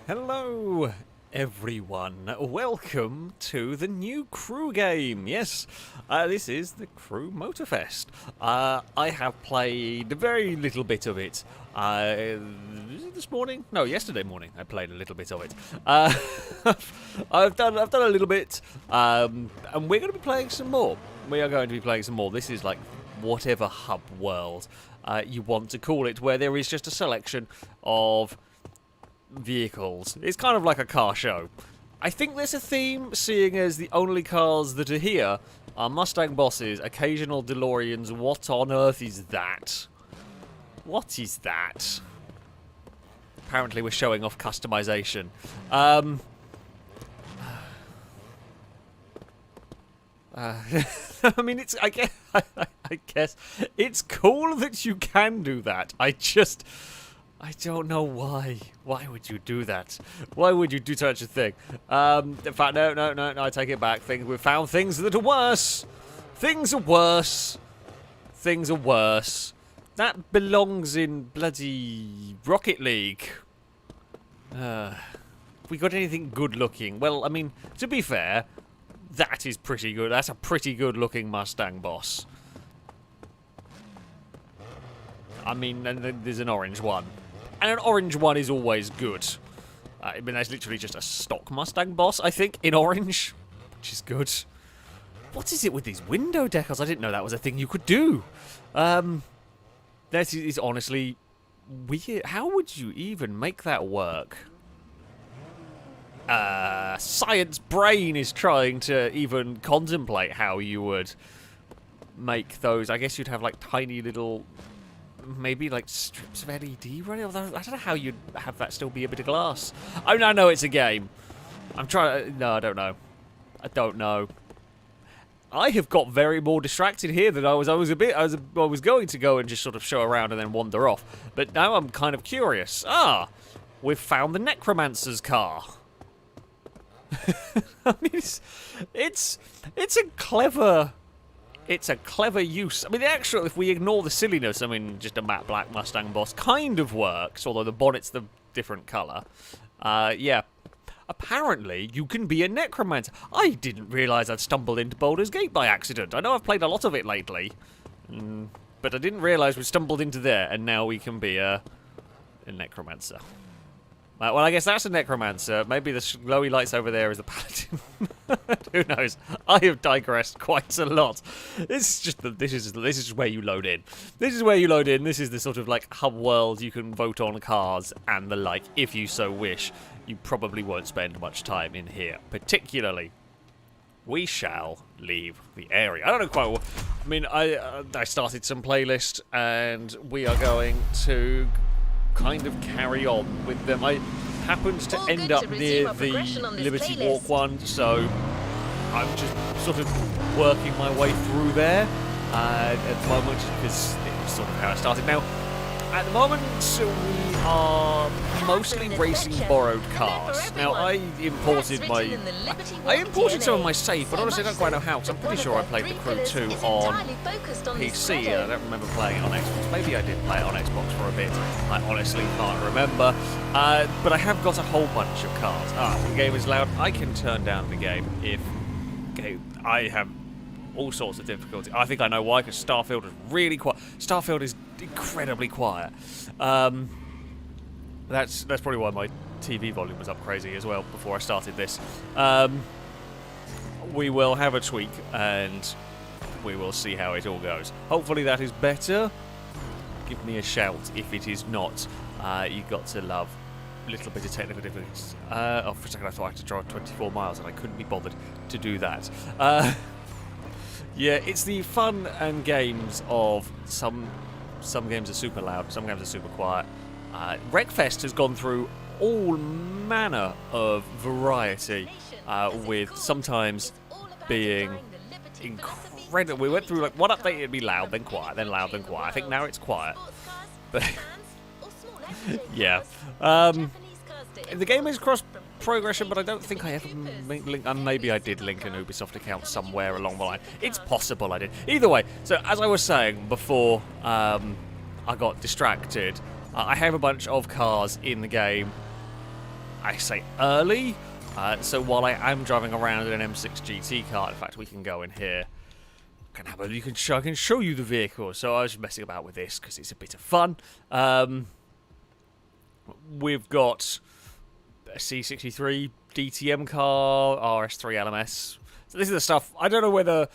Hello, everyone. Welcome to the new Crew game. Yes, this is the Crew Motorfest. I have played a very little bit of it. This morning? No, yesterday morning. I played a little bit of it. I've done a little bit, and we're going to be playing some more. We are going to be playing some more. This is like whatever hub world you want to call it, where there is just a selection of vehicles. It's kind of like a car show. I think there's a theme, seeing as the only cars that are here are Mustang Bosses, occasional DeLoreans. What on earth is that? What is that? Apparently we're showing off customization. I mean, I guess it's cool that you can do that. I don't know why. Why would you do that? Why would you do such a thing? In fact, no, I take it back. We've found things that are worse. Things are worse. Things are worse. That belongs in bloody Rocket League. We got anything good looking? Well, I mean, to be fair, that is pretty good. That's a pretty good looking Mustang Boss. I mean, and then there's an orange one. And an orange one is always good. I mean, there's literally just a stock Mustang Boss, I think, in orange, which is good. What is it with these window decals? I didn't know that was a thing you could do. That is honestly weird. How would you even make that work? Science brain is trying to even contemplate how you would make those. I guess you'd have like tiny little, maybe like strips of LED running. Although I don't know how you'd have that still be a bit of glass. I mean, I know it's a game. I'm trying. No, I don't know. I don't know. I have got very more distracted here than I was. I was going to go and just sort of show around and then wander off. But now I'm kind of curious. We've found the Necromancer's car. I mean, it's a clever. It's a clever use. I mean, the actual, if we ignore the silliness, I mean, just a matte black Mustang Boss kind of works, although the bonnet's the different colour. Yeah. Apparently, you can be a necromancer. I didn't realise I'd stumbled into Baldur's Gate by accident. I know I've played a lot of it lately, but I didn't realise we stumbled into there, and now we can be a necromancer. Well, I guess that's a necromancer. Maybe the glowy lights over there is the paladin. Who knows? I have digressed quite a lot. This is where you load in. This is where you load in. This is the sort of like hub world. You can vote on cars and the like if you so wish. You probably won't spend much time in here, particularly. We shall leave the area. I don't know quite what. I mean, I started some playlist, and we are going to kind of carry on with them. I happened to end up near the Liberty Walk one, so I'm just sort of working my way through there at the moment, because it was sort of how I started. Now, at the moment, we are mostly racing borrowed cars. Now, I imported some of my save, but honestly I don't quite know how, because I'm pretty sure I played the Crew 2 on PC. I don't remember playing it on Xbox. Maybe I did play it on Xbox for a bit. I honestly can't remember. But I have got a whole bunch of cars. The game is loud. I can turn down the game if... Okay, I have all sorts of difficulty. I think I know why, because Starfield is really quiet. Starfield is incredibly quiet. That's probably why my TV volume was up crazy as well before I started this. We will have a tweak and we will see how it all goes. Hopefully that is better. Give me a shout if it is not. You got to love a little bit of technical difficulties. For a second I thought I had to drive 24 miles and I couldn't be bothered to do that. Yeah, it's the fun and games of some games are super loud, some games are super quiet. Wreckfest has gone through all manner of variety, with sometimes being incredible. We went through like one update, it'd be loud, then quiet, then loud, then quiet. I think now it's quiet. But yeah. The game is cross-progression, but I don't think I ever maybe I did link an Ubisoft account somewhere along the line. It's possible I did. Either way, so as I was saying before I got distracted, I have a bunch of cars in the game. I say early. So while I am driving around in an M6 GT car, in fact, we can go in here. I can show you the vehicle. So I was messing about with this because it's a bit of fun. We've got a C63 DTM car, RS3 LMS. So this is the stuff. I don't know whether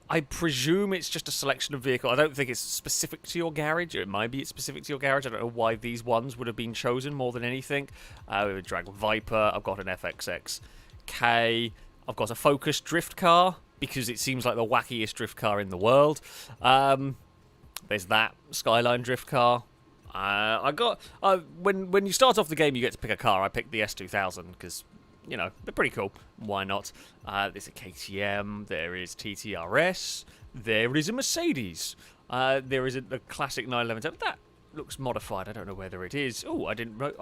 I presume it's just a selection of vehicles. I don't think it's specific to your garage. It might be it's specific to your garage. I don't know why these ones would have been chosen more than anything. We have a Drag Viper. I've got an FXX-K. I've got a Focus drift car because it seems like the wackiest drift car in the world. There's that Skyline drift car. I got when you start off the game, you get to pick a car. I picked the S2000 because, you know, they're pretty cool. Why not? There's a KTM. There is TTRS. There is a Mercedes. There is a classic 911. That looks modified. I don't know whether it is. Oh, I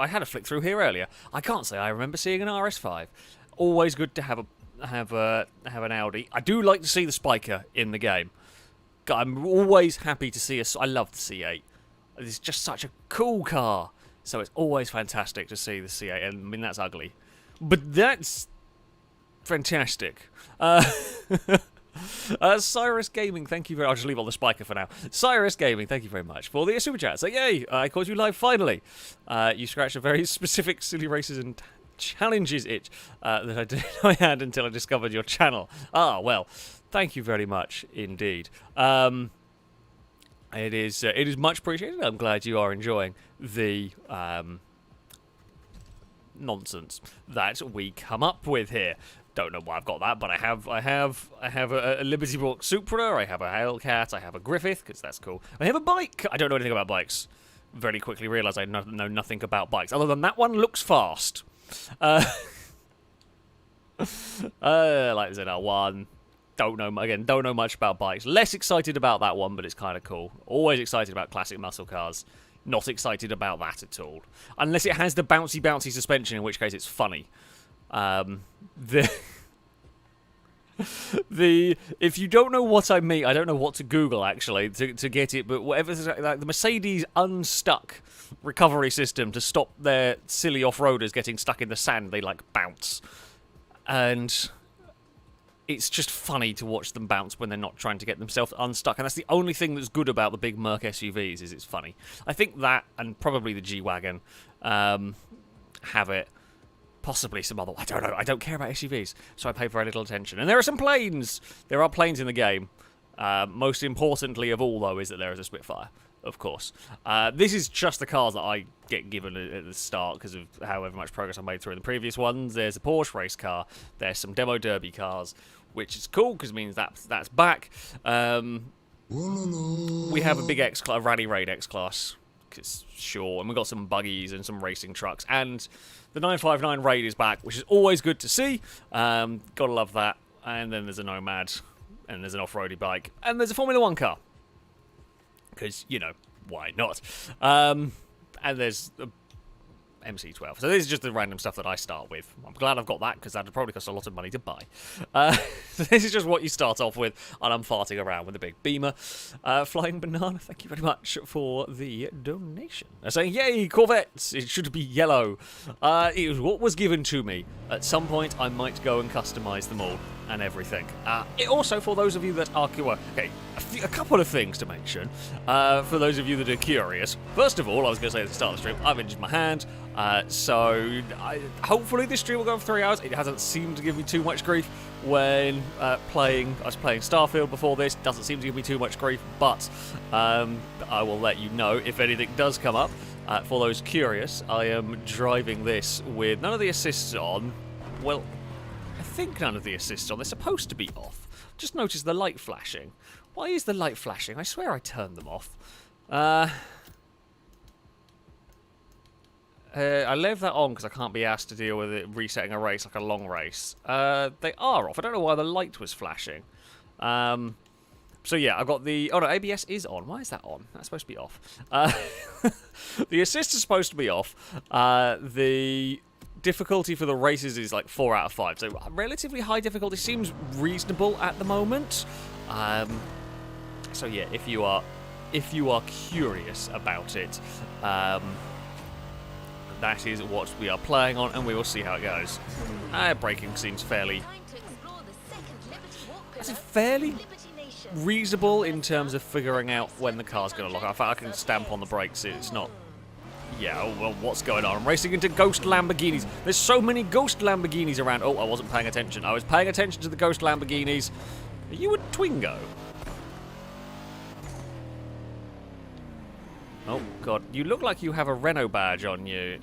had a flick through here earlier. I can't say I remember seeing an RS5. Always good to have an Audi. I do like to see the Spiker in the game. I'm always happy to see I love the C8. It's just such a cool car. So it's always fantastic to see the C8. And I mean, that's ugly. But that's fantastic. Cyrus Gaming, thank you very much. I'll just leave all the Spiker for now. Cyrus Gaming, thank you very much for the super chat. So, yay, I caught you live finally. You scratched a very specific silly races and challenges itch that I didn't know I had until I discovered your channel. Ah, well, thank you very much indeed. It is much appreciated. I'm glad you are enjoying the nonsense that we come up with here. Don't know why I've got that, but I have a Liberty Walk Supra. I have a Hellcat. I have a Griffith because that's cool. I have a bike. I don't know anything about bikes. Very quickly realised I know nothing about bikes other than that one looks fast. Like ZR1. Don't know much about bikes. Less excited about that one, but it's kind of cool. Always excited about classic muscle cars. Not excited about that at all. Unless it has the bouncy suspension, in which case it's funny. If you don't know what I mean, I don't know what to Google actually to get it, but whatever, like the Mercedes unstuck recovery system to stop their silly off-roaders getting stuck in the sand, they like bounce. And it's just funny to watch them bounce when they're not trying to get themselves unstuck. And that's the only thing that's good about the big Merc SUVs, is it's funny. I think that, and probably the G-Wagon, have it. Possibly some other... I don't know. I don't care about SUVs, so I pay very little attention. And there are some planes! There are planes in the game. Most importantly of all, though, is that there is a Spitfire, of course. This is just the cars that I get given at the start because of however much progress I made through in the previous ones. There's a Porsche race car. There's some demo derby cars, which is cool because it means that's back. We have a big X-Class, a Rally Raid X-Class, because sure. And we've got some buggies and some racing trucks. And the 959 Raid is back, which is always good to see. Gotta love that. And then there's a Nomad, and there's an off-roady bike, and there's a Formula 1 car. Because, you know, why not? And there's a MC12. So this is just the random stuff that I start with. I'm glad I've got that, because that would probably cost a lot of money to buy. This is just what you start off with, and I'm farting around with a big Beamer. Flying Banana, thank you very much for the donation. They're saying, yay, Corvettes! It should be yellow. It was what was given to me. At some point, I might go and customise them all and everything. Also, for those of you that are curious, okay, a couple of things to mention. For those of you that are curious, first of all, I was going to say at the start of the stream, I've injured my hand. So hopefully this stream will go for 3 hours. It hasn't seemed to give me too much grief when I was playing Starfield before this. Doesn't seem to give me too much grief, but I will let you know if anything does come up. For those curious, I am driving this with none of the assists on. Well, I think none of the assists on. They're supposed to be off. Just notice the light flashing. Why is the light flashing? I swear I turned them off. I leave that on because I can't be asked to deal with it resetting a race like a long race. They are off. I don't know why the light was flashing. So yeah, I've got the... Oh no, ABS is on. Why is that on? That's supposed to be off. The assist is supposed to be off. The difficulty for the races is like 4 out of 5. So relatively high difficulty seems reasonable at the moment. So yeah, if you are curious about it, that is what we are playing on, and we will see how it goes. Braking seems fairly... Is it fairly reasonable in terms of figuring out when the car's going to lock off? I can stamp on the brakes, it's not... Yeah, oh, well, what's going on? I'm racing into ghost Lamborghinis. There's so many ghost Lamborghinis around. Oh, I wasn't paying attention. I was paying attention to the ghost Lamborghinis. Are you a Twingo? Oh God, you look like you have a Renault badge on you.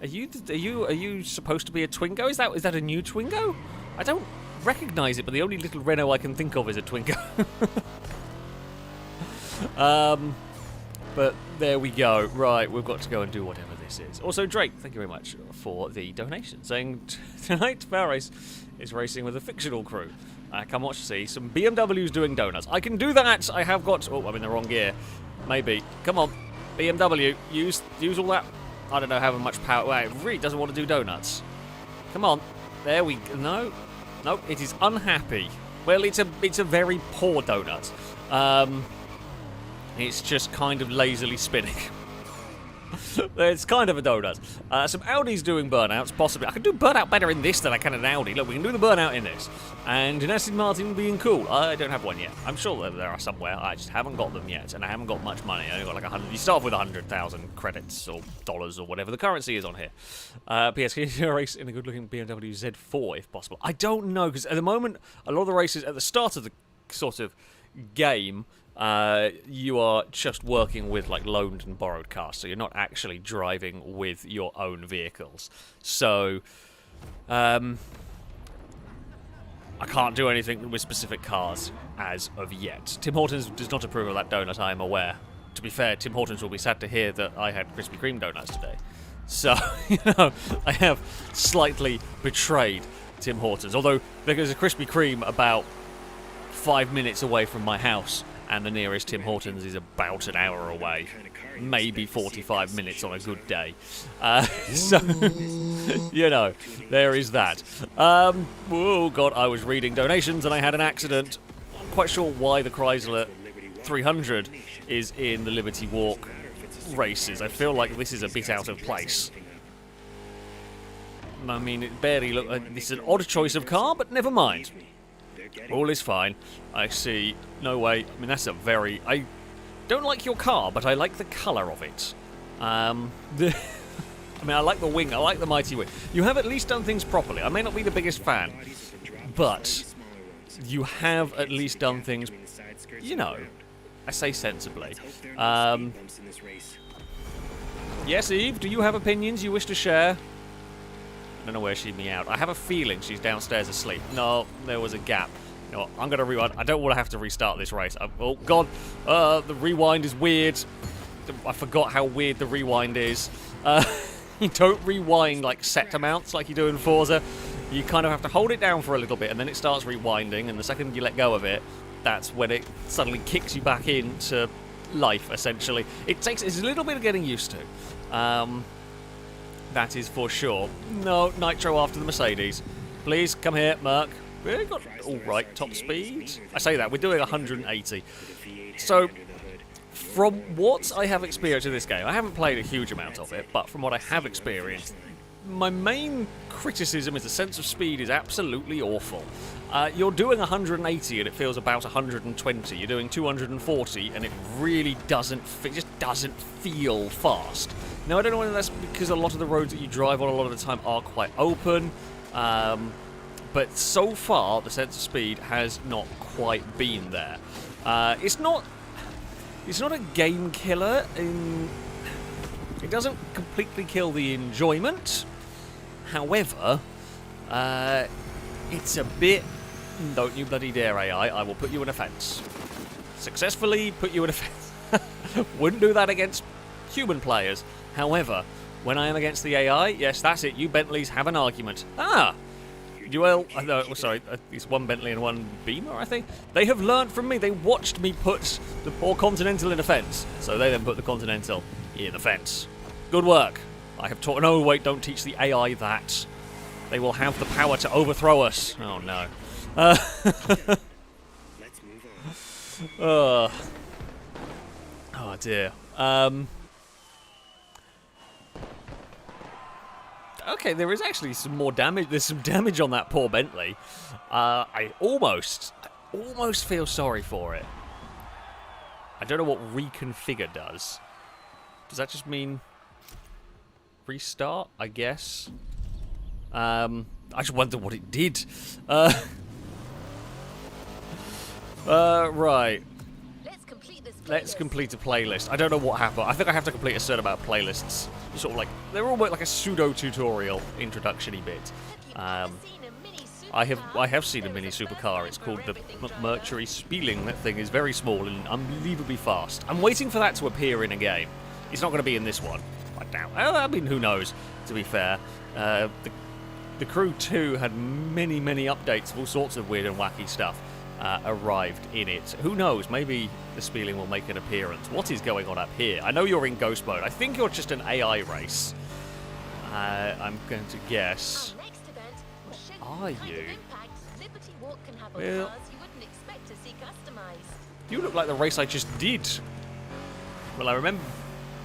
Are you supposed to be a Twingo? Is that a new Twingo? I don't recognise it, but the only little Renault I can think of is a Twingo. But there we go. Right, we've got to go and do whatever this is. Also, Drake, thank you very much for the donation, saying tonight FailRace is racing with a fictional crew. Come watch to see some BMWs doing donuts. I can do that. I have got... Oh, I'm in the wrong gear. Maybe. Come on, BMW. Use all that... I don't know how much power... Well, it really doesn't want to do donuts. Come on. There we... No. No, it is unhappy. Well, it's a very poor donut. It's just kind of lazily spinning. It's kind of a donut. Some Audis doing burnouts, possibly. I can do burnout better in this than I can in an Audi. Look, we can do the burnout in this. And an Aston Martin being cool. I don't have one yet. I'm sure that there are somewhere. I just haven't got them yet, and I haven't got much money. I only got like 100. You start off with 100,000 credits or dollars or whatever the currency is on here. PS, can you race in a good-looking BMW Z4 if possible? I don't know, because at the moment, a lot of the races at the start of the sort of game. You are just working with like loaned and borrowed cars, so you're not actually driving with your own vehicles. So, I can't do anything with specific cars as of yet. Tim Hortons does not approve of that donut, I am aware. To be fair, Tim Hortons will be sad to hear that I had Krispy Kreme donuts today. So, you know, I have slightly betrayed Tim Hortons. Although, there's a Krispy Kreme about 5 minutes away from my house, and the nearest Tim Hortons is about an hour away. Maybe 45 minutes on a good day. So, you know, there is that. Oh, God, I was reading donations and I had an accident. I'm quite sure why the Chrysler 300 is in the Liberty Walk races. I feel like this is a bit out of place. I mean, it barely looks like this is an odd choice of car, but never mind. All is fine. I see. No way. I mean, that's a very... I don't like your car, but I like the colour of it. I mean, I like the wing. I like the mighty wing. You have at least done things properly. I may not be the biggest fan, but you have at least done things, you know, I say sensibly. Yes, Eve, do you have opinions you wish to share? I don't know where she'd be out. I have a feeling she's downstairs asleep. No, there was a gap. You know what, I'm going to rewind. I don't want to have to restart this race. Oh, God. The rewind is weird. I forgot how weird the rewind is. You don't rewind like set amounts like you do in Forza. You kind of have to hold it down for a little bit, and then it starts rewinding, and the second you let go of it, that's when it suddenly kicks you back into life, essentially. It's a little bit of getting used to. That is for sure. No, Nitro after the Mercedes. Please, come here, Merc. We got all right top speed. I say that, we're doing 180. So, from what I have experienced in this game, I haven't played a huge amount of it, but from what I have experienced, my main criticism is the sense of speed is absolutely awful. You're doing 180 and it feels about 120. You're doing 240 and it really doesn't feel fast. Now, I don't know whether that's because a lot of the roads that you drive on a lot of the time are quite open, but so far the sense of speed has not quite been there. It's not a game killer. It doesn't completely kill the enjoyment. However, it's a bit... Don't you bloody dare, AI. I will put you in a fence. Successfully put you in a fence. Wouldn't do that against human players. However, when I am against the AI, yes, that's it. You Bentleys have an argument. Sorry, it's one Bentley and one Beamer, I think. They have learned from me. They watched me put the poor Continental in a fence. So they then put the Continental in the fence. Good work. I have taught... No, wait, don't teach the AI that. They will have the power to overthrow us. Oh, no. Let's move on. Oh, dear. Okay, there is actually some more damage. There's some damage on that poor Bentley. I almost feel sorry for it. I don't know what reconfigure does. Does that just mean restart, I guess? I just wonder what it did. Right. Let's complete a playlist. I don't know what happened. I think I have to complete a certain amount of playlists. Sort of like, they're all like a pseudo-tutorial introduction-y bit. I have seen a mini supercar. It's called the Mercury Spieling. That thing is very small and unbelievably fast. I'm waiting for that to appear in a game. It's not going to be in this one. I doubt. I mean, who knows, to be fair. The Crew 2 had many updates of all sorts of weird and wacky stuff arrived in it. Who knows, maybe the Spieling will make an appearance. What is going on up here? I know you're in ghost mode. I think you're just an AI race. I'm going to guess. Are you? Well, you look like the race I just did. Well, I remember.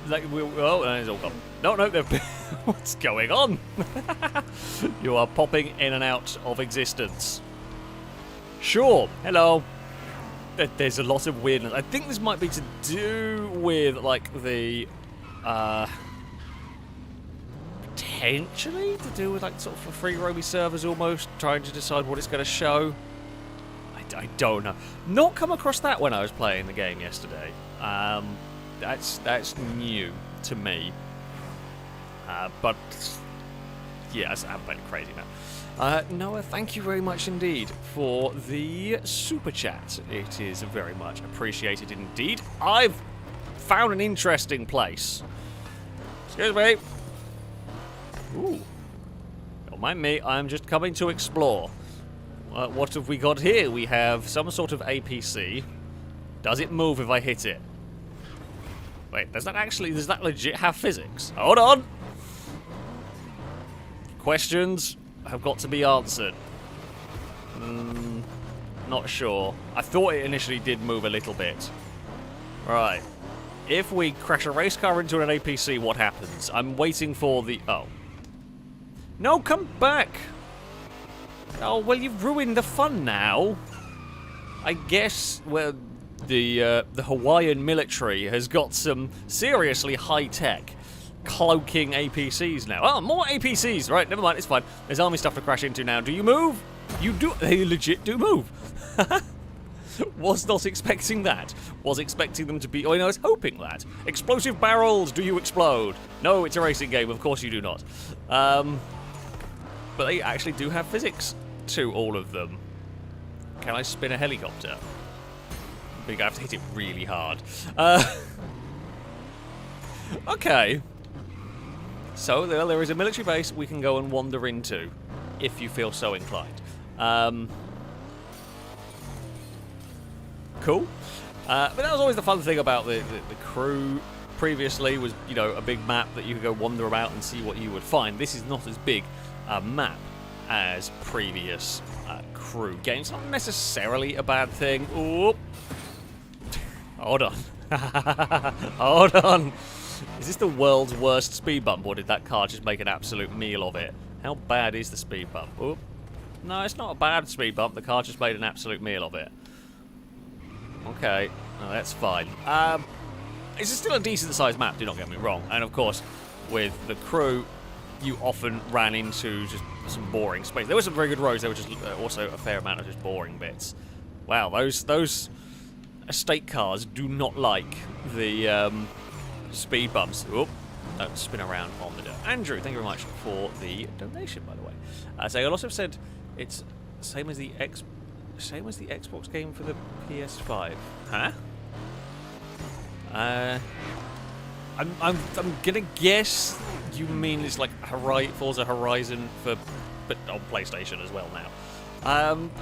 Like, oh, it's all gone. No, what's going on? You are popping in and out of existence. Sure, hello. There's a lot of weirdness. I think this might be to do with, like, the, potentially to do with, like, sort of Freeroam servers almost, trying to decide what it's going to show. I don't know. Not come across that when I was playing the game yesterday. That's new to me. But, yes, I'm playing crazy now. Noah, thank you very much indeed for the super chat. It is very much appreciated indeed. I've found an interesting place. Excuse me. Ooh. Don't mind me, I'm just coming to explore. What have we got here? We have some sort of APC. Does it move if I hit it? Wait, does that legit have physics? Hold on! Questions have got to be answered. Not sure. I thought it initially did move a little bit. Right. If we crash a race car into an APC, what happens? I'm waiting for the... Oh. No, come back! Oh, well, you've ruined the fun now. I guess, well, the Hawaiian military has got some seriously high-tech cloaking APCs now. Oh, more APCs! Right, never mind, it's fine. There's army stuff to crash into now. Do you move? You do. They legit do move. Was not expecting that. Was expecting them to be... Oh, I was hoping that. Explosive barrels, do you explode? No, it's a racing game, of course you do not. But they actually do have physics to all of them. Can I spin a helicopter? I think I have to hit it really hard. Okay. So there is a military base we can go and wander into, if you feel so inclined. Cool. But that was always the fun thing about the Crew previously, was, you know, a big map that you could go wander about and see what you would find. This is not as big a map as previous Crew games. Not necessarily a bad thing. Ooh. Hold on. Hold on. Is this the world's worst speed bump, or did that car just make an absolute meal of it? How bad is the speed bump? Oop. No, it's not a bad speed bump. The car just made an absolute meal of it. Okay. No, that's fine. It's still a decent-sized map, do not get me wrong. And, of course, with the Crew, you often ran into just some boring space. There were some very good roads. There were just also a fair amount of just boring bits. Wow, those estate cars do not like the speed bumps. Oop, don't spin around on the dirt. Andrew, thank you very much for the donation, by the way. So I also said it's same as the Xbox game for the PS5. Huh? I'm gonna guess you mean it's like Forza Horizon but on PlayStation as well now.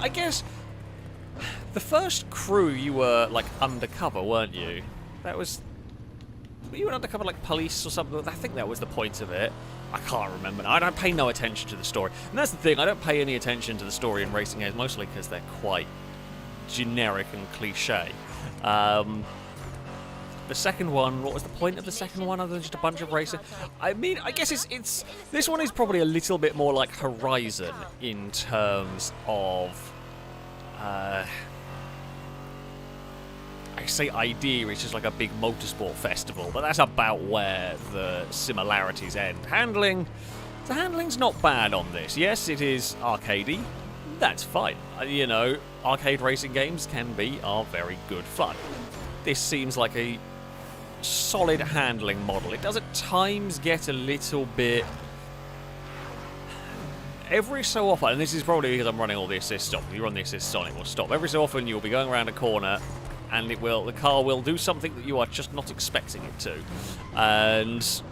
I guess the first Crew you were like undercover, weren't you? Were you an undercover like police or something? I think that was the point of it. I can't remember now. I don't pay no attention to the story. And that's the thing, I don't pay any attention to the story in racing games, mostly because they're quite generic and cliche. But The second one, what was the point of the second one other than just a bunch of racing? I mean, I guess it's this one is probably a little bit more like Horizon in terms of I say idea, it's just like a big motorsport festival, but that's about where the similarities end. The handling's not bad on this. Yes, it is arcadey. That's fine. You know, arcade racing games are very good fun. This seems like a solid handling model. It does at times get a little bit... Every so often, and this is probably because I'm running all the assists off. If you run the assists on, it will stop. Every so often you'll be going around a corner and the car will do something that you are just not expecting it to. And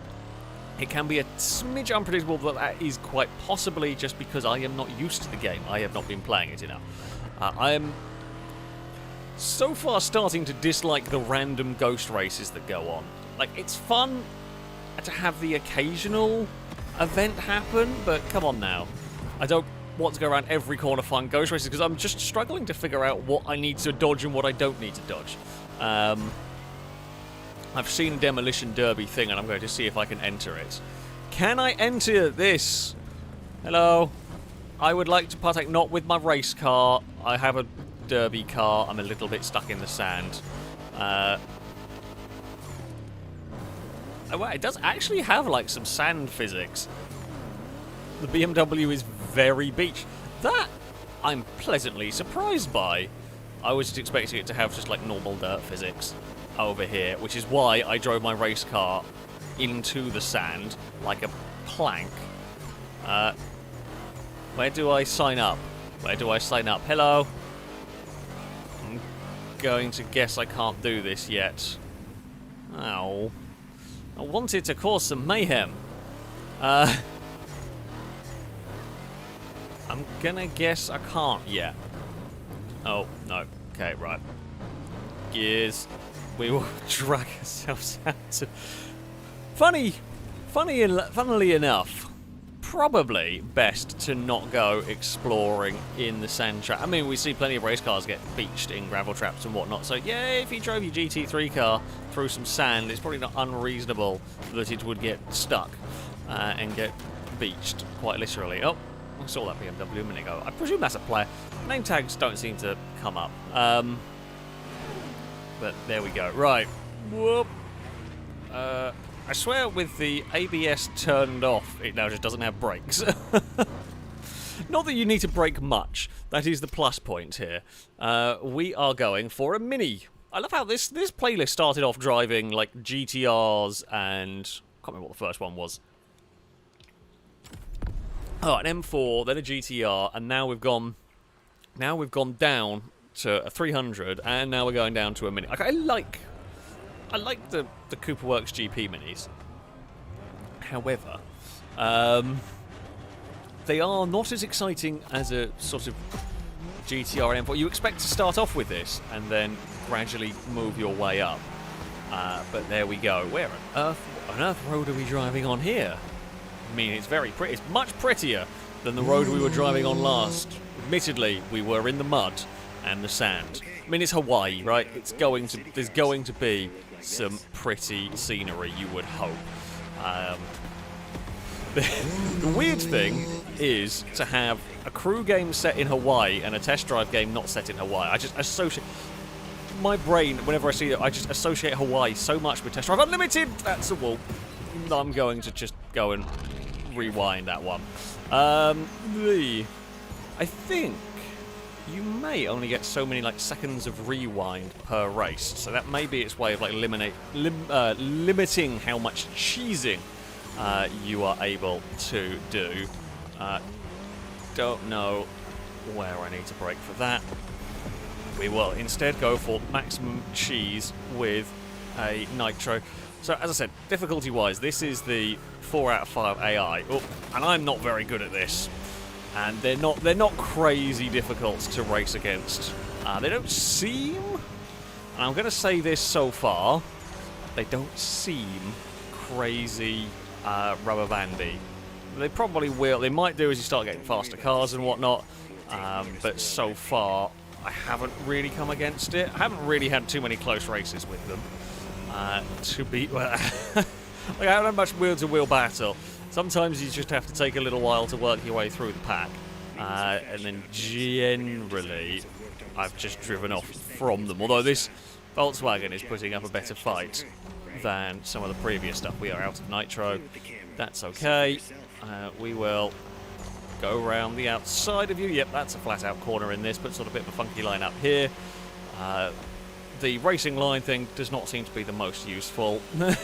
it can be a smidge unpredictable, but that is quite possibly just because I am not used to the game. I have not been playing it enough. I am so far starting to dislike the random ghost races that go on. Like, it's fun to have the occasional event happen, but come on now. I don't want to go around every corner find ghost races because I'm just struggling to figure out what I need to dodge and what I don't need to dodge. I've seen a Demolition Derby thing and I'm going to see if I can enter it. Can I enter this? Hello? I would like to partake, not with my race car. I have a derby car. I'm a little bit stuck in the sand. Oh, well, it does actually have like some sand physics. The BMW is very beach. That I'm pleasantly surprised by. I was just expecting it to have just like normal dirt physics over here, which is why I drove my race car into the sand like a plank. Where do I sign up? Where do I sign up? Hello? I'm going to guess I can't do this yet. Oh. I wanted to cause some mayhem. I'm gonna guess I can't yet. Oh, no. Okay, right. Gears. We will drag ourselves out to... Funnily enough, probably best to not go exploring in the sand trap. I mean, we see plenty of race cars get beached in gravel traps and whatnot, so yeah, if you drove your GT3 car through some sand, it's probably not unreasonable that it would get stuck and get beached, quite literally. Oh, I saw that BMW a minute ago. I presume that's a player. Name tags don't seem to come up. But there we go. Right. Whoop. I swear with the ABS turned off, it now just doesn't have brakes. Not that you need to brake much. That is the plus point here. We are going for a Mini. I love how this playlist started off driving like GTRs and... I can't remember what the first one was. Oh, an M4, then a GTR, and now we've gone down to a 300, and now we're going down to a Mini. I like the Cooperworks GP Minis. However, they are not as exciting as a sort of GTR M4. You expect to start off with this and then gradually move your way up. But there we go. Where on earth road are we driving on here? I mean, it's very pretty. It's much prettier than the road we were driving on last. Admittedly, we were in the mud and the sand. I mean, it's Hawaii, right? There's going to be some pretty scenery, you would hope. The weird thing is to have a crew game set in Hawaii and a test drive game not set in Hawaii. I just associate... My brain, whenever I see it, I just associate Hawaii so much with Test Drive Unlimited. That's a wall. I'm going to just go and rewind that one. I think you may only get so many like seconds of rewind per race, so that may be its way of like limiting how much cheesing you are able to do. Don't know where I need to brake for that. We will instead go for maximum cheese with a nitro. So as I said, difficulty-wise, this is the 4 out of 5 AI. Oh, and I'm not very good at this. And they're not crazy difficult to race against. They don't seem, and I'm going to say this so far, they don't seem crazy rubber bandy. They probably will. They might do as you start getting faster cars and whatnot. But so far, I haven't really come against it. I haven't really had too many close races with them. to be... Well, like, I haven't had much wheel-to-wheel battle. Sometimes you just have to take a little while to work your way through the pack. And then generally, I've just driven off from them. Although this Volkswagen is putting up a better fight than some of the previous stuff. We are out of nitro. That's okay. We will go around the outside of you. Yep, that's a flat-out corner in this, but sort of a bit of a funky line up here. The racing line thing does not seem to be the most useful. And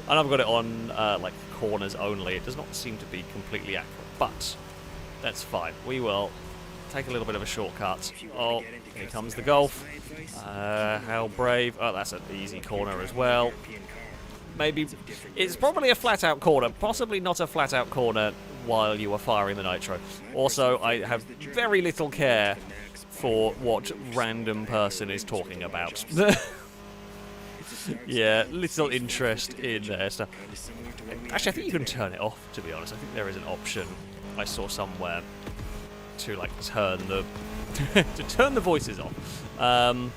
I've got it on, like, corners only. It does not seem to be completely accurate, but that's fine. We will take a little bit of a shortcut. Oh, here comes the Golf. How brave. Oh, that's an easy corner as well. Maybe it's probably a flat-out corner, possibly not a flat-out corner while you are firing the nitro. Also, I have very little care for what random person is talking about. Yeah, little interest in their stuff. Actually, I think you can turn it off, to be honest. I think there is an option I saw somewhere to, like, turn the to turn the voices off. Oh,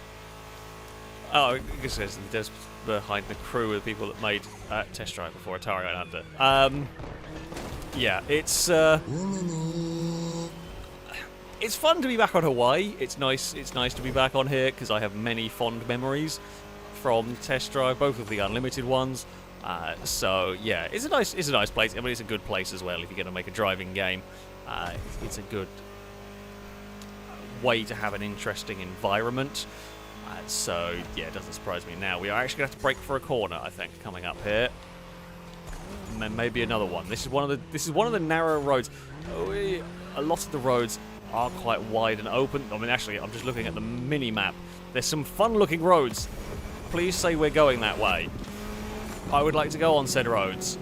I guess there's behind the crew of the people that made Test Drive before Atari went under. Yeah, it's fun to be back on Hawaii. It's nice to be back on here because I have many fond memories from Test Drive, both of the unlimited ones. So yeah, it's a nice place. I mean, it's a good place as well if you're going to make a driving game. It's a good way to have an interesting environment. So yeah, it doesn't surprise me now. We are actually going to have to brake for a corner, I think, coming up here. And maybe another one. This is one of the narrow roads. A lot of the roads are quite wide and open. I mean, actually, I'm just looking at the mini map. There's some fun-looking roads. Please say we're going that way. I would like to go on said roads.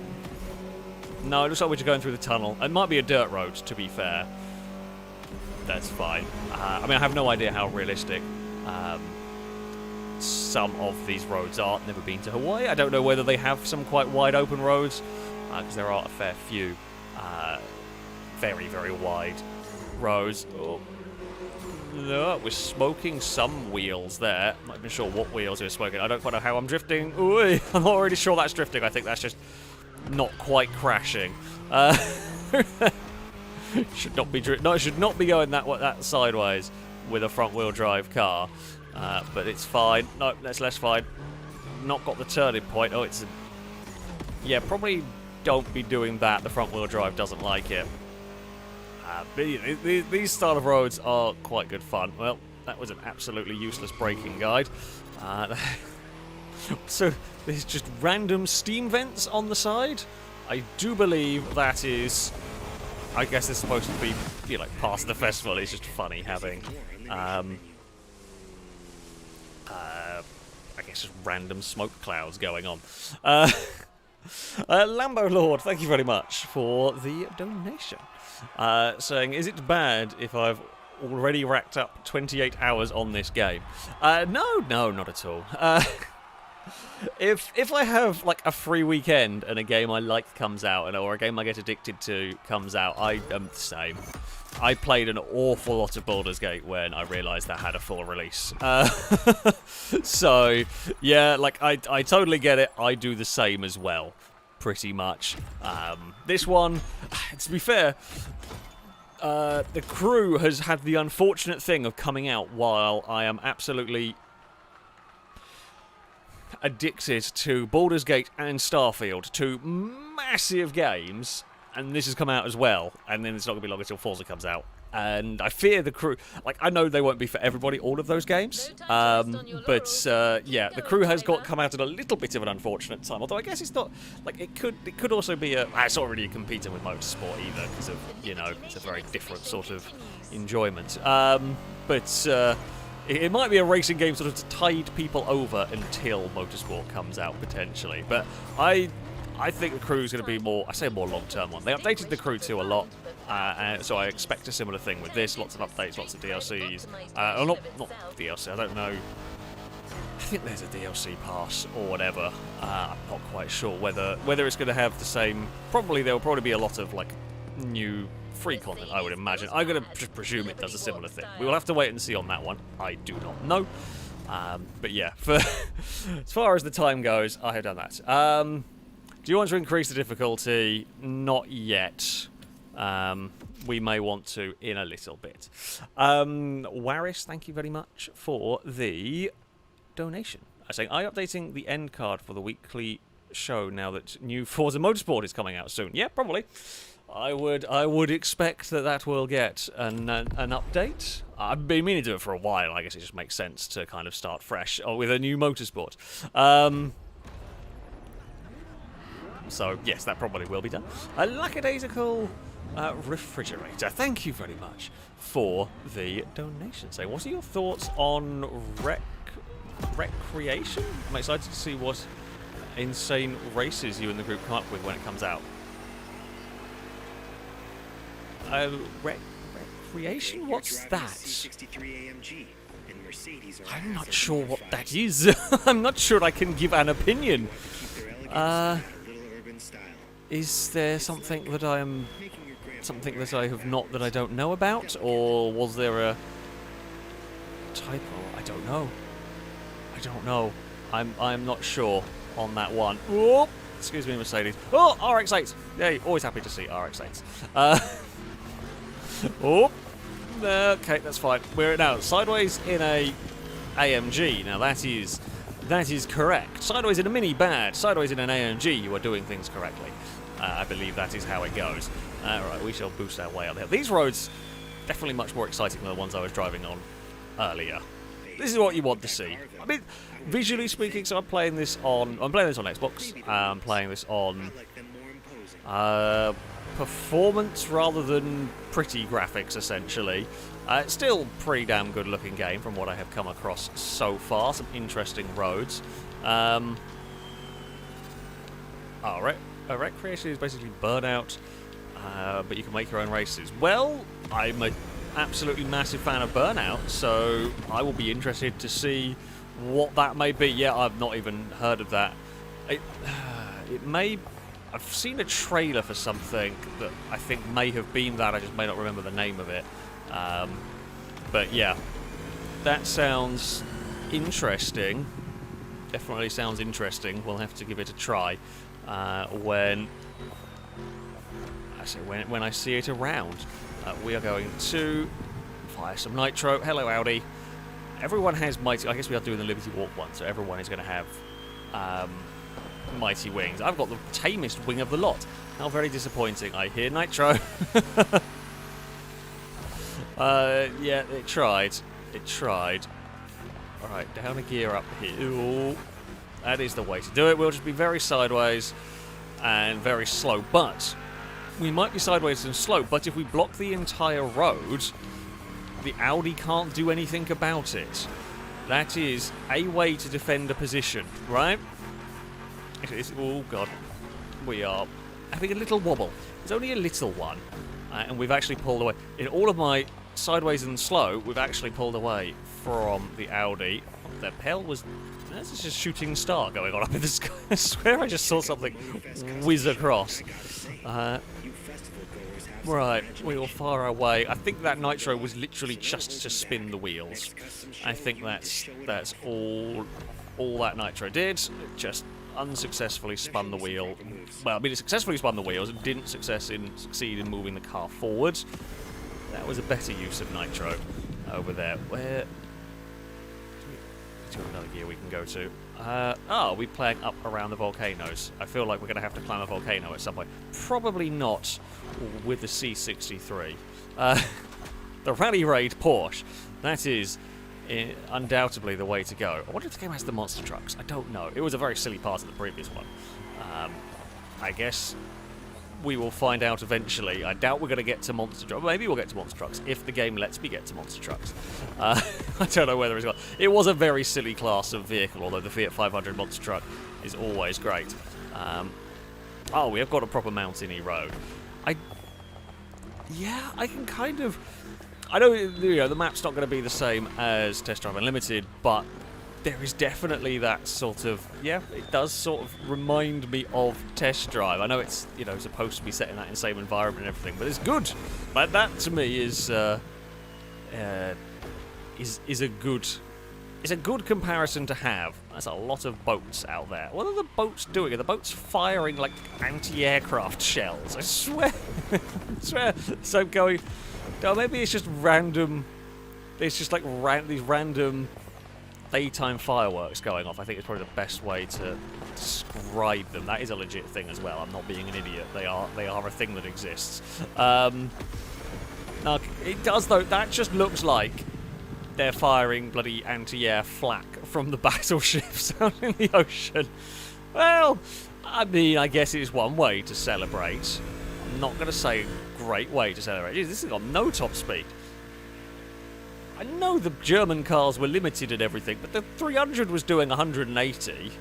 No, it looks like we're just going through the tunnel. It might be a dirt road, to be fair. That's fine. I mean, I have no idea how realistic some of these roads are. Never been to Hawaii. I don't know whether they have some quite wide open roads, because there are a fair few very, very wide roads. Oh. No, we're smoking some wheels there. I'm not even sure what wheels we're smoking. I don't quite know how I'm drifting. Ooh, I'm not really sure that's drifting. I think that's just not quite crashing. Should not be should not be going that sideways with a front-wheel drive car. But it's fine. No, that's less fine. Not got the turning point. Oh, it's yeah. Probably don't be doing that. The front-wheel drive doesn't like it. But these style of roads are quite good fun. Well, that was an absolutely useless braking guide. So there's just random steam vents on the side. I do believe that is... I guess it's supposed to be, you know, like, past the festival. It's just funny having... I guess just random smoke clouds going on. Lambo Lord, thank you very much for the donation. Saying, is it bad if I've already racked up 28 hours on this game? No, not at all. If I have, like, a free weekend and a game I like comes out, or a game I get addicted to comes out, I am the same. I played an awful lot of Baldur's Gate when I realised that had a full release. So, yeah, like, I totally get it. I do the same as well, pretty much. This one, to be fair, the Crew has had the unfortunate thing of coming out while I am absolutely addicted to Baldur's Gate and Starfield, two massive games, and this has come out as well, and then it's not going to be long until Forza comes out. And I fear the Crew... Like, I know they won't be for everybody, all of those games. But, yeah, the Crew has come out at a little bit of an unfortunate time. Although I guess it's not... Like, it could also be a... It's not really competing with motorsport either, because of, you know, it's a very different sort of enjoyment. It might be a racing game sort of to tide people over until motorsport comes out, potentially. But I think the Crew's going to be more... I say a more long-term one. They updated the Crew 2 a lot. And so I expect a similar thing with this. Lots of updates, lots of DLCs. Not DLC, I don't know. I think there's a DLC pass or whatever. I'm not quite sure whether it's going to have the same... There will probably be a lot of, like, new free content, I would imagine. I'm going to just presume it does a similar thing. We will have to wait and see on that one. I do not know. But yeah, for as far as the time goes, I have done that. Do you want to increase the difficulty? Not yet. We may want to in a little bit. Waris, thank you very much for the donation. I say, are you updating the end card for the weekly show now that new Forza Motorsport is coming out soon? Yeah, probably. I would expect that will get an update. I've been meaning to do it for a while. I guess it just makes sense to kind of start fresh with a new motorsport. So yes, that probably will be done. A lackadaisical refrigerator. Thank you very much for the donation. So, what are your thoughts on recreation? I'm excited to see what insane races you and the group come up with when it comes out. Recreation? What's that? I'm not sure what that is. I'm not sure I can give an opinion. Is there something that I have not that I don't know about, or was there a typo? I don't know. I'm not sure on that one. Oh, excuse me, Mercedes. Oh, RX-8. Yay, always happy to see RX-8s. Oh, okay, that's fine. We're now sideways in a AMG. Now that is correct. Sideways in a mini bad. Sideways in an AMG. You are doing things correctly. I believe that is how it goes. Alright, we shall boost our way up there. These roads, definitely much more exciting than the ones I was driving on earlier. This is what you want to see. I mean, visually speaking, so I'm playing this on Xbox. I'm playing this on performance rather than pretty graphics, essentially. It's still a pretty damn good looking game from what I have come across so far. Some interesting roads. Recreation is basically Burnout, but you can make your own races. Well, I'm an absolutely massive fan of Burnout, so I will be interested to see what that may be. Yeah, I've not even heard of that. It may... I've seen a trailer for something that I think may have been that, I just may not remember the name of it. But yeah, that sounds interesting. Definitely sounds interesting. We'll have to give it a try when I see it around. We are going to fire some nitro. Hello, Audi. Everyone has mighty... I guess we are doing the Liberty Walk one, so everyone is going to have mighty wings. I've got the tamest wing of the lot. How very disappointing. I hear nitro. Yeah, it tried. It tried. Alright, down a gear up here. Ooh, that is the way to do it. We'll just be very sideways and very slow. But we might be sideways and slow, but if we block the entire road, the Audi can't do anything about it. That is a way to defend a position, right? Oh, God. We are having a little wobble. It's only a little one. And we've actually pulled away. In all of my sideways and slow, we've actually pulled away from the Audi. The hell was... There's just a shooting star going on up in the sky. I swear I just saw something whiz across. Right, we will fire away. I think that nitro was literally just to spin the wheels. I think that's all that nitro did. It just unsuccessfully spun the wheel. Well, I mean, it successfully spun the wheels and didn't succeed in moving the car forward. That was a better use of nitro over there. Where... to another gear we can go to. We're playing up around the volcanoes. I feel like we're going to have to climb a volcano at some point. Probably not with the C63. The Rally Raid Porsche. That is undoubtedly the way to go. I wonder if the game has the monster trucks. I don't know. It was a very silly part of the previous one. I guess we will find out eventually. I doubt we're going to get to monster trucks. Maybe we'll get to monster trucks if the game lets me get to monster trucks. I don't know whether it's got... It was a very silly class of vehicle, although the Fiat 500 monster truck is always great. We have got a proper mountainy road. Yeah, I can kind of... I know, the map's not going to be the same as Test Drive Unlimited, but there is definitely that sort of... Yeah, it does sort of remind me of Test Drive. I know it's, supposed to be set in that same environment and everything, but it's good. But that, to me, is a good It's a good comparison to have. There's a lot of boats out there. What are the boats doing? Are the boats firing like anti-aircraft shells? I swear. I swear. So going. No, maybe it's just random. It's just like these random daytime fireworks going off. I think it's probably the best way to describe them. That is a legit thing as well. I'm not being an idiot. They are a thing that exists. Now, it does though. That just looks like they're firing bloody anti-air flak from the battleships out in the ocean. Well, I mean, I guess it's one way to celebrate. I'm not going to say great way to celebrate. Jeez, this has got no top speed. I know the German cars were limited and everything, but the 300 was doing 180.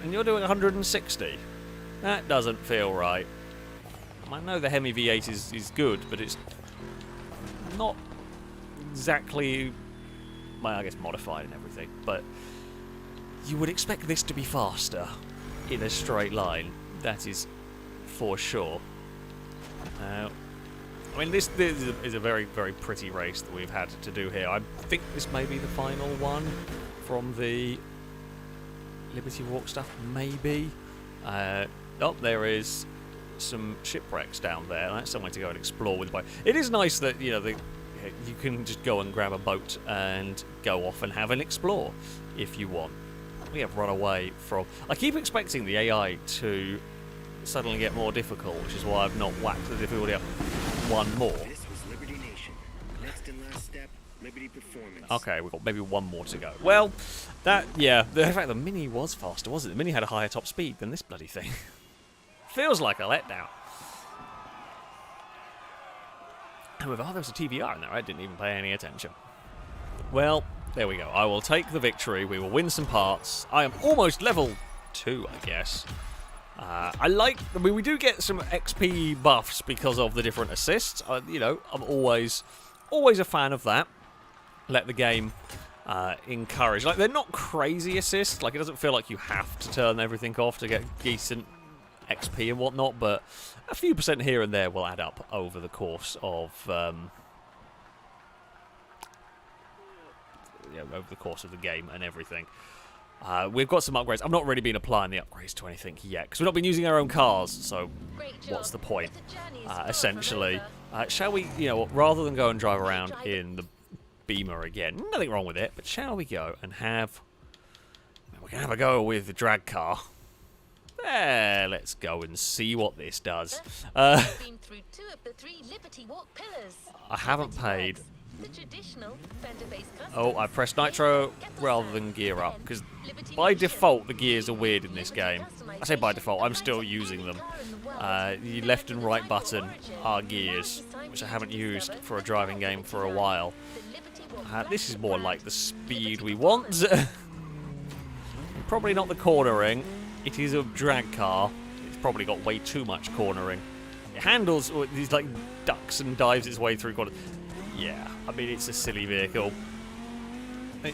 And you're doing 160. That doesn't feel right. I know the Hemi V8 is good, but it's not exactly, well, I guess modified and everything, but you would expect this to be faster in a straight line. That is for sure. I mean, this is a very, very pretty race that we've had to do here. I think this may be the final one from the Liberty Walk stuff, maybe. Oh, there is some shipwrecks down there. That's somewhere to go and explore with. It is nice that, you know, you can just go and grab a boat and go off and have an explore if you want. We have run away from... I keep expecting the AI to suddenly get more difficult, which is why I've not whacked the difficulty up one more. This was Liberty Nation. Next and last step, Liberty Performance. Okay, we've got maybe one more to go. Well, that, yeah, in fact the Mini was faster, wasn't it? The Mini had a higher top speed than this bloody thing. Feels like a letdown. Oh, there was a TVR in there. I didn't even pay any attention. Well, there we go. I will take the victory. We will win some parts. I am almost level 2, I guess. I mean, we do get some XP buffs because of the different assists. You know, I'm always a fan of that. Let the game encourage. Like, they're not crazy assists. Like, it doesn't feel like you have to turn everything off to get decent XP and whatnot, but a few % here and there will add up over the course of over the course of the game and everything. We've got some upgrades. I've not really been applying the upgrades to anything yet because we've not been using our own cars, so what's the point? Essentially, shall we, you know, rather than go and drive around in the Beamer again, nothing wrong with it, but shall we go and we can have a go with the drag car. Let's go and see what this does. I haven't paid. Oh, I pressed nitro rather than gear up, because by default the gears are weird in this game. I say by default, I'm still using them. The left and right button are gears, which I haven't used for a driving game for a while. This is more like the speed we want. Probably not the cornering. It is a drag car. It's probably got way too much cornering. It handles, these like ducks and dives its way through corners. Yeah, I mean, it's a silly vehicle.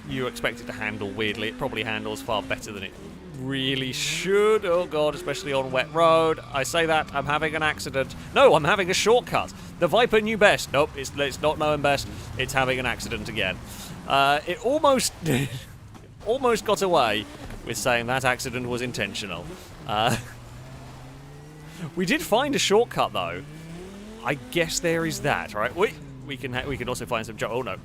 You expect it to handle weirdly. It probably handles far better than it really should. Oh god, especially on wet road. I say that, I'm having an accident. No, I'm having a shortcut. The Viper knew best. Nope, it's not knowing best. It's having an accident again. It almost almost got away with saying that accident was intentional. We did find a shortcut though. I guess there is that, right? We can also find some. Oh no!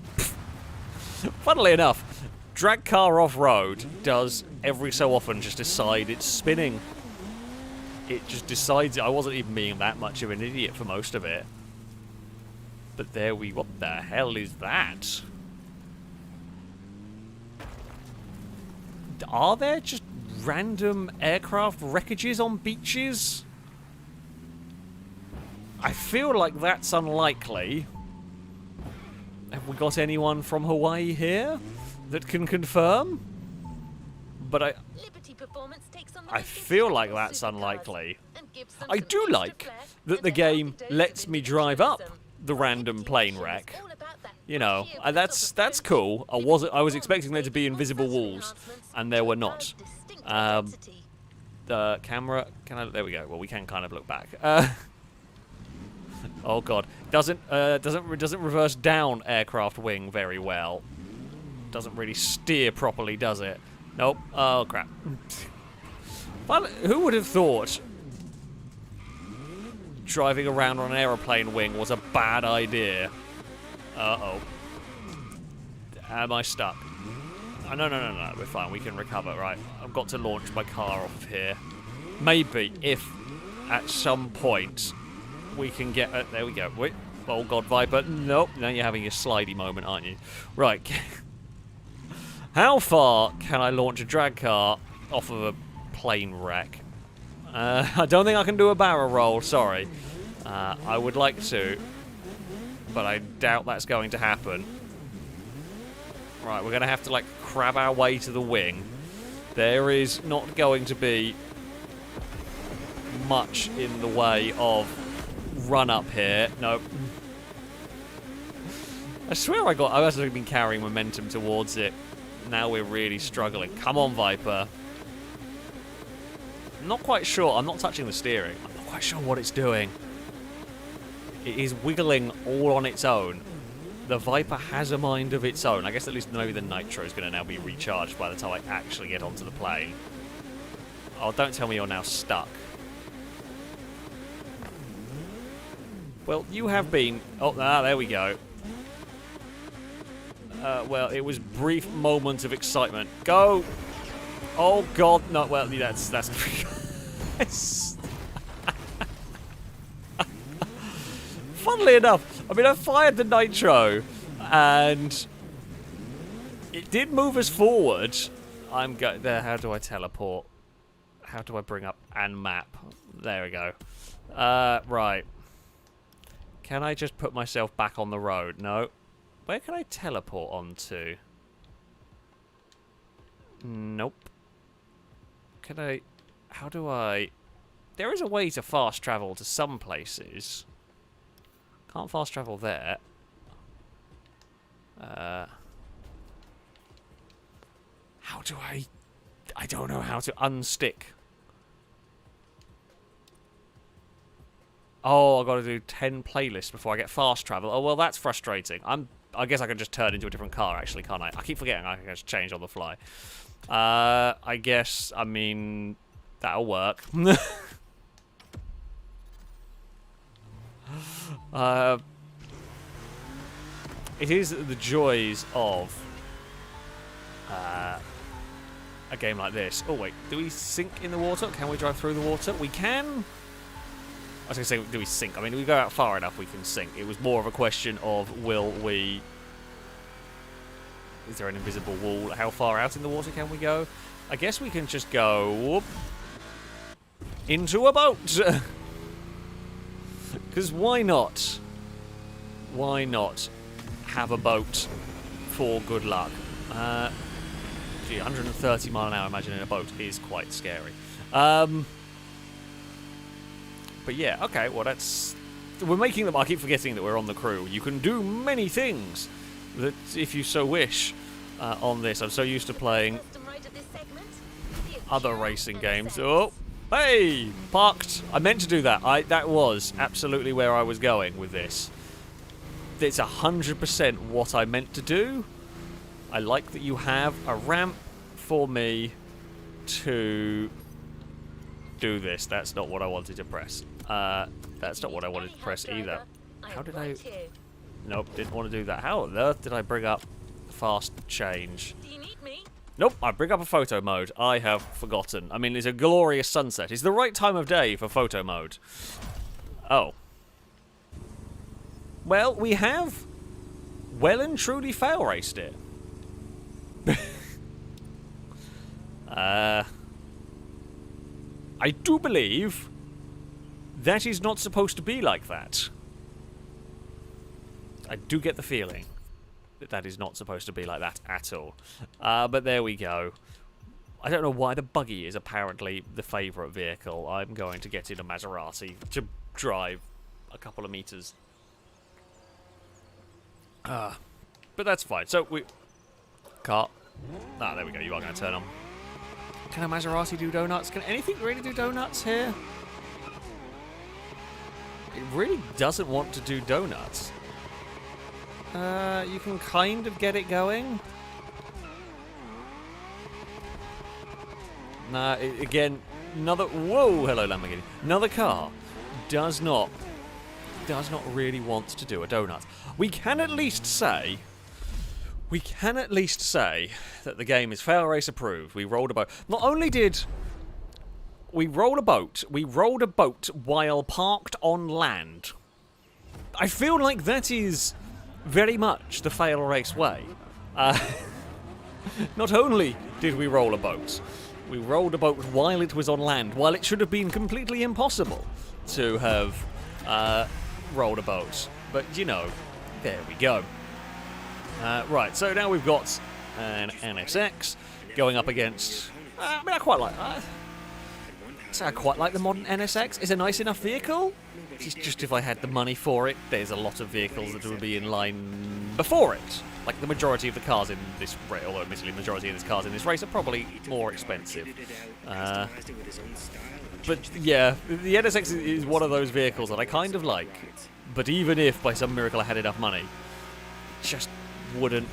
Funnily enough, drag car off road does every so often just decide it's spinning. It just decides. I wasn't even being that much of an idiot for most of it. But there we. What the hell is that? Are there just random aircraft wreckages on beaches? I feel like that's unlikely. Have we got anyone from Hawaii here that can confirm? But I feel like that's unlikely. I do like that the game lets me drive up the random plane wreck. You know, that's cool. I was expecting there to be invisible walls, and there were not. The camera, there we go. Well, we can kind of look back. Oh god, doesn't reverse down aircraft wing very well. doesn't really steer properly, does it? Nope. Oh, crap. But who would have thought driving around on an aeroplane wing was a bad idea? Uh-oh. Am I stuck? Oh, no, we're fine. We can recover, right? I've got to launch my car off of here. Maybe, if at some point we can get... there we go. Wait. Oh, God, Viper. Nope. Now you're having your slidey moment, aren't you? Right. How far can I launch a drag car off of a plane wreck? I don't think I can do a barrel roll, sorry. I would like to, but I doubt that's going to happen. Right, we're going to have to, like, crab our way to the wing. There is not going to be much in the way of run up here. Nope. I swear I've actually been carrying momentum towards it. Now we're really struggling. Come on, Viper. I'm not quite sure. I'm not touching the steering. I'm not quite sure what it's doing. It is wiggling all on its own. The Viper has a mind of its own. I guess at least maybe the nitro is going to now be recharged by the time I actually get onto the plane. Oh, don't tell me you're now stuck. Well, you have been... Oh, there we go. Well, it was brief moments of excitement. Go! Oh, God, no, well, that's... Funnily enough, I mean, I fired the nitro, and it did move us forward. I'm going... There, how do I teleport? How do I bring up and map? There we go. Right. Can I just put myself back on the road? No. Where can I teleport onto? Nope. Can I... How do I... There is a way to fast travel to some places. Can't fast travel there. How do I... I don't know how to unstick. Oh, I've got to do 10 playlists before I get fast travel. Oh, well, that's frustrating. I guess I can just turn into a different car, actually, can't I? I keep forgetting I can just change on the fly. I guess, I mean, that'll work. It is the joys of a game like this. Oh, wait, do we sink in the water? Can we drive through the water? We can. I was going to say, do we sink? I mean, if we go out far enough, we can sink. It was more of a question of, will we... Is there an invisible wall? How far out in the water can we go? I guess we can just go... into a boat! Because why not? Why not have a boat for good luck? Gee, 130 mile an hour, imagine in a boat, is quite scary. But yeah, okay, well that's... We're making them... I keep forgetting that we're on the crew. You can do many things that, if you so wish, on this. I'm so used to playing other racing games. Oh, hey! Parked! I meant to do that. That was absolutely where I was going with this. It's 100% what I meant to do. I like that you have a ramp for me to do this. That's not what I wanted to press. That's not what I wanted to press either. How did I... Nope, didn't want to do that. How on earth did I bring up fast change? Do you need me? Nope, I bring up a photo mode. I have forgotten. I mean, it's a glorious sunset. It's the right time of day for photo mode. Oh. Well, we have well and truly fail-raced it. I do believe that is not supposed to be like that. I do get the feeling that that is not supposed to be like that at all. But there we go. I don't know why the buggy is apparently the favourite vehicle. I'm going to get in a Maserati to drive a couple of meters. But that's fine. So we... Car. Ah, there we go. You are going to turn on. Can a Maserati do donuts? Can anything really do donuts here? It really doesn't want to do donuts. You can kind of get it going. Nah, again, another... Whoa, hello Lamborghini. Another car does not really want to do a donut. We can at least say that the game is FailRace approved. We rolled a boat. Not only did we roll a boat, we rolled a boat while parked on land. I feel like that is very much the FailRace way. Not only did we roll a boat, we rolled a boat while it was on land, while it should have been completely impossible to have rolled a boat. But, you know, there we go. Right, so now we've got an NSX going up against... I mean, I quite like the modern NSX. It's a nice enough vehicle. It's just if I had the money for it, there's a lot of vehicles that would be in line before it. Like the majority of the cars in this race, although admittedly the majority of the cars in this race are probably more expensive. But yeah, the NSX is one of those vehicles that I kind of like. But even if by some miracle I had enough money, it just wouldn't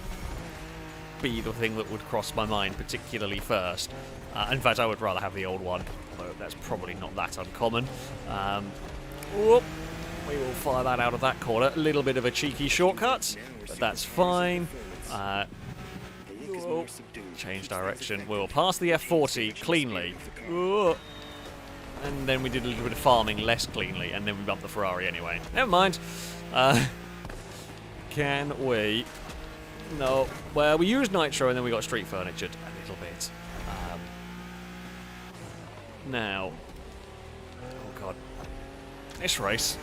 be the thing that would cross my mind particularly first. In fact, I would rather have the old one, although that's probably not that uncommon. Whoop. We will fire that out of that corner. A little bit of a cheeky shortcut, but that's fine. Whoop. Change direction. We'll pass the F40 cleanly. Whoop. And then we did a little bit of farming less cleanly, and then we bumped the Ferrari anyway. Never mind. Can we... No. Well, we used nitro, and then we got street furnitured a little bit. Now... Oh, God. This race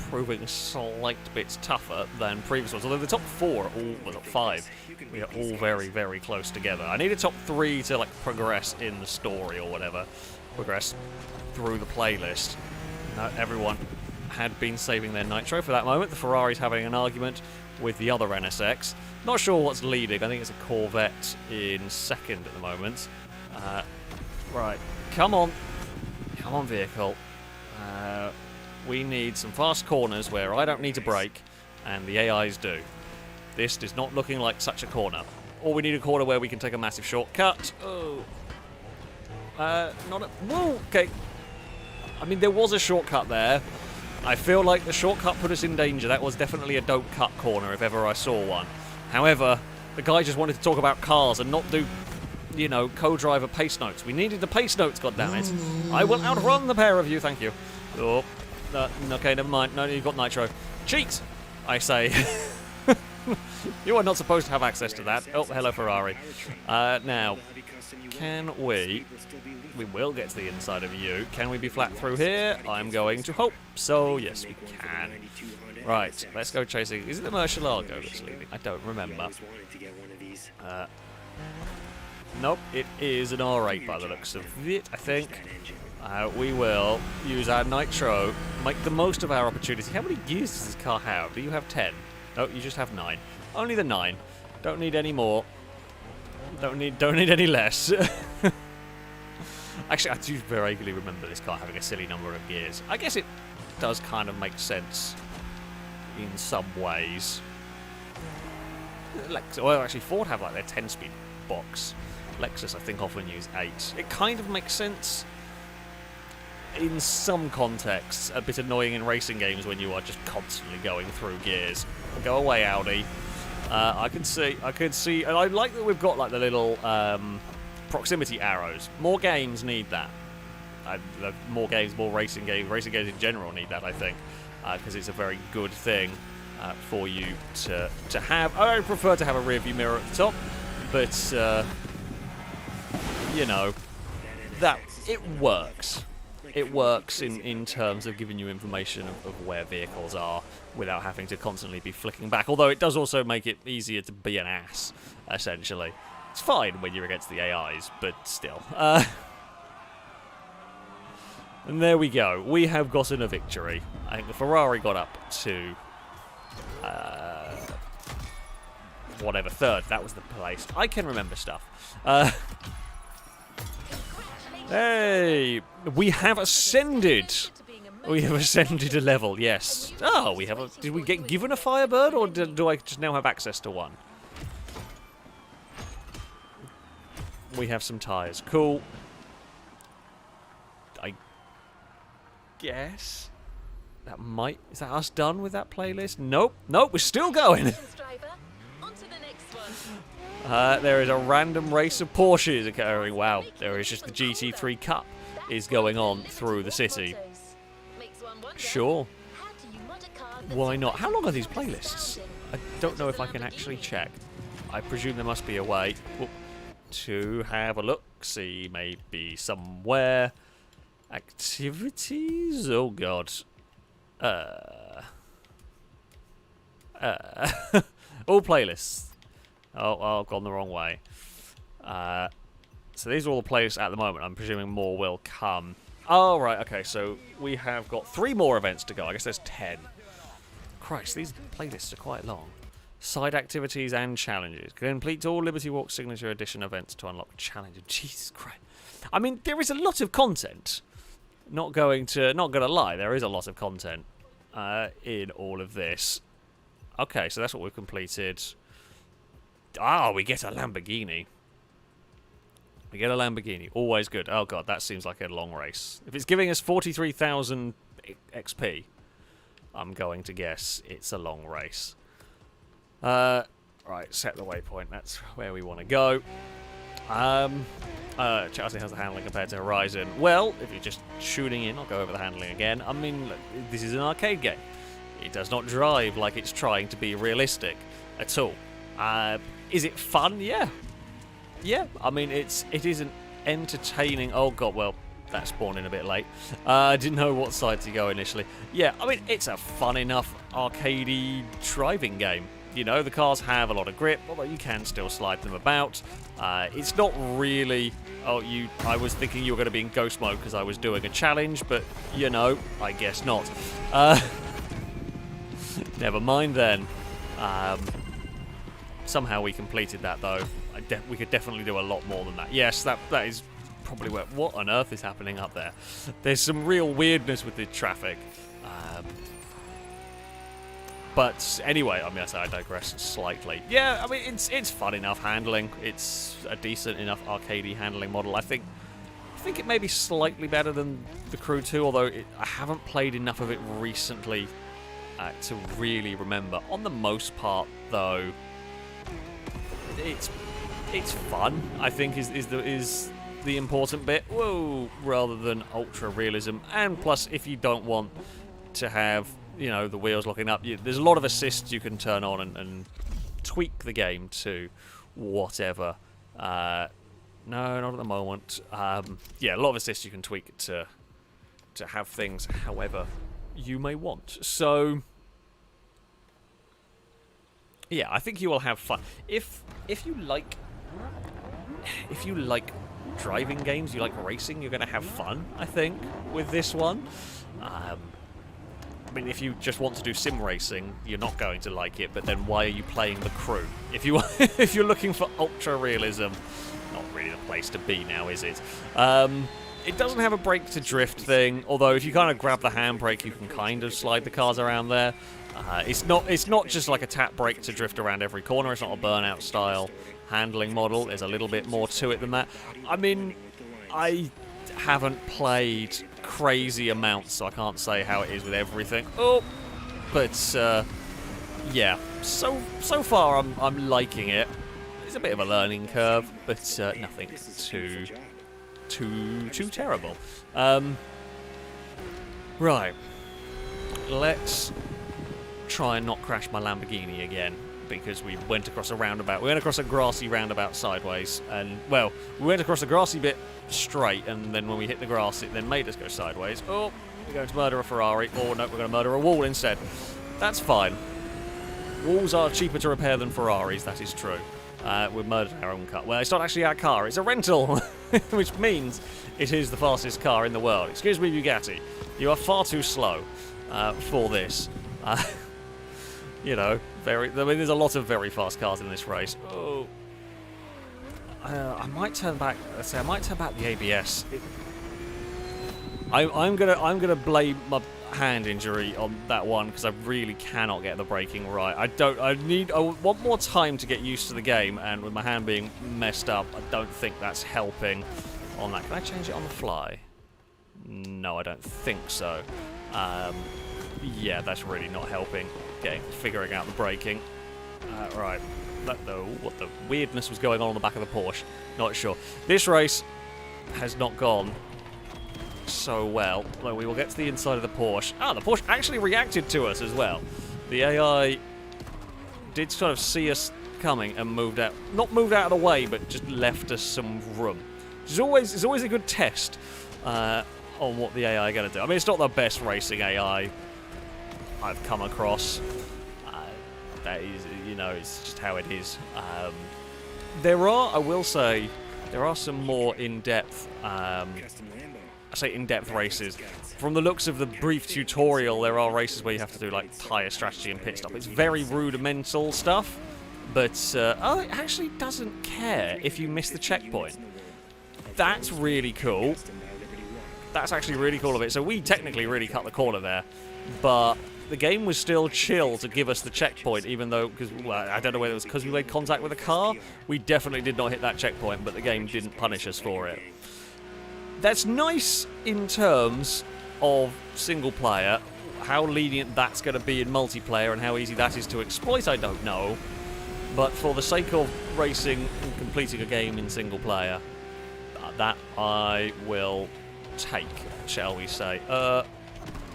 proving a slight bit tougher than previous ones. Although the top four are all... Well, top five. We are all very, very close together. I need a top three to, like, progress in the story or whatever. Progress through the playlist. No, everyone had been saving their nitro for that moment. The Ferrari's having an argument with the other NSX. Not sure what's leading. I think it's a Corvette in second at the moment. Right. Come on. Come on, vehicle. We need some fast corners where I don't need to brake, and the AIs do. This is not looking like such a corner. Or we need a corner where we can take a massive shortcut. Oh. Not a... Whoa, okay. I mean, there was a shortcut there. I feel like the shortcut put us in danger. That was definitely a don't cut corner if ever I saw one. However, the guy just wanted to talk about cars and not do, you know, co-driver pace notes. We needed the pace notes, goddammit. I will outrun the pair of you, thank you. Oh, okay, never mind. No, you've got nitro. Cheat, I say. You are not supposed to have access to that. Oh, hello, Ferrari. Now, can we... We will get to the inside of you. Can we be flat through here? I'm going to hope so. Yes, we can. Right, let's go chasing. Is it the Murcielago that's leading? I don't remember. Nope, it is an R8 by the looks of it, I think. We will use our nitro, make the most of our opportunity. How many gears does this car have? Do you have 10? No, you just have 9. Only the 9. Don't need any more. Don't need any less. Actually, I do vaguely remember this car having a silly number of gears. I guess it does kind of make sense in some ways. Well, actually, Ford have like their 10-speed box. Lexus, I think, often use 8. It kind of makes sense in some contexts. A bit annoying in racing games when you are just constantly going through gears. Go away, Audi. I can see, and I like that we've got like the little proximity arrows. More games need that. More games, more racing games in general need that, I think, because it's a very good thing for you to have. I prefer to have a rear view mirror at the top, but you know, that it works. It works in terms of giving you information of where vehicles are without having to constantly be flicking back. Although it does also make it easier to be an ass, essentially. It's fine when you're against the AIs, but still. And there we go. We have gotten a victory. I think the Ferrari got up to... whatever, third. That was the place. I can remember stuff. Hey! We have ascended! We have ascended a level, yes. Oh, we have a... Did we get given a Firebird, or do I just now have access to one? We have some tyres. Cool. guess that might... Is that us done with that playlist? Nope. Nope, we're still going. There is a random race of Porsches occurring. Wow, there is just the GT3 Cup is going on through the city. Sure. Why not? How long are these playlists? I don't know if I can actually check. I presume there must be a way to have a look. See, maybe somewhere. Activities? Oh, God. All playlists. Oh, I've gone the wrong way. So these are all the playlists at the moment. I'm presuming more will come. Oh, right, okay, so we have got 3 more events to go. I guess there's 10. Christ, these playlists are quite long. Side activities and challenges. Complete all Liberty Walk Signature Edition events to unlock challenges. Jesus Christ. I mean, there is a lot of content. Not gonna lie, there is a lot of content in all of this. Okay, so that's what we've completed. Ah, we get a Lamborghini. We get a Lamborghini. Always good. Oh, God, that seems like a long race. If it's giving us 43,000 XP, I'm going to guess it's a long race. Right, set the waypoint. That's where we want to go. Chelsea has the handling compared to Horizon. Well, if you're just tuning in, I'll go over the handling again. I mean, look, this is an arcade game. It does not drive like it's trying to be realistic at all. Is it fun? Yeah. Yeah, I mean, it isn't entertaining. Oh, God, well, that spawned in a bit late. I didn't know what side to go initially. Yeah, I mean, it's a fun enough arcadey driving game. You know, the cars have a lot of grip, although you can still slide them about. It's not really... Oh, I was thinking you were going to be in ghost mode because I was doing a challenge, but, you know, I guess not. Never mind then. Somehow we completed that, though. We could definitely do a lot more than that. Yes, that is probably where... What on earth is happening up there? There's some real weirdness with the traffic. But anyway, I mean, I digress slightly. Yeah, I mean, it's fun enough handling. It's a decent enough arcadey handling model. I think it may be slightly better than the Crew 2, although I haven't played enough of it recently to really remember. On the most part, though, it's fun, I think, is the important bit. Whoa, rather than ultra realism. And plus, if you don't want to have, you know, the wheels locking up, there's a lot of assists you can turn on and tweak the game to whatever. No, not at the moment. Yeah, a lot of assists you can tweak to have things however you may want. So yeah, I think you will have fun. If you like driving games, you like racing, you're going to have fun, I think, with this one. I mean, if you just want to do sim racing, you're not going to like it, but then why are you playing the Crew? If you're looking for ultra realism, not really the place to be now, is it? It doesn't have a brake to drift thing, although if you kind of grab the handbrake, you can kind of slide the cars around there. It's not just like a tap brake to drift around every corner. It's not a Burnout style handling model. There's a little bit more to it than that. I mean, I haven't played crazy amounts, so I can't say how it is with everything. Oh, but yeah. So far, I'm liking it. It's a bit of a learning curve, but nothing too terrible. Right. Let's try and not crash my Lamborghini again, because we went across a roundabout. We went across a grassy roundabout sideways, and, well, we went across a grassy bit straight, and then when we hit the grass, it then made us go sideways. Oh, we're going to murder a Ferrari. Oh, no, we're going to murder a wall instead. That's fine. Walls are cheaper to repair than Ferraris, that is true. We've murdered our own car. Well, it's not actually our car, it's a rental, which means it is the fastest car in the world. Excuse me, Bugatti. You are far too slow for this. You know, I mean, there's a lot of very fast cars in this race. Oh, I might turn back. Let's say I might turn back the ABS. I'm gonna blame my hand injury on that one because I really cannot get the braking right. I want more time to get used to the game, and with my hand being messed up, I don't think that's helping on that. Can I change it on the fly? No, I don't think so. Yeah, that's really not helping. Figuring out the braking. Right. What the weirdness was going on the back of the Porsche. Not sure. This race has not gone so well. Though we will get to the inside of the Porsche. The Porsche actually reacted to us as well. The AI did sort of see us coming and moved out. Not moved out of the way, but just left us some room. It's always a good test on what the AI are going to do. I mean, it's not the best racing AI I've come across. That is, it's just how it is. I will say, there are some more in-depth, in-depth races. From the looks of the brief tutorial, there are races where you have to do like tyre strategy and pit stop. It's very rudimental stuff, but it actually doesn't care if you miss the checkpoint. That's really cool. That's actually really cool of it. So we technically really cut the corner there, but the game was still chill to give us the checkpoint, even though, I don't know whether it was because we made contact with a car. We definitely did not hit that checkpoint, but the game didn't punish us for it. That's nice in terms of single player. How lenient that's going to be in multiplayer and how easy that is to exploit, I don't know. But for the sake of racing and completing a game in single player, that I will take, shall we say.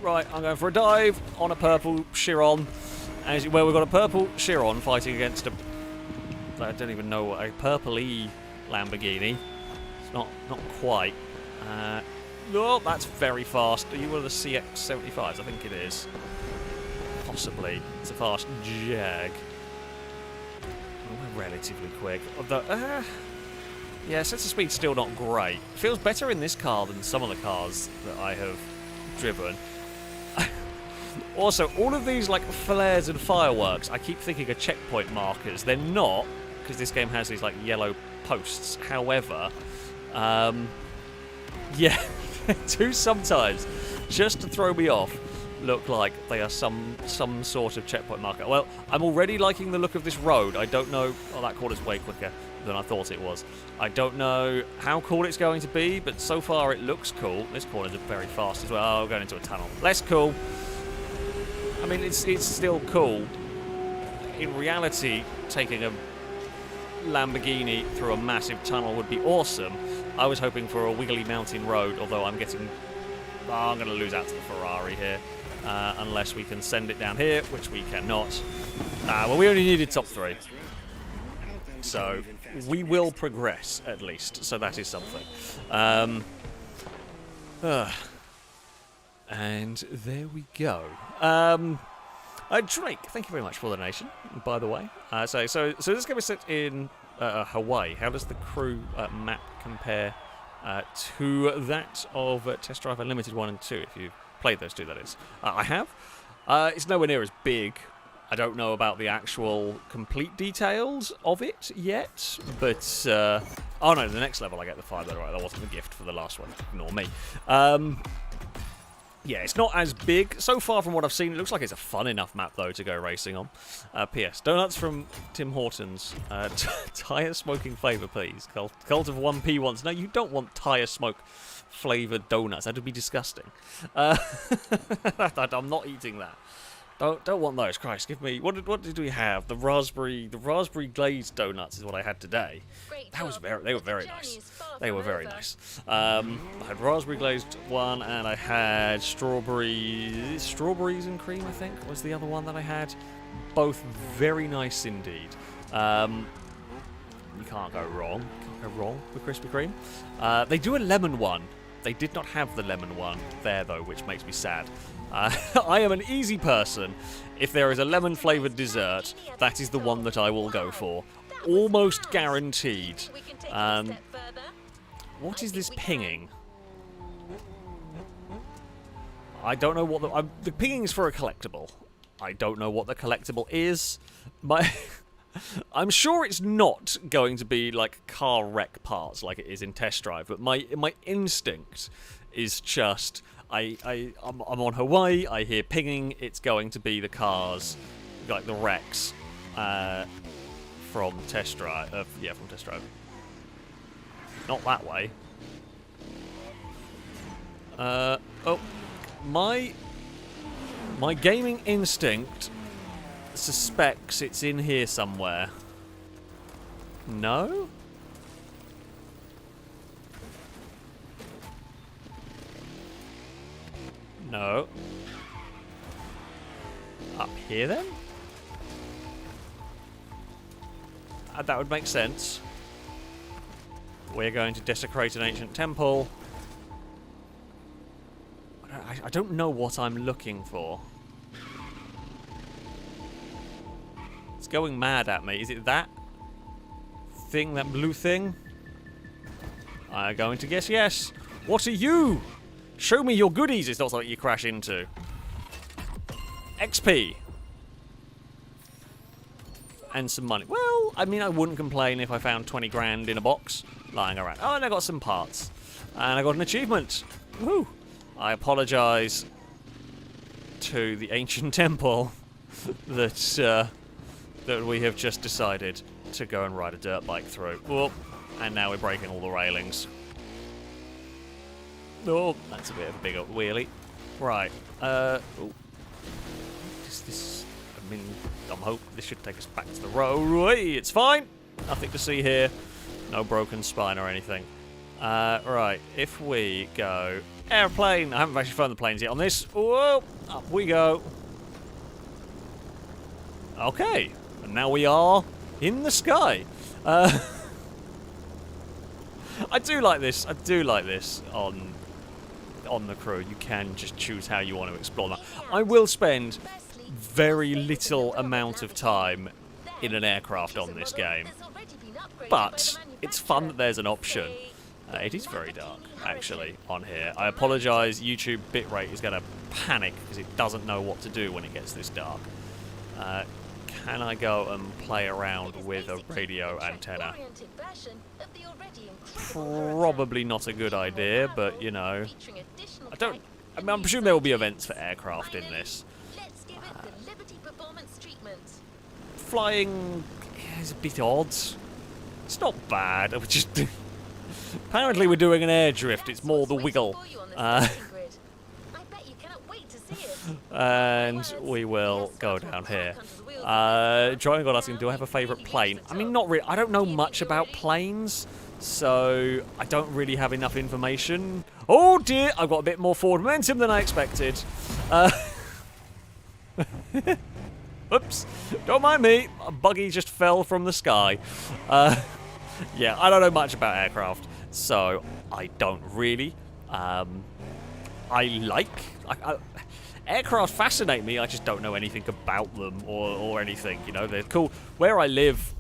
Right, I'm going for a dive on a purple Chiron. Well, we've got a purple Chiron fighting against I don't even know, a purpley Lamborghini. It's not quite. Oh, that's very fast. Are you one of the CX-75s? I think it is. Possibly. It's a fast Jag. We're relatively quick. Yeah, sense of speed's still not great. Feels better in this car than some of the cars that I have driven. Also, all of these like flares and fireworks, I keep thinking are checkpoint markers. They're not, because this game has these like yellow posts. However, yeah, do sometimes, just to throw me off, look like they are some sort of checkpoint marker. Well, I'm already liking the look of this road. I don't know. Oh, that corner's way quicker than I thought it was. I don't know how cool it's going to be, but so far it looks cool. This corner's very fast as well. Oh, we're going into a tunnel. Less cool. I mean, it's still cool. In reality, taking a Lamborghini through a massive tunnel would be awesome. I was hoping for a wiggly mountain road, although I'm going to lose out to the Ferrari here. Unless we can send it down here, which we cannot. Well, we only needed top 3. So, we will progress, at least. So that is something. And there we go. Drake, thank you very much for the donation, by the way. So this game is set in Hawaii. How does the Crew map compare to that of Test Drive Unlimited 1 and 2, if you've played those two, that is? I have. It's nowhere near as big. I don't know about the actual complete details of it yet, but... oh no, the next level I get the 5 letter. Right, that wasn't the gift for the last one. Ignore me. Yeah, it's not as big. So far from what I've seen, it looks like it's a fun enough map, though, to go racing on. P.S. Donuts from Tim Hortons. Tyre smoking flavour, please. Cult of 1p wants... No, you don't want tyre smoke flavoured donuts. That would be disgusting. I'm not eating that. Don't want those. Christ, give me... What did we have? The raspberry glazed donuts is what I had today. They were very nice. They were very nice. I had raspberry glazed one, and I had strawberries and cream, I think, was the other one that I had. Both very nice indeed. You can't go wrong. With Krispy Kreme. They do a lemon one. They did not have the lemon one there, though, which makes me sad. I am an easy person. If there is a lemon-flavoured dessert, that is the one that I will go for. Almost guaranteed. What is this pinging? I don't know what the pinging is for a collectible. I don't know what the collectible is. I'm sure it's not going to be like car wreck parts like it is in Test Drive, but my instinct is just... I'm on Hawaii, I hear pinging, it's going to be the cars, like the wrecks, from Test Drive. From Test Drive. Not that way. Oh, my gaming instinct suspects it's in here somewhere. No? No. Up here then? That would make sense. We're going to desecrate an ancient temple. I don't know what I'm looking for. It's going mad at me. Is it that thing, that blue thing? I'm going to guess yes. What are you? Show me your goodies. It's not something you crash into. XP. And some money. Well, I mean, I wouldn't complain if I found 20 grand in a box lying around. Oh, and I got some parts. And I got an achievement. Woohoo. I apologise to the ancient temple that that we have just decided to go and ride a dirt bike through. Whoop. And now we're breaking all the railings. Oh, that's a bit of a big wheelie. Right. This, I mean, I'm hoping this should take us back to the road. It's fine. Nothing to see here. No broken spine or anything. Right. If we go airplane. I haven't actually flown the planes yet on this. Whoa. Up we go. Okay. And now we are in the sky. I do like this. I do like this on the Crew. You can just choose how you want to explore that. I will spend very little amount of time in an aircraft on this game, but it's fun that there's an option. It is very dark, actually, on here. I apologise, YouTube bitrate is going to panic because it doesn't know what to do when it gets this dark. Can I go and play around with a radio antenna? Probably not a good idea, but, you know, I mean, I'm presuming there will be events for aircraft in this. Flying is a bit odd. It's not bad. Apparently we're doing an air drift. It's more the wiggle. And we will go down here. Driving God asking, do I have a favourite plane? I mean, not really. I don't know much about planes, so I don't really have enough information. Oh dear, I've got a bit more forward momentum than I expected. Oops, don't mind me. A buggy just fell from the sky. Yeah, I don't know much about aircraft, so I don't really. Aircraft fascinate me, I just don't know anything about them or anything, you know, they're cool. Where I live,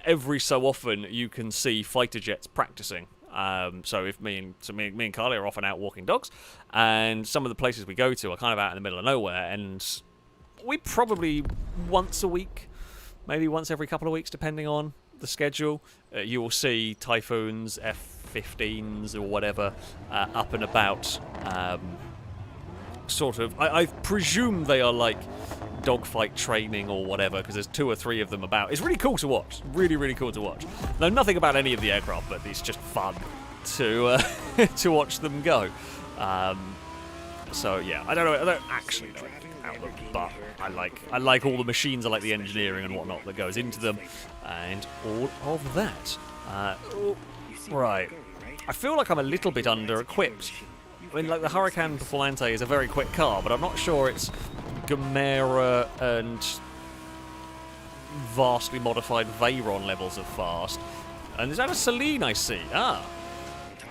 every so often you can see fighter jets practicing. So if me and Carly are often out walking dogs, and some of the places we go to are kind of out in the middle of nowhere, and we probably once a week, maybe once every couple of weeks, depending on the schedule, you will see Typhoons, F-15s or whatever up and about. Sort of, I presume they are like dogfight training or whatever, because there's 2 or 3 of them about. It's really cool to watch. Really, really cool to watch. Know nothing about any of the aircraft, but it's just fun to to watch them go. So yeah, I don't actually know anything about them, but I like all the machines. I like the engineering and whatnot that goes into them, and all of that. Right, I feel like I'm a little bit under-equipped. I mean, like, the Huracan Performante is a very quick car, but I'm not sure it's Gamera and vastly modified Veyron levels of fast. And is that a Celine I see? Ah.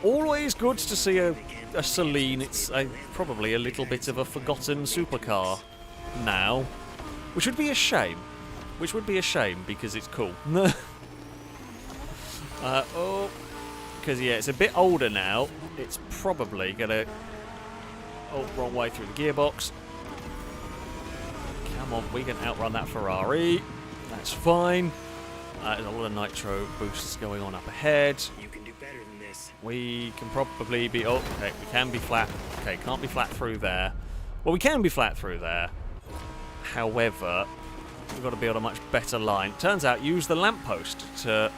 Always good to see a Celine. It's probably a little bit of a forgotten supercar now. Which would be a shame. Which would be a shame, because it's cool. Because, yeah, it's a bit older now. It's probably gonna... Oh, wrong way through the gearbox. Come on, we can outrun that Ferrari. That's fine. There's a lot of nitro boosts going on up ahead. You can do better than this. We can probably be... Oh, okay, we can be flat. Okay, can't be flat through there. Well, we can be flat through there. However, we've got to be on a much better line. Turns out, use the lamppost to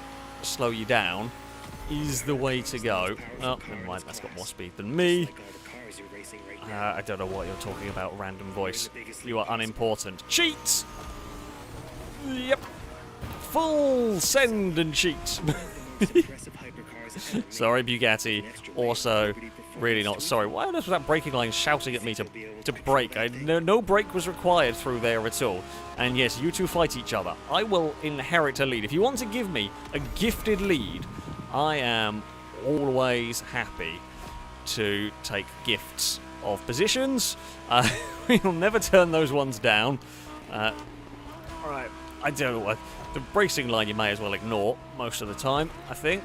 slow you down. is the way to go. Oh, never mind, that's got more speed than me. Like all the cars you're racing right now. I don't know what you're talking about, random voice. You are unimportant. Cheat! Yep. Full send and cheat. Impressive hypercars ever made. Sorry, Bugatti. Also, really not sorry. Why on earth was that braking line shouting at me to brake? No brake was required through there at all. And yes, you two fight each other. I will inherit a lead. If you want to give me a gifted lead, I am always happy to take gifts of positions. We'll never turn those ones down. Right, I don't know what. The bracing line you may as well ignore most of the time, I think.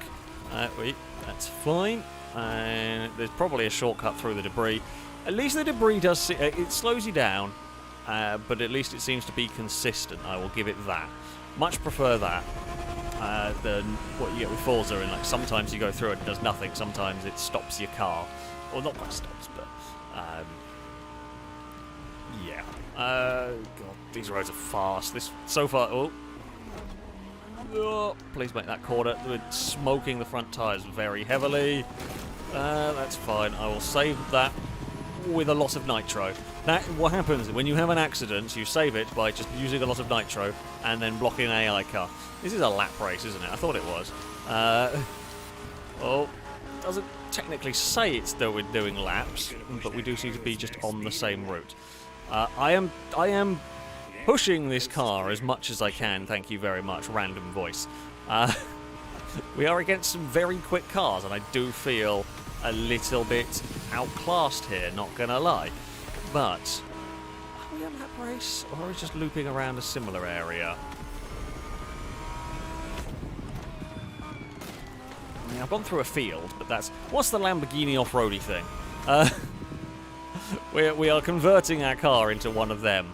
That's fine. And there's probably a shortcut through the debris. At least the debris does... it slows you down, but at least it seems to be consistent. I will give it that. Much prefer that than what you get with Forza. And like sometimes you go through it and it does nothing. Sometimes it stops your car. Well, not quite stops, but... yeah. God, these roads are fast. This so far... Oh, please make that corner. We're smoking the front tyres very heavily. That's fine. I will save that with a lot of nitro. What happens when you have an accident, you save it by just using a lot of nitro and then blocking an AI car. This is a lap race, isn't it? I thought it was. Oh, doesn't technically say it's though we're doing laps, but we do seem to be just on the same route. I am pushing this car as much as I can, thank you very much, random voice. We are against some very quick cars, and I do feel a little bit outclassed here, not gonna lie. But, are we on that race, or are we just looping around a similar area? I mean, I've gone through a field, but that's... What's the Lamborghini off-roady thing? We are converting our car into one of them.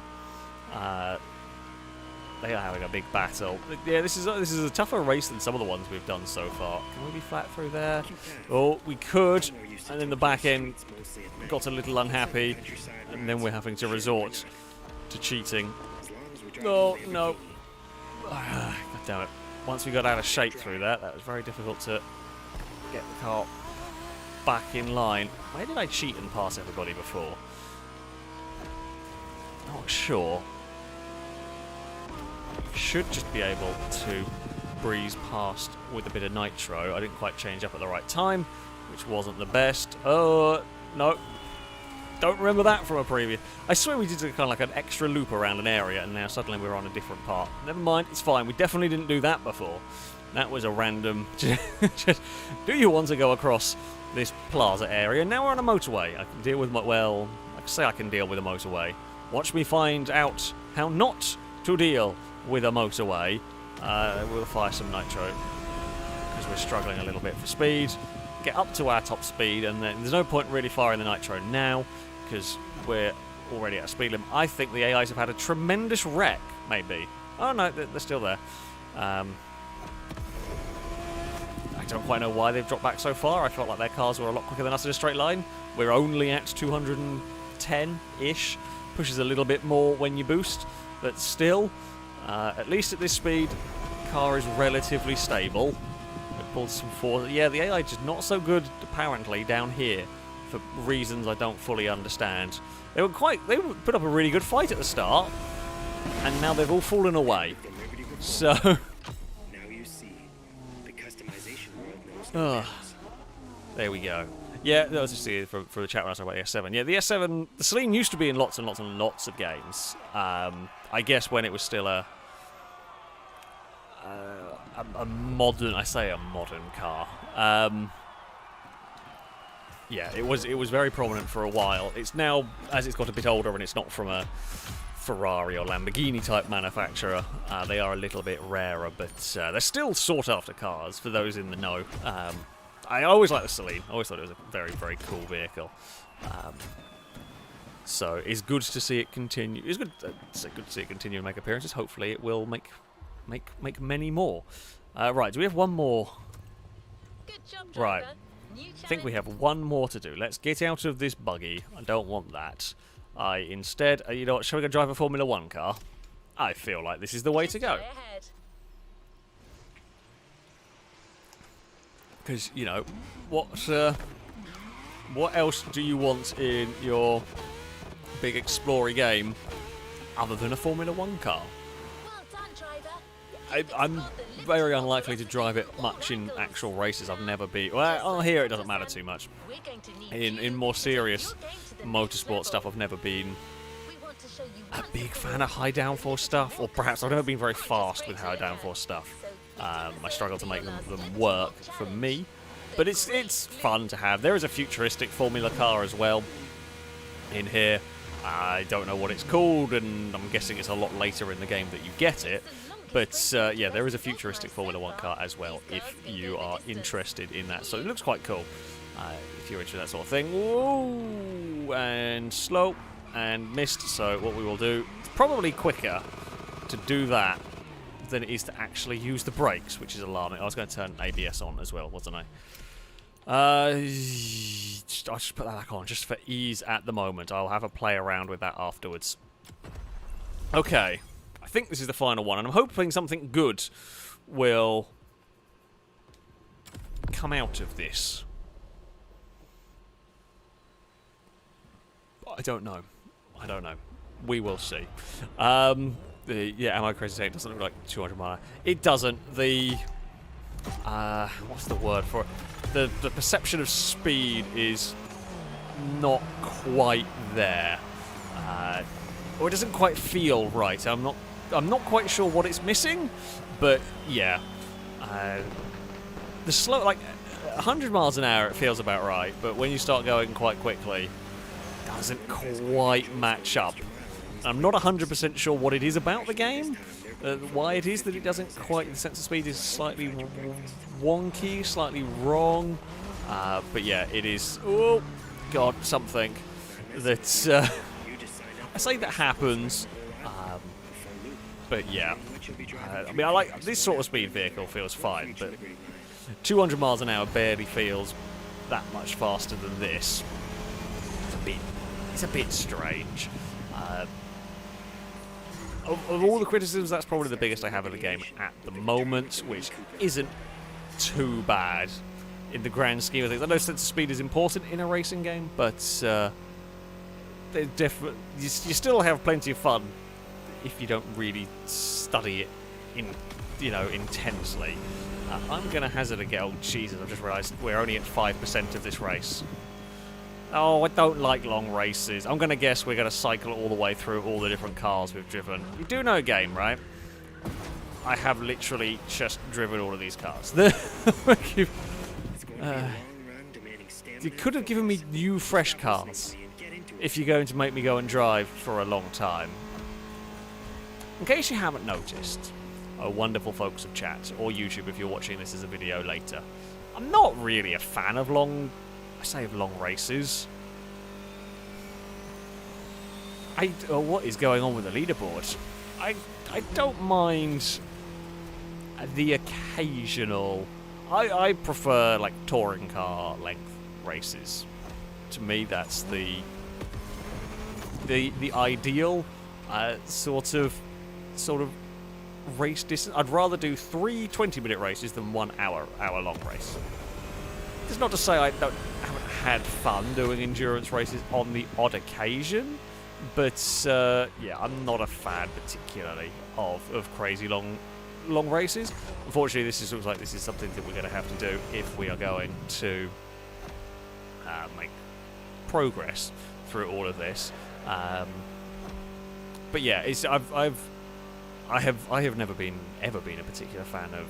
They are having a big battle. Yeah, this is a tougher race than some of the ones we've done so far. Can we be flat through there? Oh, we could. And then the back end got a little unhappy, and then we're having to resort to cheating. Oh, no. God damn it. Once we got out of shape through that was very difficult to get the car back in line. Where did I cheat and pass everybody before? Not sure. Should just be able to breeze past with a bit of nitro. I didn't quite change up at the right time, which wasn't the best. Oh, no. Don't remember that from a previous... I swear we did kind of like an extra loop around an area, and now suddenly we're on a different part. Never mind, it's fine. We definitely didn't do that before. That was a random... Just, do you want to go across this plaza area? Now we're on a motorway. I can deal with... Well, I can say I can deal with a motorway. Watch me find out how not to deal with a motorway. We'll fire some nitro because we're struggling a little bit for speed. Get up to our top speed, and then there's no point really firing the nitro now because we're already at a speed limit. I think the AIs have had a tremendous wreck, maybe. Oh no, they're still there. I don't quite know why they've dropped back so far. I felt like their cars were a lot quicker than us in a straight line. We're only at 210-ish. Pushes a little bit more when you boost, but still, at least at this speed, the car is relatively stable. It pulled some force. Yeah, the AI is just not so good, apparently, down here, for reasons I don't fully understand. They put up a really good fight at the start, and now they've all fallen away. So, Now you see, the customization world knows no bounds. there we go. Yeah, that was just from the chat when I was talking about the S7. Yeah, the S7, the Celine used to be in lots and lots and lots of games. I guess when it was still a modern, I say a modern car. Yeah, it was very prominent for a while. It's now, as it's got a bit older and it's not from a Ferrari or Lamborghini type manufacturer, they are a little bit rarer, but they're still sought after cars for those in the know. I always liked the Celine. I always thought it was a very, very cool vehicle. So it's good to see it continue. It's good to see it continue and make appearances. Hopefully, it will make many more. Right, do we have one more? Good job, Right. driver. New I think we have one more to do. Let's get out of this buggy. I don't want that. Instead, you know what? Shall we go drive a Formula 1 car? I feel like this is the way to go. Ahead. Because, you know, what else do you want in your big explory game other than a Formula 1 car? Well done, driver. I'm very unlikely to drive it much in actual races. I've never been... Well, here it doesn't matter too much. We're going to need In you more to serious take your game to the motorsport next stuff, level. I've never been We want to show you a once big again fan of high downforce stuff, or perhaps I've never been very fast with high downforce stuff. I struggle to make them work for me, but it's fun to have. There is a futuristic Formula car as well in here. I don't know what it's called, and I'm guessing it's a lot later in the game that you get it. But yeah, there is a futuristic Formula 1 car as well if you are interested in that. So it looks quite cool if you're into that sort of thing. Whoa! And slow and missed. So what we will do, it's probably quicker to do that than it is to actually use the brakes, which is alarming. I was going to turn ABS on as well, wasn't I? I'll just put that back on, just for ease at the moment. I'll have a play around with that afterwards. Okay, I think this is the final one, and I'm hoping something good will come out of this. I don't know. I don't know. We will see. Yeah, am I crazy saying it doesn't look like 200 mile? It doesn't. The what's the word for it? The perception of speed is not quite there, or it doesn't quite feel right. I'm not quite sure what it's missing, but yeah, the slow, like 100 miles an hour, it feels about right, but when you start going quite quickly, it doesn't quite match up. I'm not 100% sure what it is about the game, why it is that it doesn't quite, the sense of speed is slightly wonky, slightly wrong, but yeah, it is, oh god, something that's, I say that happens, but yeah, I mean, I like, this sort of speed vehicle feels fine, but 200 miles an hour barely feels that much faster than this. It's a bit strange. Of all the criticisms, that's probably the biggest I have of the game at the moment, which isn't too bad in the grand scheme of things. I know sense of speed is important in a racing game, but you still have plenty of fun if you don't really study it intensely. I'm going to hazard a guess. Oh, Jesus, I've just realised we're only at 5% of this race. Oh, I don't like long races. I'm going to guess we're going to cycle all the way through all the different cars we've driven. You do know a game, right? I have literally just driven all of these cars. You could have given me new, fresh cars if you're going to make me go and drive for a long time. In case you haven't noticed, oh, wonderful folks of chat, or YouTube if you're watching this as a video later, I'm not really a fan of long races. What is going on with the leaderboard? I don't mind the occasional. I prefer like touring car length races. To me, that's the ideal sort of race distance. I'd rather do 3 20-minute races than 1 hour long race. It's not to say I haven't had fun doing endurance races on the odd occasion, but yeah, I'm not a fan particularly of crazy long races. Unfortunately, looks like this is something that we're going to have to do if we are going to make progress through all of this. But yeah, I have never been a particular fan of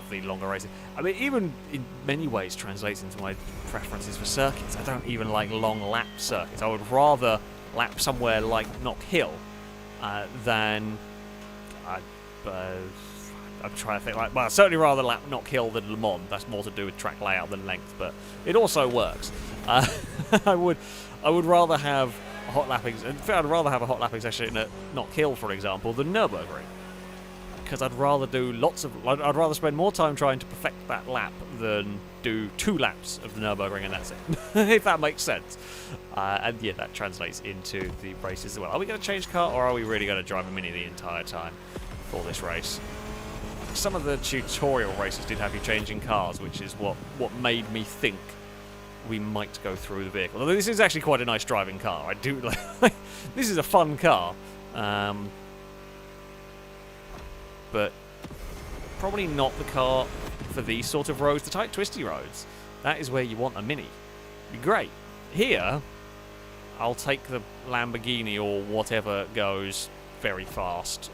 the longer races. I mean, even in many ways translates into my preferences for circuits. I don't even like long lap circuits. I would rather lap somewhere like Knock Hill than I'm trying to think I'd certainly rather lap Knock Hill than Le Mans. That's more to do with track layout than length, but it also works. I would rather have a hot lapping. In fact, I'd rather have a hot lapping session at Knock Hill, for example, than Nürburgring. Because I'd rather do I'd rather spend more time trying to perfect that lap than do 2 laps of the Nürburgring and that's it. If that makes sense. And yeah, that translates into the races as well. Are we going to change car, or are we really going to drive a Mini the entire time for this race? some of the tutorial races did have you changing cars, which is what made me think we might go through the vehicle. Although this is actually quite a nice driving car. I do like. This is a fun car, but probably not the car for these sort of roads, the tight, twisty roads. That is where you want a Mini. Be great. Here, I'll take the Lamborghini or whatever goes very fast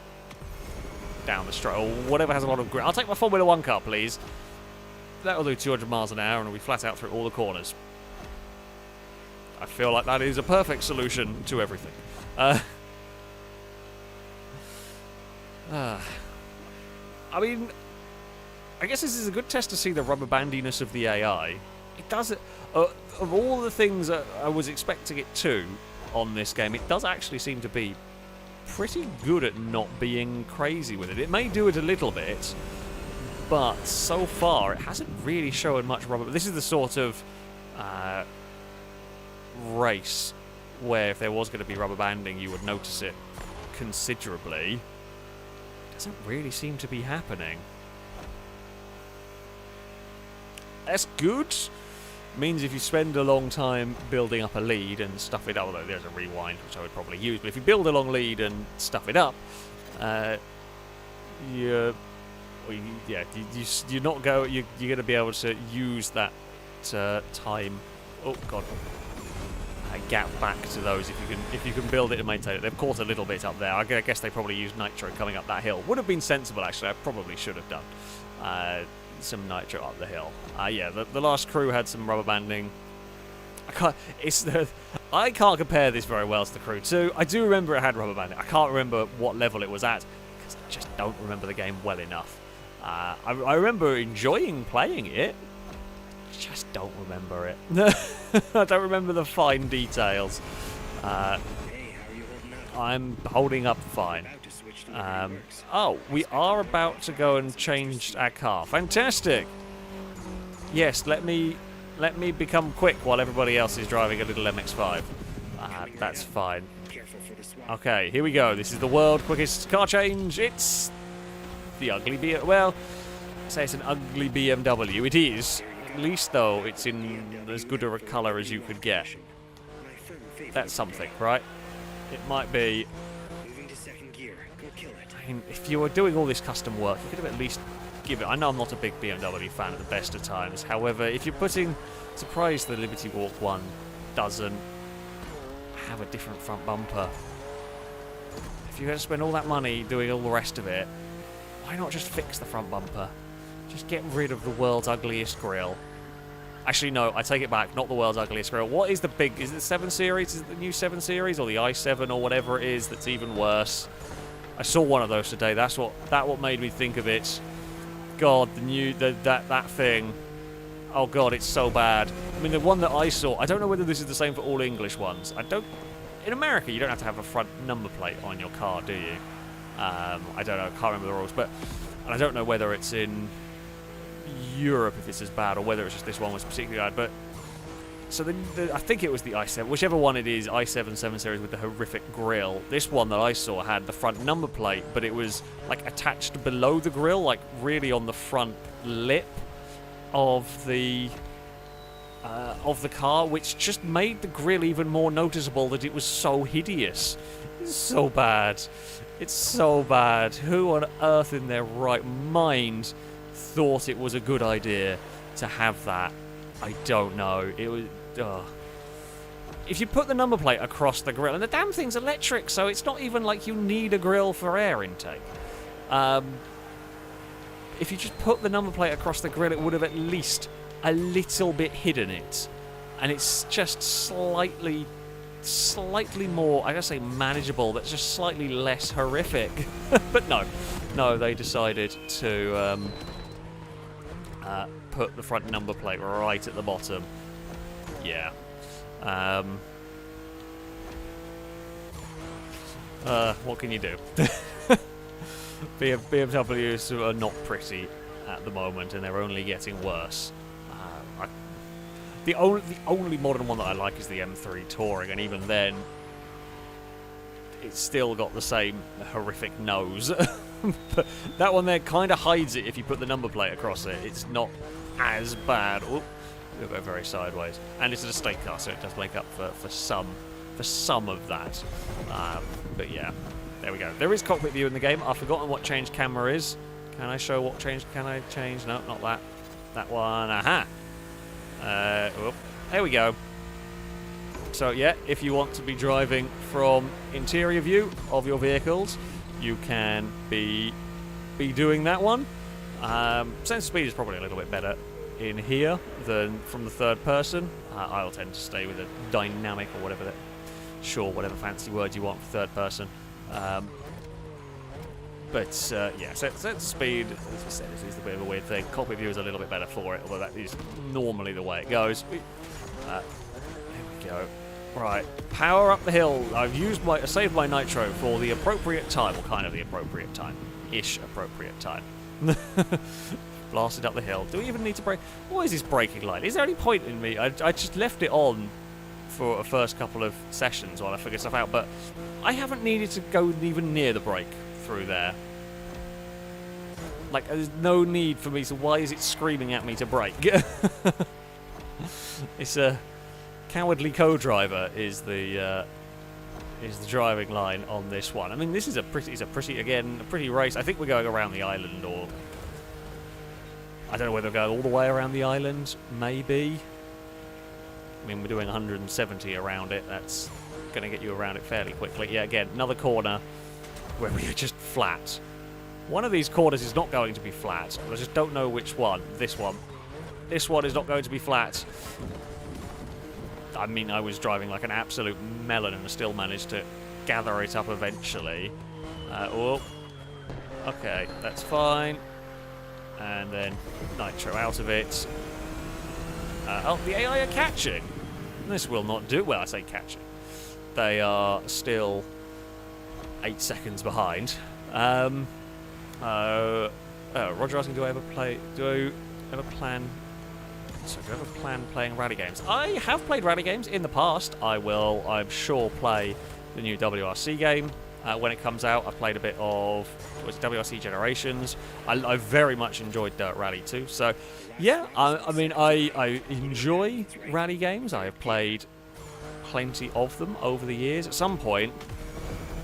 down the straight, or whatever has a lot of grip. I'll take my Formula 1 car, please. That'll do 200 miles an hour and it'll be flat out through all the corners. I feel like that is a perfect solution to everything. I mean, I guess this is a good test to see the rubber bandiness of the AI. It does it. Of all the things that I was expecting it to on this game, it does actually seem to be pretty good at not being crazy with it. It may do it a little bit, but so far it hasn't really shown much rubber. This is the sort of race where if there was going to be rubber banding, you would notice it considerably. It doesn't really seem to be happening. That's good. Means if you spend a long time building up a lead and stuff it up, although there's a rewind which I would probably use, but if you build a long lead and stuff it up, you're not you're going to be able to use that time. Oh god, gap back to those if you can build it and maintain it. They've caught a little bit up there. I guess they probably used nitro coming up that hill. Would have been sensible actually. I probably should have done some nitro up the hill. Yeah, the last crew had some rubber banding. I can't compare this very well to the Crew 2. I do remember it had rubber banding. I can't remember what level it was at because I just don't remember the game well enough. I remember enjoying playing it. Just don't remember it. I don't remember the fine details. Hey, how are you holding up? I'm holding up fine. About to switch to the fireworks. Oh, we are about to go and change our car. Fantastic. Yes, let me become quick while everybody else is driving a little MX-5. That's fine. Careful for the swap. Okay, here we go. This is the world quickest car change. It's the ugly BMW. Well, say it's an ugly BMW. It is. At least, though, it's in as good a colour as you could get. My firm favorite. That's something, right? It might be. Moving to second gear. Go kill it. I mean, if you were doing all this custom work, you could have at least give it. I know I'm not a big BMW fan at the best of times. However, if you're putting, surprised the Liberty Walk one doesn't have a different front bumper. If you're going to spend all that money doing all the rest of it, why not just fix the front bumper? Just get rid of the world's ugliest grille. Actually, no, I take it back. Not the world's ugliest grille. What is the big? Is it the 7 Series? Is it the new 7 Series or the i7 or whatever it is that's even worse? I saw one of those today. That's what made me think of it. God, that thing. Oh God, it's so bad. I mean, the one that I saw. I don't know whether this is the same for all English ones. In America, you don't have to have a front number plate on your car, do you? I don't know. I can't remember the rules, and I don't know whether it's in Europe if it's as bad or whether it's just this one was particularly bad. But so I think it was the i7, whichever one it is, i7 7 Series with the horrific grille. This one that I saw had the front number plate, but it was like attached below the grille, like really on the front lip of the car, which just made the grille even more noticeable that it was so hideous. It's so bad. It's so bad. Who on earth in their right mind thought it was a good idea to have that? I don't know. It was. If you put the number plate across the grille, and the damn thing's electric, so it's not even like you need a grille for air intake. If you just put the number plate across the grille, it would have at least a little bit hidden it, and it's just slightly more, I gotta say, manageable. That's just slightly less horrific. But no, they decided to put the front number plate right at the bottom. Yeah. What can you do? BMWs are not pretty at the moment, and they're only getting worse. The only modern one that I like is the M3 Touring, and even then, it's still got the same horrific nose. But that one there kind of hides it if you put the number plate across it. It's not as bad. Oh, we'll go very sideways. And it's an estate car, so it does make up for some of that. But yeah, there we go. There is cockpit view in the game. I've forgotten what change camera is. Can I show what change? Can I change? No, not that. That one. Aha. Oh, there we go. So yeah, if you want to be driving from interior view of your vehicles, you can be doing that one. Sense of speed is probably a little bit better in here than from the third person. I'll tend to stay with a dynamic or whatever whatever fancy word you want for third person. But yeah, sense of speed, as we said, is a bit of a weird thing. Cockpit view is a little bit better for it, although that is normally the way it goes. There we go. Right, power up the hill. I've saved my nitro for the appropriate time, or kind of the appropriate time, appropriate time. Blasted up the hill. Do we even need to brake? What is this braking line? Is there any point in me? I just left it on for a first couple of sessions while I figured stuff out, but I haven't needed to go even near the brake through there. Like, there's no need for me, so why is it screaming at me to brake? It's a cowardly co-driver is the driving line on this one. I mean, this is a pretty race. I think we're going around the island, or I don't know whether we're going all the way around the island. Maybe. I mean, we're doing 170 around it. That's going to get you around it fairly quickly. Yeah, again, another corner where we are just flat. One of these corners is not going to be flat. I just don't know which one. This one. This one is not going to be flat. I mean, I was driving like an absolute melon and still managed to gather it up eventually. Oh, okay, that's fine. And then nitro out of it. Oh, the AI are catching. This will not do. Well, I say catching. They are still 8 seconds behind. Roger asking, do I ever plan playing rally games? I have played rally games in the past. I will, I'm sure, play the new WRC game when it comes out. I've played a bit of WRC Generations. I very much enjoyed Dirt Rally 2. So, yeah, I mean, I enjoy rally games. I have played plenty of them over the years. At some point,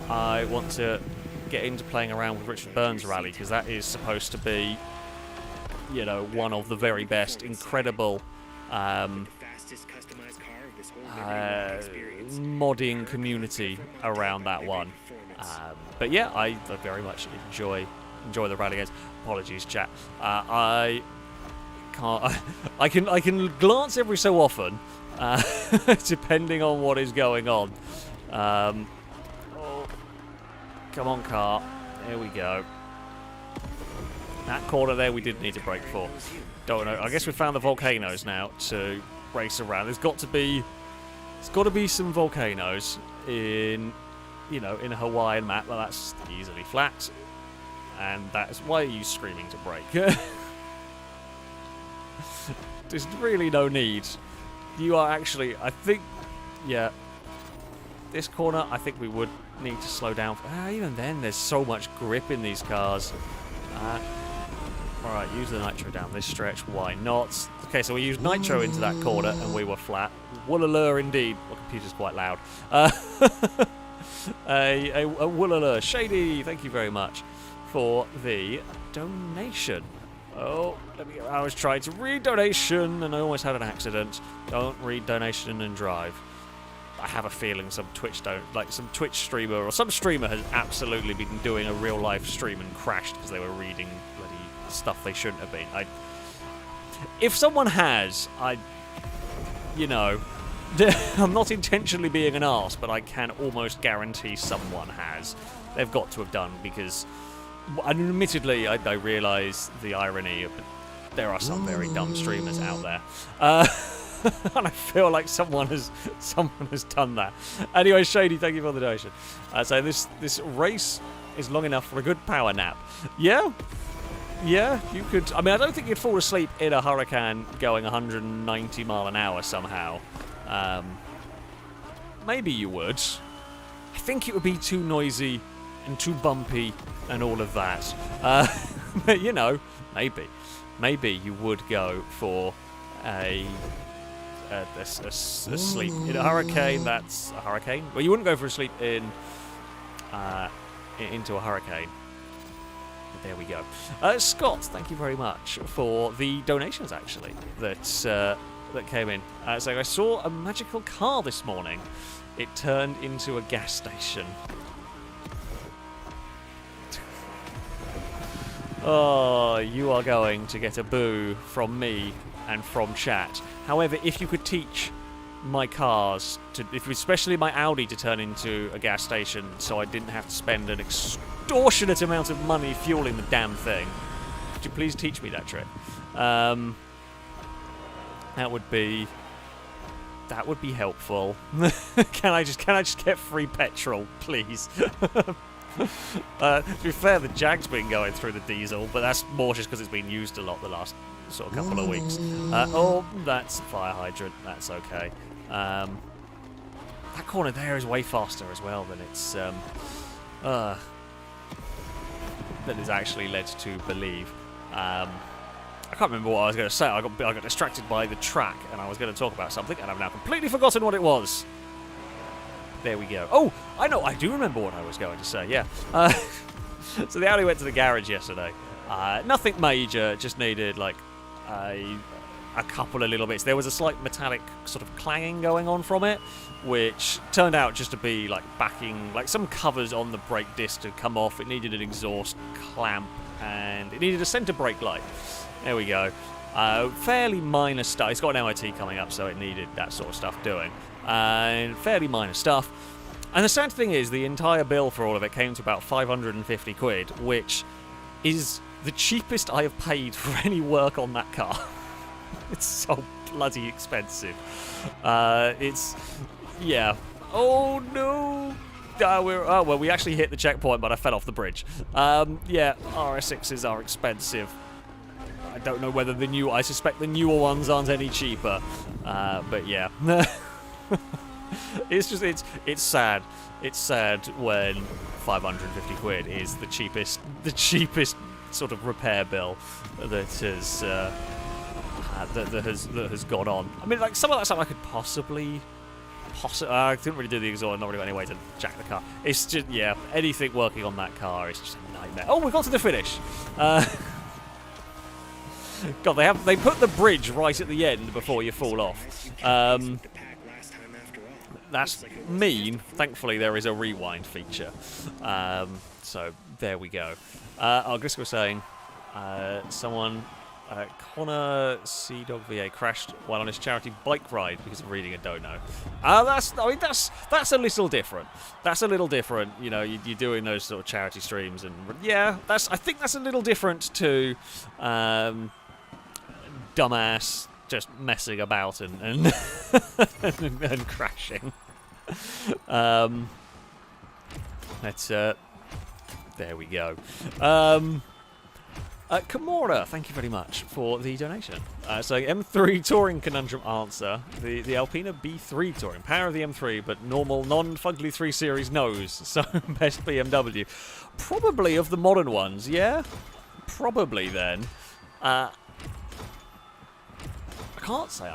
I want to get into playing around with Richard Burns Rally, because that is supposed to be, you know, one of the very best, incredible modding community around that one. But yeah, I very much enjoy the rally games. Apologies, chat. I can't. I can glance every so often, depending on what is going on. Come on, car. There we go. That corner there we did need to brake for. Don't know. I guess we found the volcanoes now to race around. There's got to be some volcanoes in, you know, in a Hawaiian map. Well, that's easily flat. And that's why are you screaming to brake? There's really no need. You are actually, I think, yeah. This corner, I think we would need to slow down. Even then, there's so much grip in these cars. Alright, use the nitro down this stretch. Why not? Okay, so we used nitro into that corner and we were flat. Woolalur indeed. My computer's quite loud. A woolalur. Shady, thank you very much for the donation. Oh, let me go. I was trying to read donation and I almost had an accident. Don't read donation and drive. I have a feeling some Twitch streamer or some streamer has absolutely been doing a real life stream and crashed because they were reading bloody stuff they shouldn't have been. If someone has, you know, I'm not intentionally being an arse, but I can almost guarantee someone has. They've got to have done, because, and admittedly, I realise the irony of, there are some very dumb streamers out there. And I feel like someone has done that. Anyway, Shady, thank you for the donation. So this race is long enough for a good power nap. Yeah, you could. I mean, I don't think you'd fall asleep in a Huracan going 190 mile an hour somehow. Maybe you would. I think it would be too noisy and too bumpy and all of that. But, you know, maybe you would go for a sleep in a hurricane. That's a hurricane. Well, you wouldn't go for a sleep into a hurricane. But there we go. Scott, thank you very much for the donations, actually, that came in. So I saw a magical car this morning. It turned into a gas station. Oh, you are going to get a boo from me and from chat. However, if you could teach my cars, especially my Audi, to turn into a gas station so I didn't have to spend an extortionate amount of money fueling the damn thing, could you please teach me that trick? That would be helpful. Can I just get free petrol, please? To be fair, the Jag's been going through the diesel, but that's more just because it's been used a lot the last sort of couple of weeks. Oh, that's a fire hydrant. That's okay. That corner there is way faster as well than it's than it's actually led to believe. I can't remember what I was going to say. I got distracted by the track, and I was going to talk about something, and I've now completely forgotten what it was. There we go. Oh, I know. I do remember what I was going to say. Yeah. So the Audi went to the garage yesterday. Nothing major. Just needed like a couple of little bits. There was a slight metallic sort of clanging going on from it, which turned out just to be like backing, like some covers on the brake disc to come off. It needed an exhaust clamp, and it needed a centre brake light. There we go. Fairly minor stuff. It's got an MOT coming up, so it needed that sort of stuff doing. And fairly minor stuff. And the sad thing is, the entire bill for all of it came to about 550 quid, which is the cheapest I have paid for any work on that car. It's so bloody expensive. Yeah. Oh no! Well, we actually hit the checkpoint, but I fell off the bridge. Yeah, RS6s are expensive. I don't know whether I suspect the newer ones aren't any cheaper. But yeah. It's sad. It's sad when 550 quid is the cheapest sort of repair bill that has gone on. I mean, like some of that stuff I could possibly. I didn't really do the exhaust. Not really got any way to jack the car. It's just anything working on that car is just a nightmare. Oh, we got to the finish. God, they put the bridge right at the end before you fall off. That's mean. Thankfully, there is a rewind feature. So there we go. I guess we're saying someone, Connor C Dog VA, crashed while on his charity bike ride because of reading a dono. That's a little different. That's a little different. You know, you're doing those sort of charity streams, and yeah, I think that's a little different to dumbass just messing about and and crashing. There we go. Kimura, thank you very much for the donation. So M3 Touring Conundrum answer. The Alpina B3 Touring. Power of the M3, but normal, non-fugly 3 Series nose. So best BMW. Probably of the modern ones, yeah? Probably then. I can't say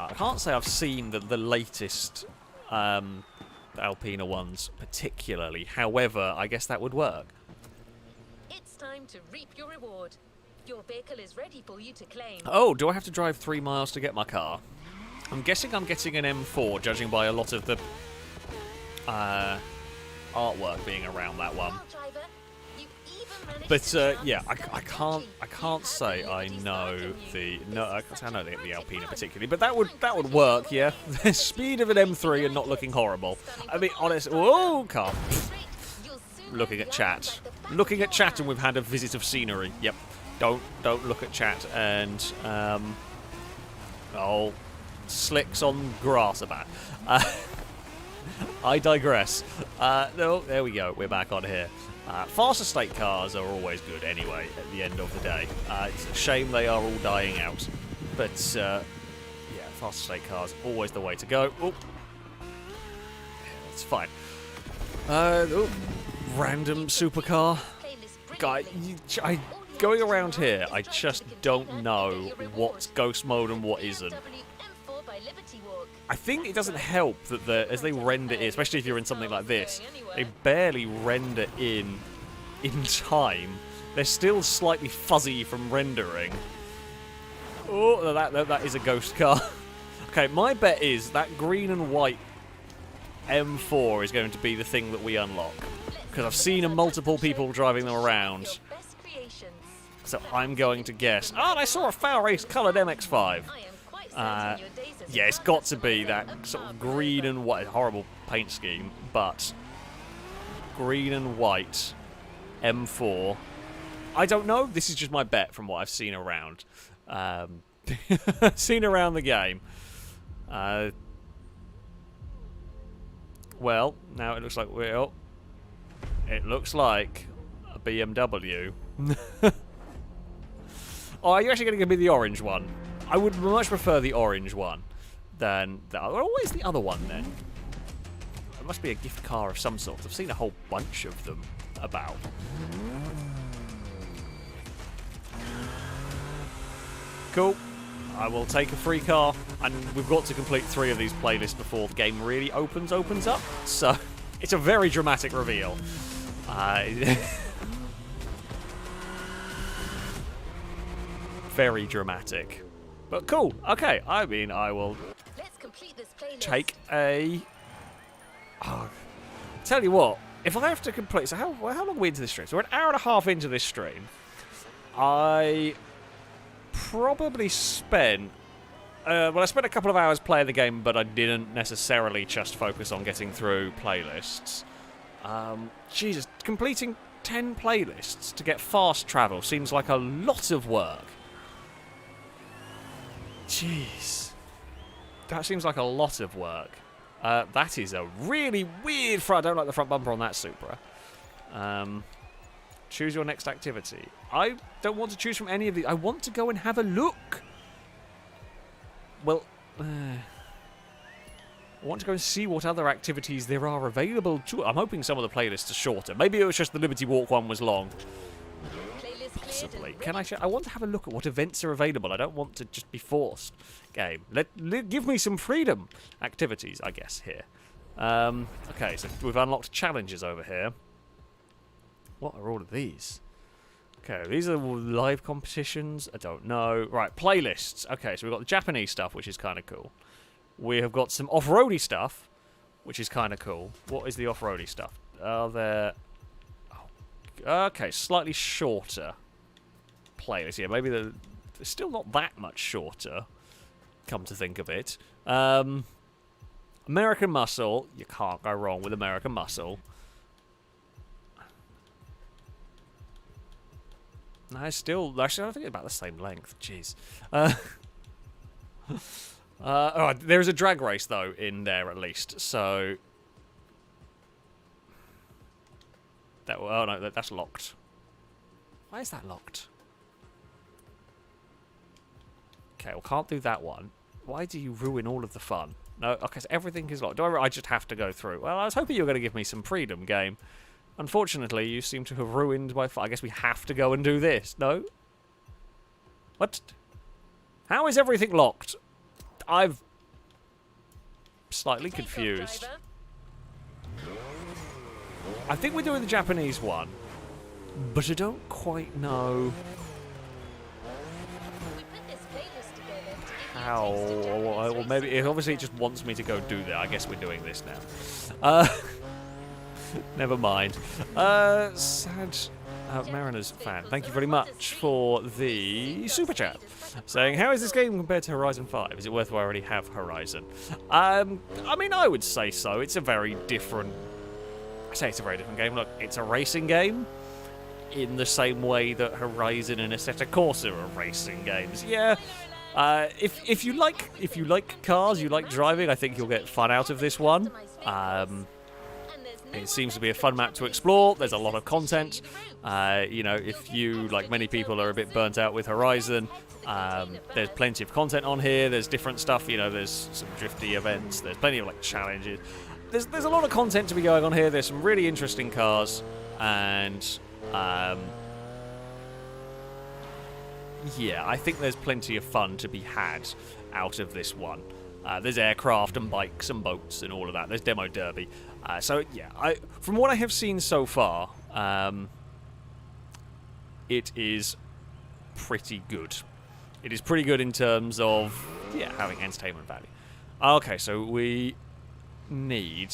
I've seen the latest Alpina ones particularly. However, I guess that would work. It's time to reap your reward. Your vehicle is ready for you to claim. Oh, do I have to drive 3 miles to get my car? I'm guessing I'm getting an M4, judging by a lot of the artwork being around that one. But yeah, I can't say I know the Alpina particularly, but that would work, yeah. The speed of an M3 and not looking horrible. I mean, honest. Whoa, car. Looking at chat, and we've had a visit of scenery. Yep. Don't look at chat and slicks on grass are bad. I digress. No, there we go. We're back on here. Fast estate cars are always good anyway at the end of the day. It's a shame they are all dying out. But, yeah, fast estate cars, always the way to go. Oh, yeah, it's fine. random supercar. Guy, going around here, I just don't know what's ghost mode and what isn't. I think it doesn't help that as they render it, especially if you're in something like this, they barely render in time. They're still slightly fuzzy from rendering. Oh, that is a ghost car. Okay, my bet is that green and white M4 is going to be the thing that we unlock. Because I've seen multiple people driving them around. So I'm going to guess. Oh, and I saw a FailRace coloured MX-5. Yeah, it's got to be that sort of green and white. Horrible paint scheme, but green and white M4. I don't know. This is just my bet from what I've seen around. Seen around the game. Well, now it looks like it looks like a BMW. Oh, are you actually going to give me the orange one? I would much prefer the orange one than the other. What is the other one then? It must be a gift car of some sort. I've seen a whole bunch of them about. Cool. I will take a free car, and we've got to complete 3 of these playlists before the game really opens up. So it's a very dramatic reveal. Very dramatic. But cool. Okay, I mean, I will take a... Oh, tell you what, if I have to complete... So how long are we into this stream? So we're an hour and a half into this stream. I probably spent... I spent a couple of hours playing the game, but I didn't necessarily just focus on getting through playlists. Jesus, completing 10 playlists to get fast travel seems like a lot of work. Jeez. That seems like a lot of work. That is a really weird front. I don't like the front bumper on that Supra. Choose your next activity. I don't want to choose from any of these. I want to go and have a look. Well, I want to go and see what other activities there are available. I'm hoping some of the playlists are shorter. Maybe it was just the Liberty Walk one was long. Possibly. Can I want to have a look at what events are available. I don't want to just be forced. Game. Give me some freedom activities, I guess, here. Okay, so we've unlocked challenges over here. What are all of these? Okay, these are live competitions. I don't know. Right, playlists. Okay, so we've got the Japanese stuff, which is kind of cool. We have got some off-roady stuff, which is kind of cool. What is the off-roady stuff? Are there... Oh, okay, slightly shorter playlists. Yeah, maybe they're still not that much shorter, come to think of it. American Muscle. You can't go wrong with American Muscle. No, actually, I think it's about the same length. Jeez. Alright, there's a drag race, though, in there at least. So... Oh, no, that's locked. Why is that locked? Okay, well, can't do that one. Why do you ruin all of the fun? No, okay, so everything is locked. I just have to go through. Well, I was hoping you were going to give me some freedom, game. Unfortunately, you seem to have ruined my fun. I guess we have to go and do this. No? What? How is everything locked? I've... slightly confused. I think we're doing the Japanese one, but I don't quite know how. Well, maybe obviously it just wants me to go do that. I guess we're doing this now. Never mind. Sad Mariners fan, thank you very much for the super chat, saying, "How is this game compared to Horizon 5? Is it worth? I already have Horizon." I mean, I would say so. It's a very different. I say it's a very different game. Look, it's a racing game in the same way that Horizon and Assetto Corsa are racing games. Yeah, if you like cars, you like driving, I think you'll get fun out of this one. It seems to be a fun map to explore. There's a lot of content. You know, if you, like many people, are a bit burnt out with Horizon, there's plenty of content on here. There's different stuff. You know, there's some drifty events. There's plenty of like challenges. There's a lot of content to be going on here. There's some really interesting cars. And yeah, I think there's plenty of fun to be had out of this one. There's aircraft and bikes and boats and all of that. There's demo derby. So yeah, from what I have seen so far, it is pretty good. It is pretty good in terms of, yeah, having entertainment value. Okay, so we need...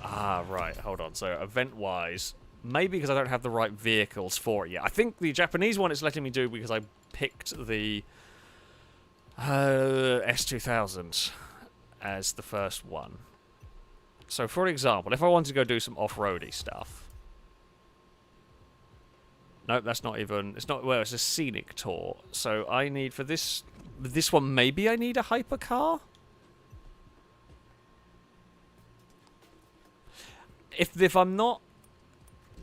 right, hold on. So event-wise, maybe because I don't have the right vehicles for it yet. I think the Japanese one it's letting me do because I picked the S2000 as the first one. So, for example, if I wanted to go do some off-roady stuff... Nope, that's not even... It's not... Well, it's a scenic tour. So I need for this one, maybe I need a hypercar? If I'm not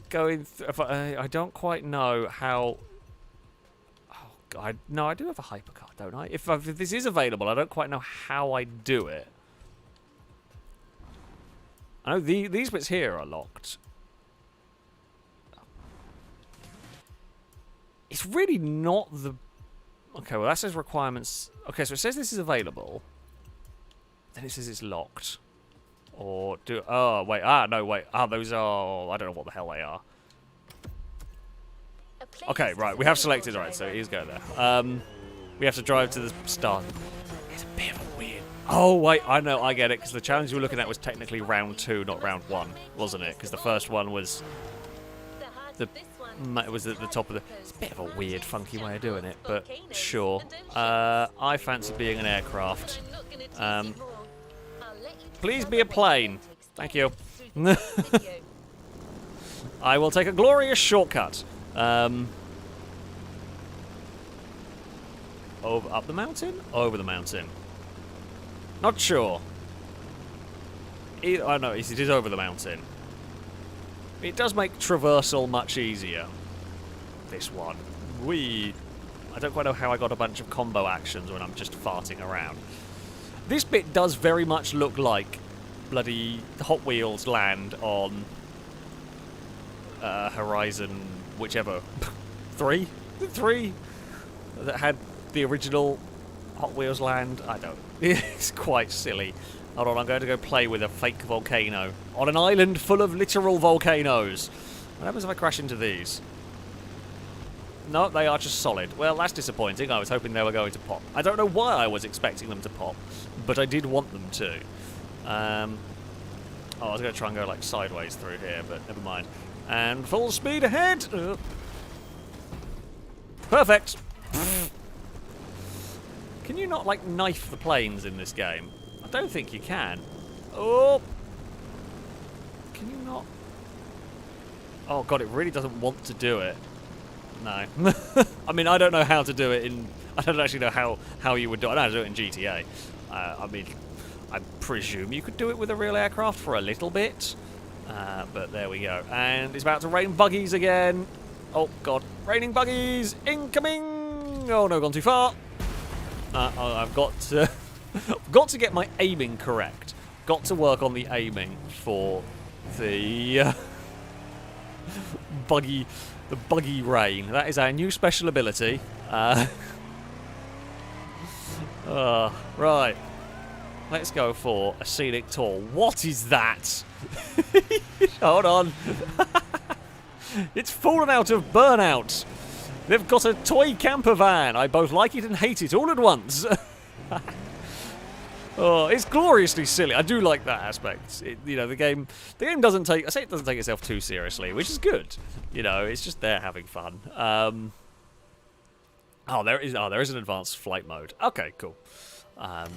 going... If I don't quite know how... Oh, God. No, I do have a hypercar, don't I? If this is available, I don't quite know how I do it. I know these bits here are locked. It's really not the... Okay, well that says requirements... Okay, so it says this is available. Then it says it's locked. Or do... Oh, wait. No, wait. Those are... I don't know what the hell they are. Okay, right. We have selected. Right, so here's go there. We have to drive to the start. It's a bit of a weird... Oh, wait. I know. I get it. Because the challenge we were looking at was technically round 2, not round 1. Wasn't it? Because the first one was... It was at the top of the... It's a bit of a weird, funky way of doing it, but sure. I fancy being an aircraft. Please be a plane. Thank you. I will take a glorious shortcut. Up the mountain? Over the mountain. Not sure. I know, it is over the mountain. It does make traversal much easier. This one. I don't quite know how I got a bunch of combo actions when I'm just farting around. This bit does very much look like bloody Hot Wheels land on Horizon, whichever. 3? 3? That had the original Hot Wheels land? I don't. It's quite silly. Hold on, I'm going to go play with a fake volcano on an island full of literal volcanoes. What happens if I crash into these? No, they are just solid. Well, that's disappointing. I was hoping they were going to pop. I don't know why I was expecting them to pop, but I did want them to. I was going to try and go like sideways through here, but never mind. And full speed ahead! Perfect! Can you not, like, knife the planes in this game? I don't think you can. Oh! Can you not? Oh god, it really doesn't want to do it. No. I mean, I don't know how to do it in... I don't actually know how you would do it. I know how to do it in GTA. I mean, I presume you could do it with a real aircraft for a little bit. But there we go. And it's about to rain buggies again. Oh god. Raining buggies! Incoming! Oh no, gone too far. I've got to... got to get my aiming correct. Got to work on the aiming for the buggy rain. That is our new special ability. Right. Let's go for a scenic tour. What is that? Hold on. It's fallen out of burnout. They've got a toy camper van. I both like it and hate it all at once. Oh, it's gloriously silly. I do like that aspect. You know, the game doesn't take... I say it doesn't take itself too seriously, which is good. You know, it's just there having fun. There is an advanced flight mode. Okay, cool.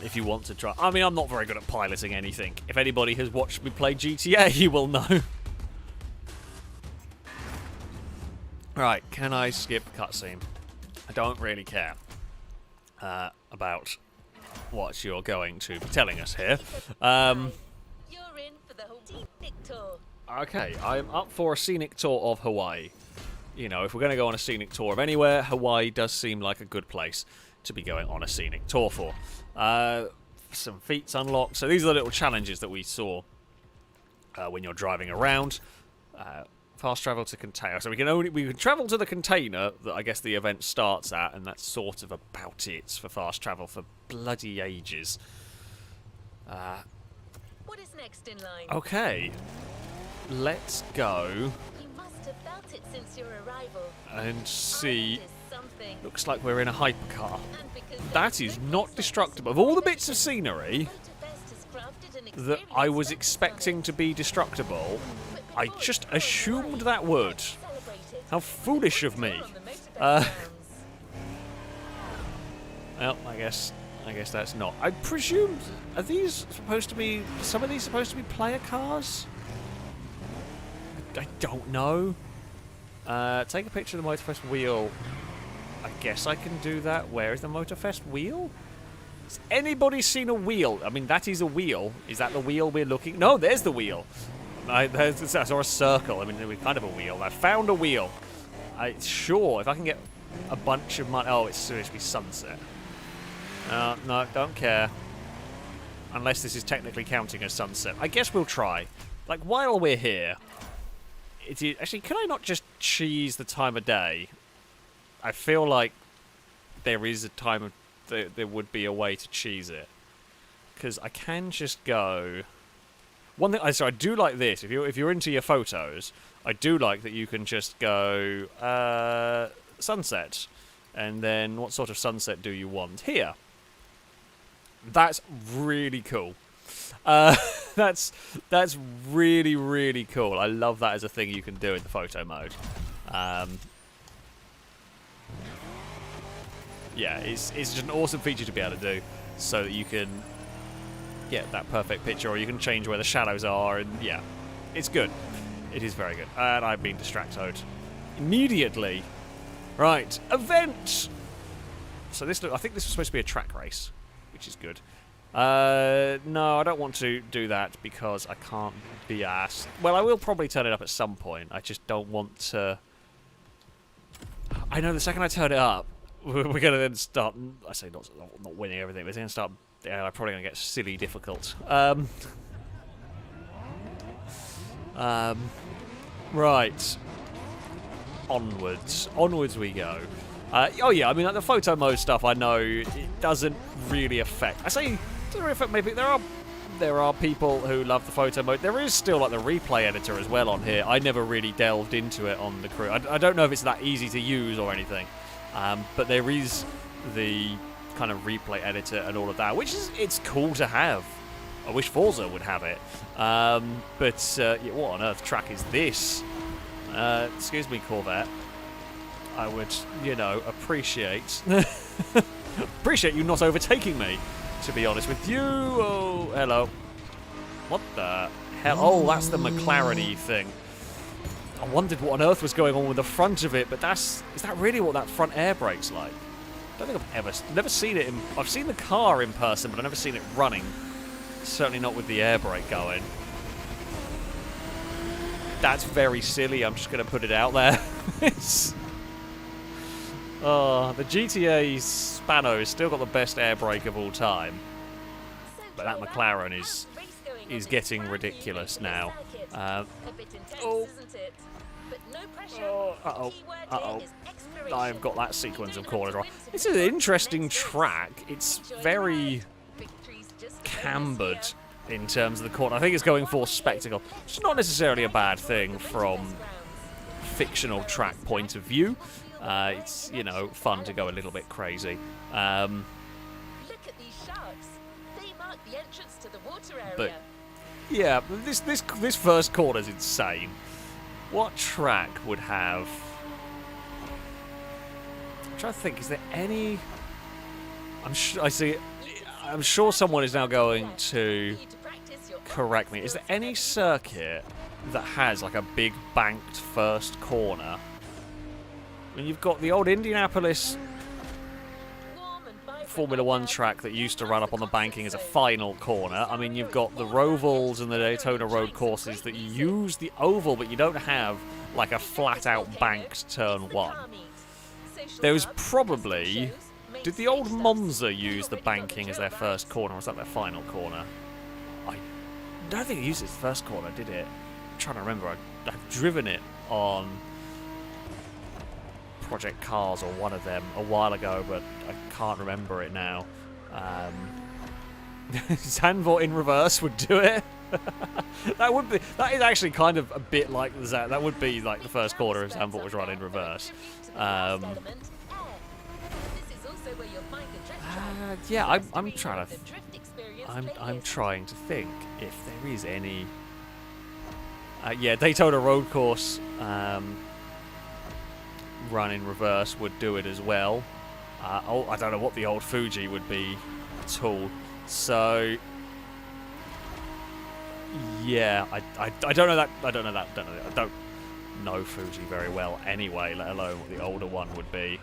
If you want to try... I mean, I'm not very good at piloting anything. If anybody has watched me play GTA, you will know. Right, can I skip cutscene? I don't really care about what you're going to be telling us here. You're in for the whole scenic tour. Okay, I'm up for a scenic tour of Hawaii. You know, if we're going to go on a scenic tour of anywhere, Hawaii does seem like a good place to be going on a scenic tour for. Some feats unlocked. So these are the little challenges that we saw when you're driving around. Fast travel to container. So we can travel to the container that I guess the event starts at, and that's sort of about it for fast travel for bloody ages. What is next in line? Okay, let's go You must have felt it since your arrival. and see. Ice is something. Looks like we're in a hypercar. And because That there's is no not place destructible. like Of all the this, bits of scenery Motorfest has crafted an that I was experience expecting to be destructible, But I before just it's all assumed right, that would. celebrate it. How foolish of me. On the Motorfest Uh, grounds. Well, I guess that's not. I presume, are these supposed to be, some of these supposed to be player cars? I don't know. Take a picture of the Motorfest wheel. I guess I can do that. Where is the Motorfest wheel? Has anybody seen a wheel? I mean, that is a wheel. Is that the wheel we're looking? No, there's the wheel. I saw a circle. I mean, we're kind of a wheel. I found a wheel. Sure, if I can get a bunch of money. Oh, it's seriously sunset. No, don't care. Unless this is technically counting as sunset. I guess we'll try. Like, while we're here... Actually, can I not just cheese the time of day? I feel like there is a time of... There would be a way to cheese it. Because I can just go... One thing... So I do like this. If you're into your photos, I do like that you can just go... sunset. And then what sort of sunset do you want? Here. That's really cool. That's really, really cool. I love that as a thing you can do in the photo mode. Yeah, it's just an awesome feature to be able to do, so that you can get that perfect picture, or you can change where the shadows are, and yeah, it's good. It is very good. And I've been distracted immediately. Right, event. So I think this was supposed to be a track race, which is good. No, I don't want to do that because I can't be asked. Well, I will probably turn it up at some point. I just don't want to... I know the second I turn it up, we're going to then start... I say not winning everything, but it's going to start... I'm probably going to get silly difficult. Right. Onwards we go. Oh yeah, I mean, like, the photo mode stuff, I know it doesn't really affect. I say it doesn't really affect. Maybe there are people who love the photo mode. There is still like the replay editor as well on here. I never really delved into it on the Crew. I don't know if it's that easy to use or anything, but there is the kind of replay editor and all of that, which is it's cool to have. I wish Forza would have it, but yeah, what on earth track is this? Excuse me, Corvette. I would, appreciate you not overtaking me, to be honest with you. Oh, hello. What the hell? Oh, that's the McLaren-y thing. I wondered what on earth was going on with the front of it, but is that really what that front air brake's like? I don't think I've never seen it I've seen the car in person, but I've never seen it running. Certainly not with the air brake going. That's very silly, I'm just going to put it out there. The GTA Spano's still got the best air brake of all time. But that McLaren is getting ridiculous now. I've got that sequence of corners wrong. It's an interesting track. It's very cambered in terms of the corner. I think it's going for spectacle. It's not necessarily a bad thing from fictional track point of view. It's, fun to go a little bit crazy. Look at these sharks. They mark the entrance to the water area. But yeah, this first corner is insane. What track would have... I'm trying to think, is there any... I'm sure someone is now going to correct me. Is there any circuit that has like a big banked first corner? I mean, you've got the old Indianapolis Formula One track that used to run up on the banking as a final corner. I mean, you've got the Rovals and the Daytona Road courses that use the oval, but you don't have like a flat-out banked turn one. There was probably... Did the old Monza use the banking as their first corner, or was that their final corner? I don't think it used its first corner, did it? I'm trying to remember. I've driven it on Project Cars or one of them a while ago, but I can't remember it now. Zandvoort in reverse would do it. That is actually kind of a bit like the that would be like the first corner if Zandvoort was run in reverse. Yeah, I'm trying to I'm trying to think if there is any. Yeah, Daytona Road Course run in reverse would do it as well. I don't know what the old Fuji would be at all. So yeah, I don't know that. I don't know Fuji very well anyway, let alone what the older one would be.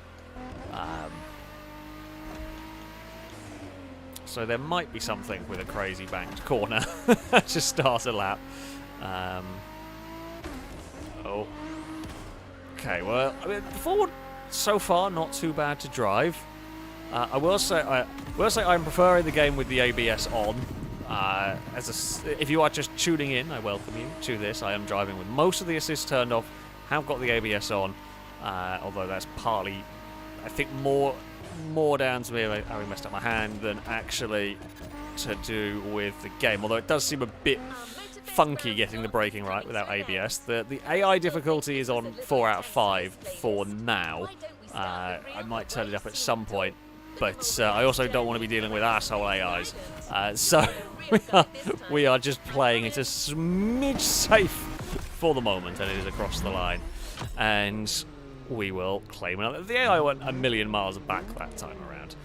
So there might be something with a crazy banked corner to start a lap. Oh. Okay, well, I mean, the Ford so far not too bad to drive. I will say I'm preferring the game with the ABS on. If you are just tuning in, I welcome you to this. I am driving with most of the assists turned off. Have got the ABS on, although that's partly, I think, more down to me having messed up my hand than actually to do with the game. Although it does seem a bit funky getting the braking right without ABS. The AI difficulty is on 4 out of 5 for now. I might turn it up at some point, but I also don't want to be dealing with asshole AIs. So we are just playing it a smidge safe for the moment, and it is across the line. And we will claim another. The AI went a million miles back that time around.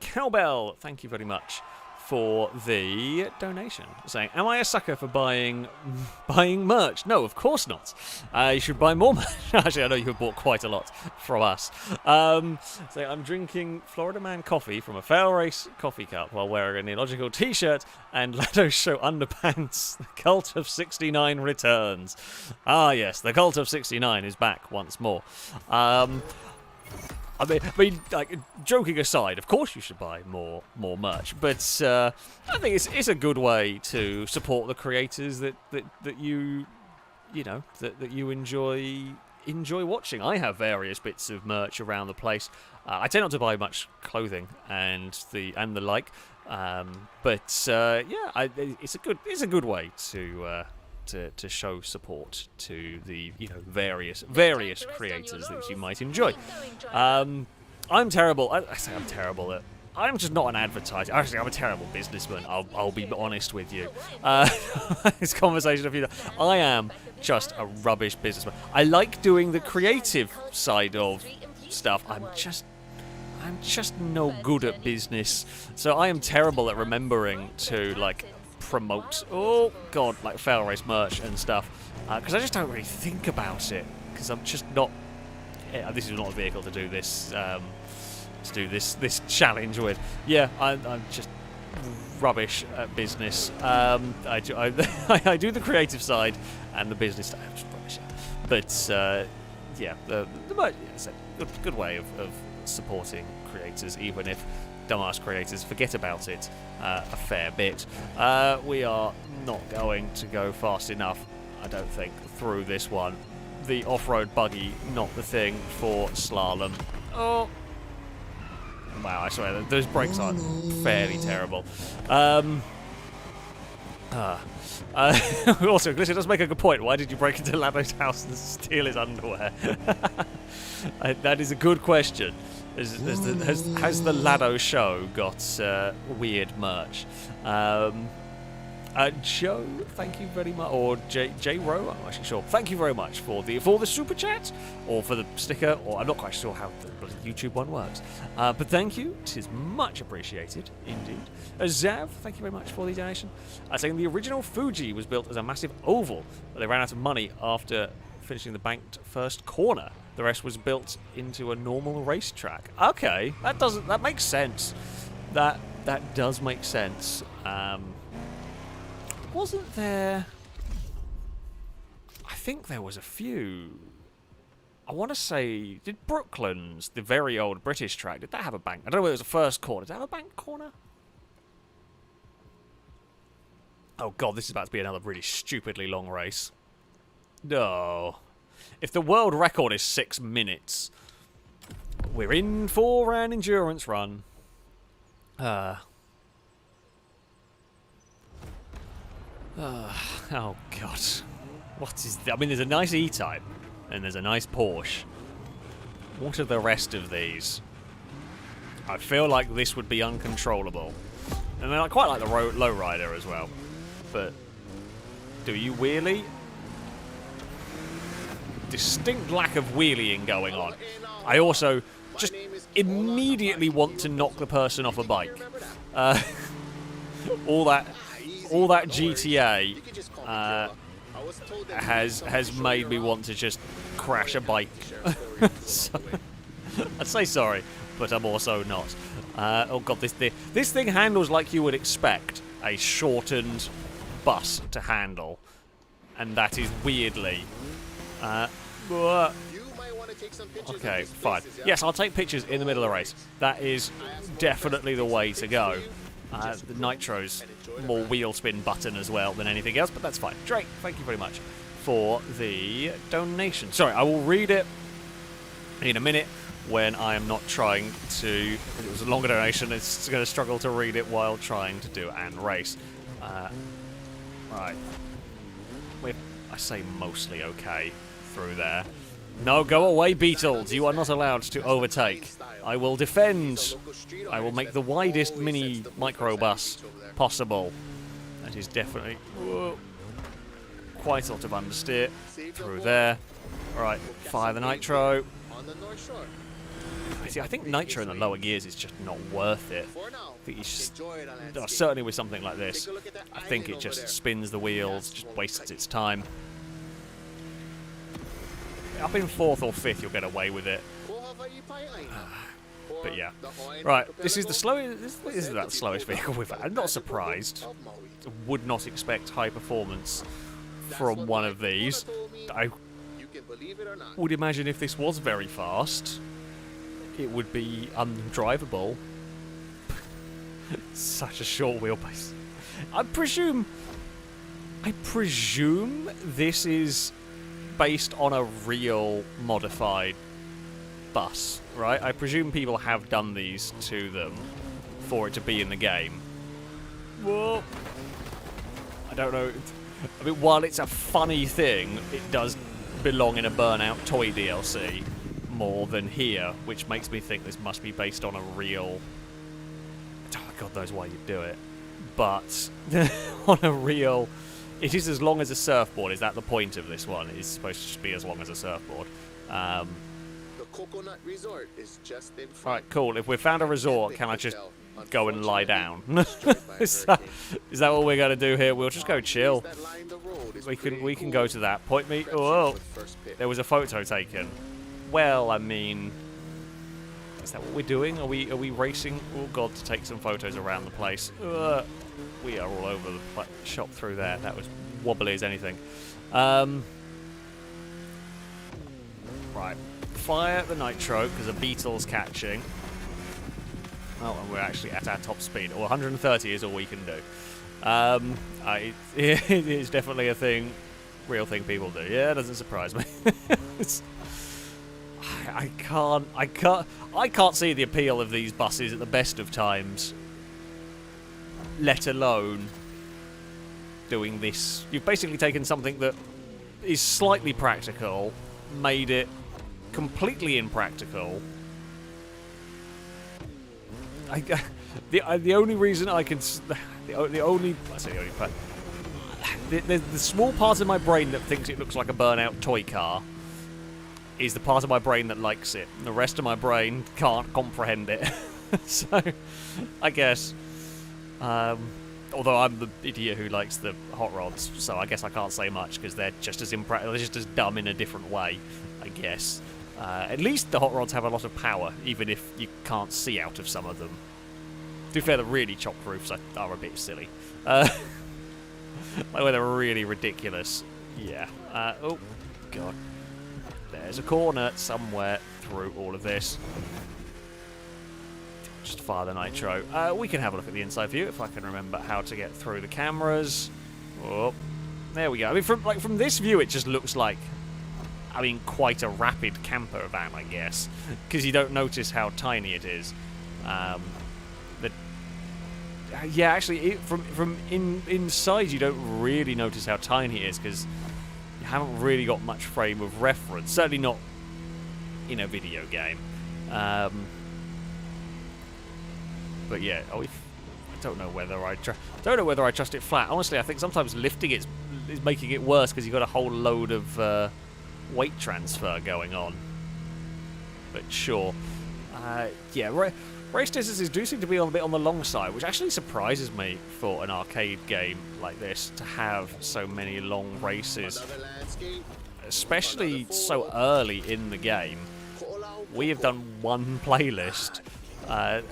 Cowbell, thank you very much for the donation. Saying, am I a sucker for buying merch? No, of course not. You should buy more merch. Actually, I know you have bought quite a lot from us. So I'm drinking Florida Man coffee from a FailRace coffee cup while wearing an illogical t-shirt and Lado Show underpants. The Cult of 69 returns. Ah, yes, the Cult of 69 is back once more. I mean, like, joking aside, of course you should buy more merch, but I think it's a good way to support the creators that you enjoy watching. I have various bits of merch around the place. I tend not to buy much clothing and the like, but yeah, it's a good way to show support to the various creators that you might enjoy. I'm terrible. I say I'm terrible at. I'm just not an advertiser. Actually, I'm a terrible businessman. I'll be honest with you. This conversation of I am just a rubbish businessman. I like doing the creative side of stuff. I'm just no good at business. So I am terrible at remembering to promote like FailRace merch and stuff, because I just don't really think about it, because I'm just not. Yeah, this is not a vehicle to do this. This challenge with. Yeah, I'm just rubbish at business. I do the creative side and the business side. I'm just rubbish at. But yeah, the merch is a good way of supporting creators, even if dumbass creators forget about it a fair bit. We are not going to go fast enough, I don't think, through this one. The off-road buggy, not the thing for slalom. Oh, wow! I swear those brakes are fairly terrible. Also, Glitcher does make a good point. Why did you break into Lado's house and steal his underwear? That is a good question. Has the Lado show got weird merch? Joe, thank you very much, or J Rowe, I'm not actually sure. Thank you very much for the super chat, or for the sticker, or I'm not quite sure how the YouTube one works. But thank you, it is much appreciated indeed. Zav, thank you very much for the donation. Saying the original Fuji was built as a massive oval, but they ran out of money after finishing the banked first corner. The rest was built into a normal racetrack. Okay, that makes sense. That does make sense. Wasn't there? I think there was a few. I want to say, did Brooklands, the very old British track, did that have a bank? I don't know whether it was the first corner. Did it have a bank corner? Oh god, this is about to be another really stupidly long race. No. If the world record is 6 minutes, we're in for an endurance run. Oh god. What is that? I mean, there's a nice E-Type, and there's a nice Porsche. What are the rest of these? I feel like this would be uncontrollable. And then I quite like the lowrider as well. But do you wheelie? Distinct lack of wheeling going on. I also just immediately want to knock the person off a bike. All that GTA has made me want to just crash a bike. So, I'd say sorry, but I'm also not. Oh god, this thing handles like you would expect a shortened bus to handle, and that is weirdly. Okay, fine. Yes, I'll take pictures in the middle of the race. That is definitely the way to go. The Nitro's more wheel spin button as well than anything else, but that's fine. Drake, thank you very much for the donation. Sorry, I will read it in a minute when I am not trying to. It was a longer donation. It's going to struggle to read it while trying to do and race. Right. I say mostly okay through there. No, go away, Beetles. You are not allowed to overtake. I will defend. I will make the widest mini microbus possible. That is definitely quite a lot of understeer through there. Alright, fire the nitro. See, I think nitro in the lower gears is just not worth it. I think it's just, certainly with something like this, I think it just spins the wheels, just wastes its time. Up in 4th or 5th, you'll get away with it. But yeah. Right, this is the slowest. This is the slowest vehicle we've had. I'm not surprised. Would not expect high performance from one of these. I would imagine if this was very fast, it would be undrivable. Such a short wheelbase. I presume this is based on a real modified bus, right? I presume people have done these to them for it to be in the game. Well, I don't know. I mean, while it's a funny thing, it does belong in a Burnout toy DLC more than here, which makes me think this must be based on a real... Oh, God knows why you'd do it. But on a real... It is as long as a surfboard. Is that the point of this one? It's supposed to just be as long as a surfboard. The Coconut Resort is just in front. Alright, cool. If we've found a resort, can I just go and lie down? Is that what we're going to do here? We'll just go chill. We can go to that. Point me... Oh, there was a photo taken. Well, I mean... Is that what we're doing? Are we racing? Oh, God, to take some photos around the place. We are all over the shop through there. That was wobbly as anything. Right. Fire the nitro, because the Beetle's catching. Oh, and we're actually at our top speed. Or 130 is all we can do. It is definitely a thing, real thing people do. Yeah, it doesn't surprise me. I can't see the appeal of these buses at the best of times. Let alone doing this. You've basically taken something that is slightly practical, made it completely impractical. The only reason I can... The small part of my brain that thinks it looks like a Burnout toy car is the part of my brain that likes it. The rest of my brain can't comprehend it. So, I guess... although I'm the idiot who likes the hot rods, so I guess I can't say much because they're just as they're just as dumb in a different way, I guess. At least the hot rods have a lot of power, even if you can't see out of some of them. To be fair, the really chopped roofs are a bit silly. Like when they're really ridiculous. Yeah. Oh, God. There's a corner somewhere through all of this. Just fire the nitro. We can have a look at the inside view if I can remember how to get through the cameras. Oh, there we go. I mean, from this view, it just looks like, I mean, quite a rapid camper van, I guess, because you don't notice how tiny it is. Yeah, actually, from inside, you don't really notice how tiny it is because you haven't really got much frame of reference. Certainly not in a video game. But yeah, I don't know whether I trust it flat. Honestly, I think sometimes lifting it is making it worse because you've got a whole load of weight transfer going on. But sure, yeah. Race distances do seem to be a bit on the long side, which actually surprises me for an arcade game like this to have so many long races, especially so early in the game. We have done one playlist, and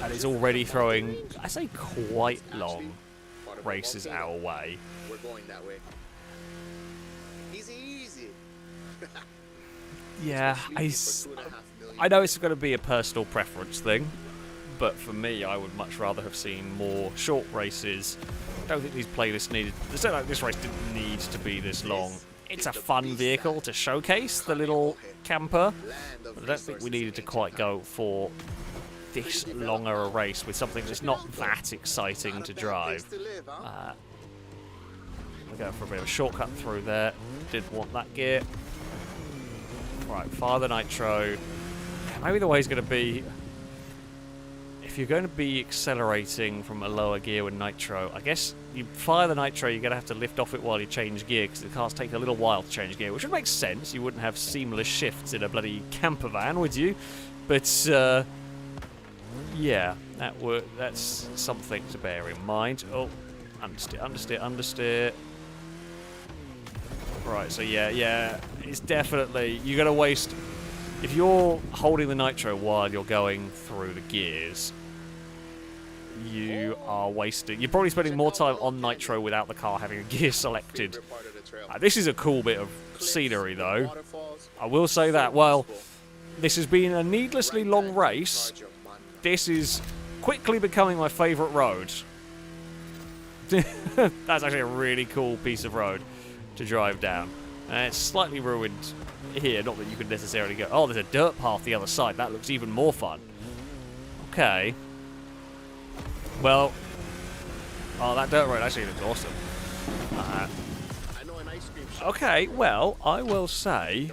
it's already throwing, I say, quite long races our way. We're going that way. Easy, easy. Yeah, I know it's going to be a personal preference thing, but for me, I would much rather have seen more short races. I don't think these playlists needed. This race didn't need to be this long. It's a fun vehicle to showcase the little camper, but I don't think we needed to quite go for this longer a race with something that's not that exciting to drive. We'll go for a bit of a shortcut through there. Didn't want that gear. Right, fire the nitro. Maybe the way is going to be, if you're going to be accelerating from a lower gear with nitro, I guess you fire the nitro, you're going to have to lift off it while you change gear, because the cars take a little while to change gear, which would make sense. You wouldn't have seamless shifts in a bloody camper van, would you? But, yeah, that's something to bear in mind. Oh, understeer, understeer, understeer. Right, so yeah, it's definitely, you're going to waste, if you're holding the nitro while you're going through the gears, you are wasting, you're probably spending more time on nitro without the car having a gear selected. This is a cool bit of scenery though, I will say that. Well, this has been a needlessly long race. This is quickly becoming my favourite road. That's actually a really cool piece of road to drive down. It's slightly ruined here, not that you could necessarily go, oh, there's a dirt path the other side, that looks even more fun. Okay. Well, oh, that dirt road actually looks awesome. Okay, well, I will say,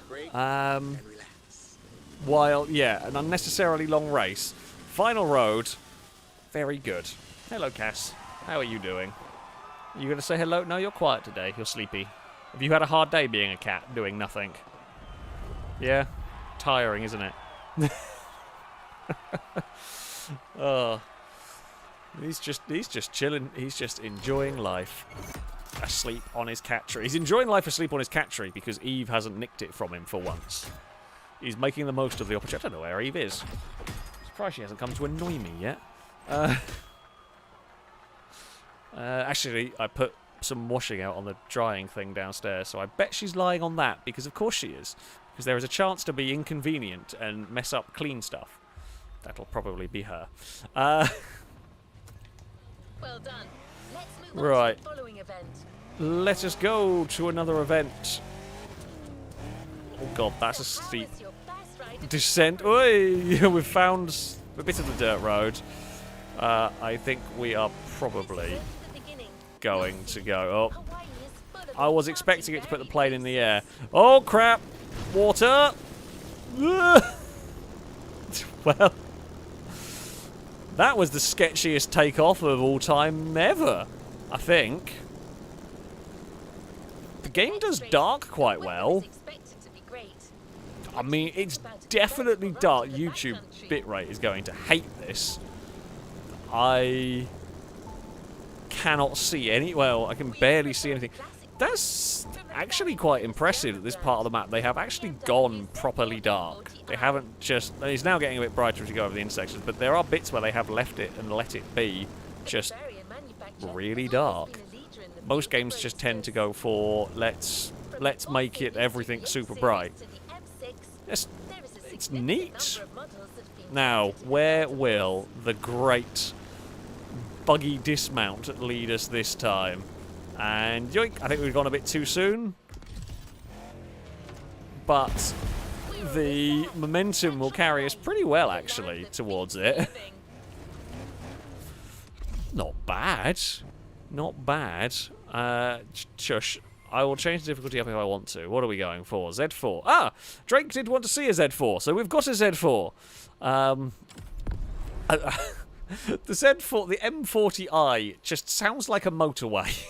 while, yeah, an unnecessarily long race, final road, very good. Hello, Cass. How are you doing? Are you going to say hello? No, you're quiet today. You're sleepy. Have you had a hard day being a cat, doing nothing? Yeah? Tiring, isn't it? Oh. He's just chilling. He's just enjoying life. Asleep on his cat tree. He's enjoying life asleep on his cat tree because Eve hasn't nicked it from him for once. He's making the most of the opportunity. I don't know where Eve is. I'm surprised she hasn't come to annoy me yet. Actually, I put some washing out on the drying thing downstairs, so I bet she's lying on that, because of course she is. Because there is a chance to be inconvenient and mess up clean stuff. That'll probably be her. Well done. Let's move on to the following event. Let us go to another event. Oh god, that's a steep descent. Oi! We've found a bit of the dirt road. I think we are probably going to go. Oh, I was expecting it to put the plane in the air. Oh crap! Water! Well, that was the sketchiest takeoff of all time ever, I think. The game does dark quite well. I mean, it's definitely dark. YouTube bitrate is going to hate this. I cannot see any. Well, I can barely see anything. That's actually quite impressive at this part of the map. They have actually gone properly dark. They haven't just... It's now getting a bit brighter as you go over the intersections, but there are bits where they have left it and let it be just really dark. Most games just tend to go for let's make it everything super bright. It's neat. Now, where will the great buggy dismount lead us this time? And yoink, I think we've gone a bit too soon. But the momentum will carry us pretty well, actually, towards it. Not bad. Not bad. Shush. I will change the difficulty up if I want to. What are we going for? Z4. Ah! Drake did want to see a Z4, so we've got a Z4. The Z4, the M40i, just sounds like a motorway.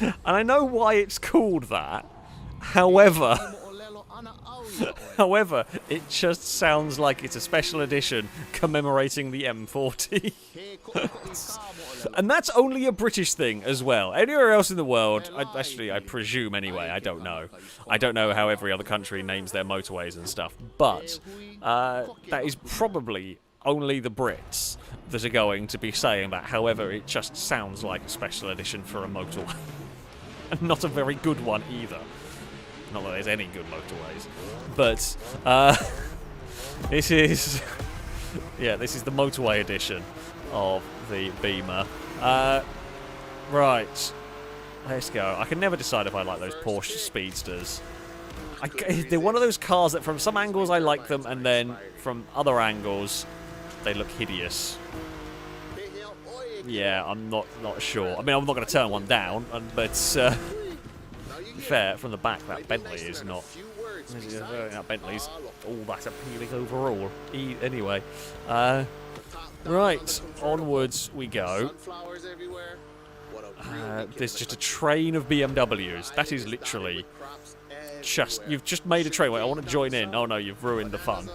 And I know why it's called that. However, it just sounds like it's a special edition commemorating the M40. And that's only a British thing as well. Anywhere else in the world, I presume anyway, I don't know. I don't know how every other country names their motorways and stuff. But that is probably only the Brits that are going to be saying that. However, it just sounds like a special edition for a motorway. And not a very good one either. Not that there's any good motorways. But this is this is the motorway edition of the Beamer. Right. Let's go. I can never decide if I like those Porsche Speedsters. They're one of those cars that from some angles I like them, and then from other angles they look hideous. Yeah, I'm not sure. I mean, I'm not going to turn one down, but fair, from the back, that Bentley is not. That Bentley's all that appealing overall. Anyway, right, onwards we go. There's just a train of BMWs. That is literally just. You've just made a train. Wait, I want to join in. Oh no, you've ruined the fun.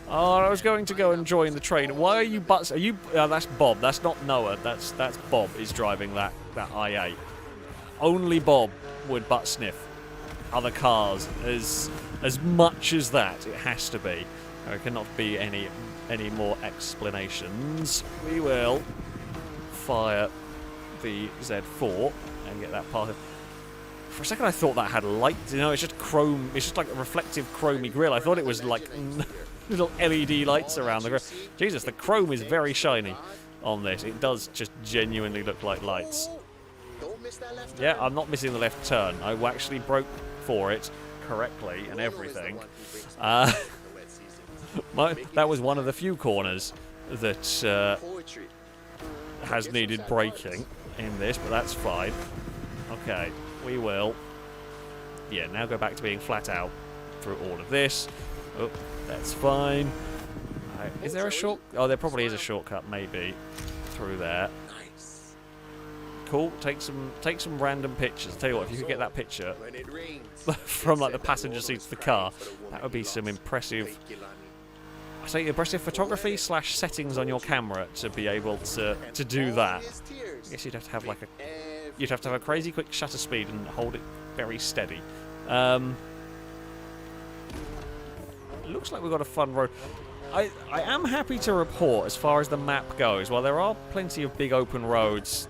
Oh, I was going to go and join the train. Why are you butts? Are you? That's Bob. That's not Noah. That's Bob is driving that i8. Only Bob would butt sniff other cars as much as that. It has to be. There cannot be any more explanations. We will fire the Z4 and get that part. For a second, I thought that had light. You know, it's just chrome. It's just like a reflective, chromy grille. I thought it was like little LED lights around the grill. Jesus, the chrome is very shiny on this. It does just genuinely look like lights. Yeah, I'm not missing the left turn. I actually broke for it correctly and everything. That was one of the few corners that has needed braking in this, but that's fine. Okay, we will. Yeah, now go back to being flat out through all of this. Oh, that's fine. Is there a short? Oh, there probably is a shortcut, maybe through there. Cool. Take some random pictures. I'll tell you what, if you could get that picture from like the passenger seat of the car, that would be some impressive. I say impressive photography / settings on your camera to be able to do that. I guess you'd have to have like you'd have to have a crazy quick shutter speed and hold it very steady. Looks like we've got a fun road. I am happy to report, as far as the map goes, while there are plenty of big open roads,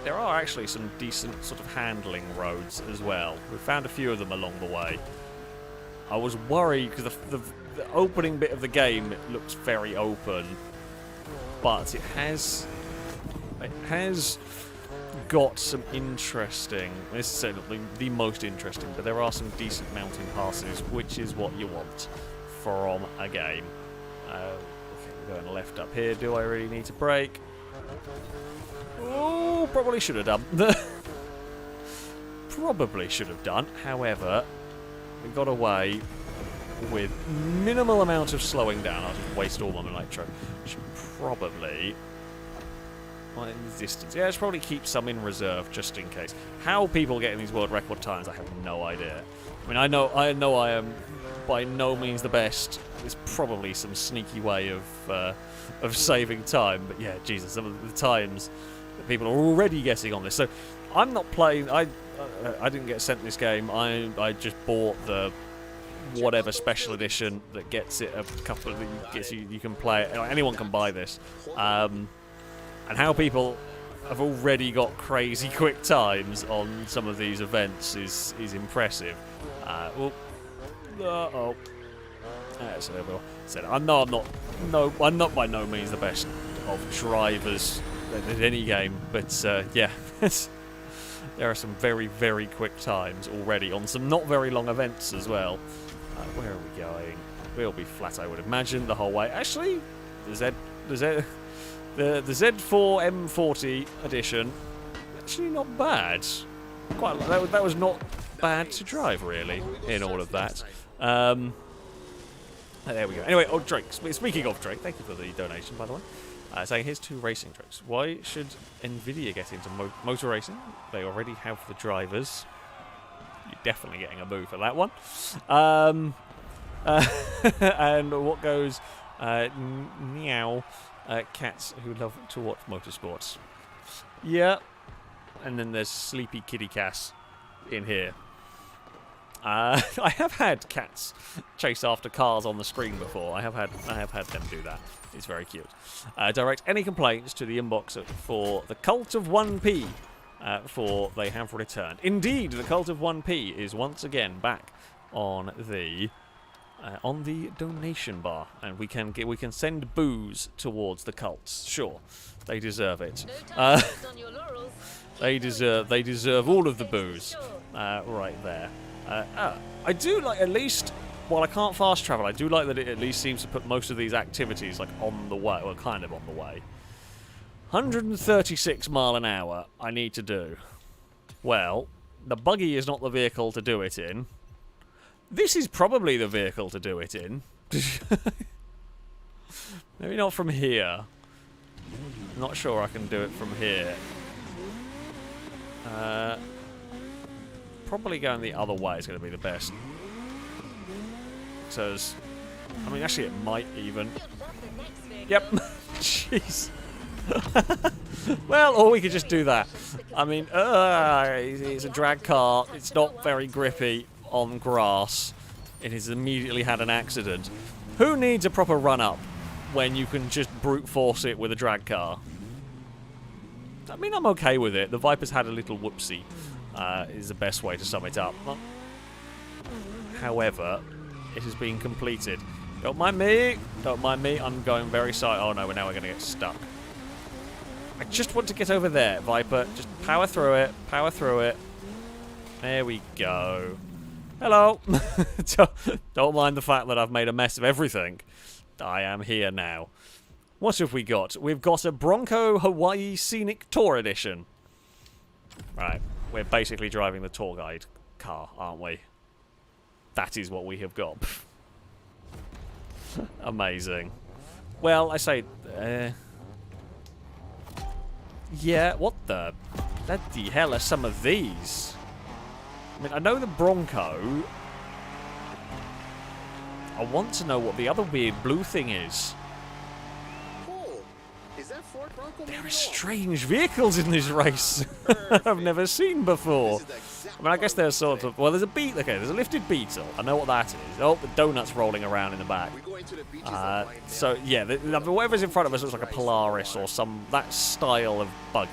there are actually some decent sort of handling roads as well. We've found a few of them along the way. I was worried because the opening bit of the game, it looks very open, but it has got some interesting, this is certainly the most interesting, but there are some decent mountain passes, which is what you want from a game. Okay, we're going left up here. Do I really need to brake? Oh, probably should have done. Probably should have done. However, we got away with minimal amount of slowing down. I'll just waste all my electro. Should probably, well, in the distance. Yeah, I should probably keep some in reserve just in case. How people get in these world record times, I have no idea. I mean, I know I am by no means the best. There's probably some sneaky way of saving time, but yeah, Jesus, some of the times that people are already getting on this. So I'm not playing. I didn't get sent this game. I just bought the whatever special edition that gets it a couple of gets you can play it. Anyone can buy this. And how people have already got crazy quick times on some of these events is impressive. I'm not by no means the best of drivers in any game, but yeah, There are some very, very quick times already on some not very long events as well. Where are we going? We'll be flat, I would imagine, the whole way. Actually, the Z4 M40 edition, actually not bad. Quite that was not bad to drive, really, in all of that. There we go. Anyway, Drake. Speaking of Drake, thank you for the donation, by the way. Saying here's 2 racing tricks. Why should Nvidia get into motor racing? They already have the drivers. You're definitely getting a boo for that one. And what goes meow cats who love to watch motorsports. Yeah. And then there's Sleepy Kitty Cass in here. I have had cats chase after cars on the screen before. I have had them do that. It's very cute. Direct any complaints to the inbox for the Cult of 1p, for they have returned. Indeed, the Cult of 1p is once again back on the donation bar, and we can send booze towards the cults. Sure, they deserve it. They deserve all of the booze. Right there. I do like, at least, while I can't fast travel, I do like that it at least seems to put most of these activities like on the way, well, kind of on the way. 136 mile an hour I need to do. Well, the buggy is not the vehicle to do it in. This is probably the vehicle to do it in. Maybe not from here. Not sure I can do it from here. Probably going the other way is going to be the best. So, I mean, actually, it might even. Yep. Jeez. Well, or we could just do that. I mean, it's a drag car. It's not very grippy on grass. It has immediately had an accident. Who needs a proper run-up when you can just brute force it with a drag car? I mean, I'm okay with it. The Viper's had a little whoopsie, is the best way to sum it up. However, it has been completed. Don't mind me. Don't mind me. I'm going very side. Oh no, now we're going to get stuck. I just want to get over there, Viper. Just power through it. Power through it. There we go. Hello. Don't mind the fact that I've made a mess of everything. I am here now. What have we got? We've got a Bronco Hawaii Scenic Tour Edition. Right, we're basically driving the tour guide car, aren't we? That is what we have got. Amazing. Well, I say... yeah, what the bloody hell are some of these? I mean, I know the Bronco. I want to know what the other weird blue thing is. Is that Ford Bronco? There are strange vehicles in this race I've never seen before. I mean, I guess there's sort of... Well, there's a beat. Okay, there's a lifted Beetle. I know what that is. Oh, the donut's rolling around in the back. So, yeah, whatever's in front of us looks like a Polaris or that style of buggy.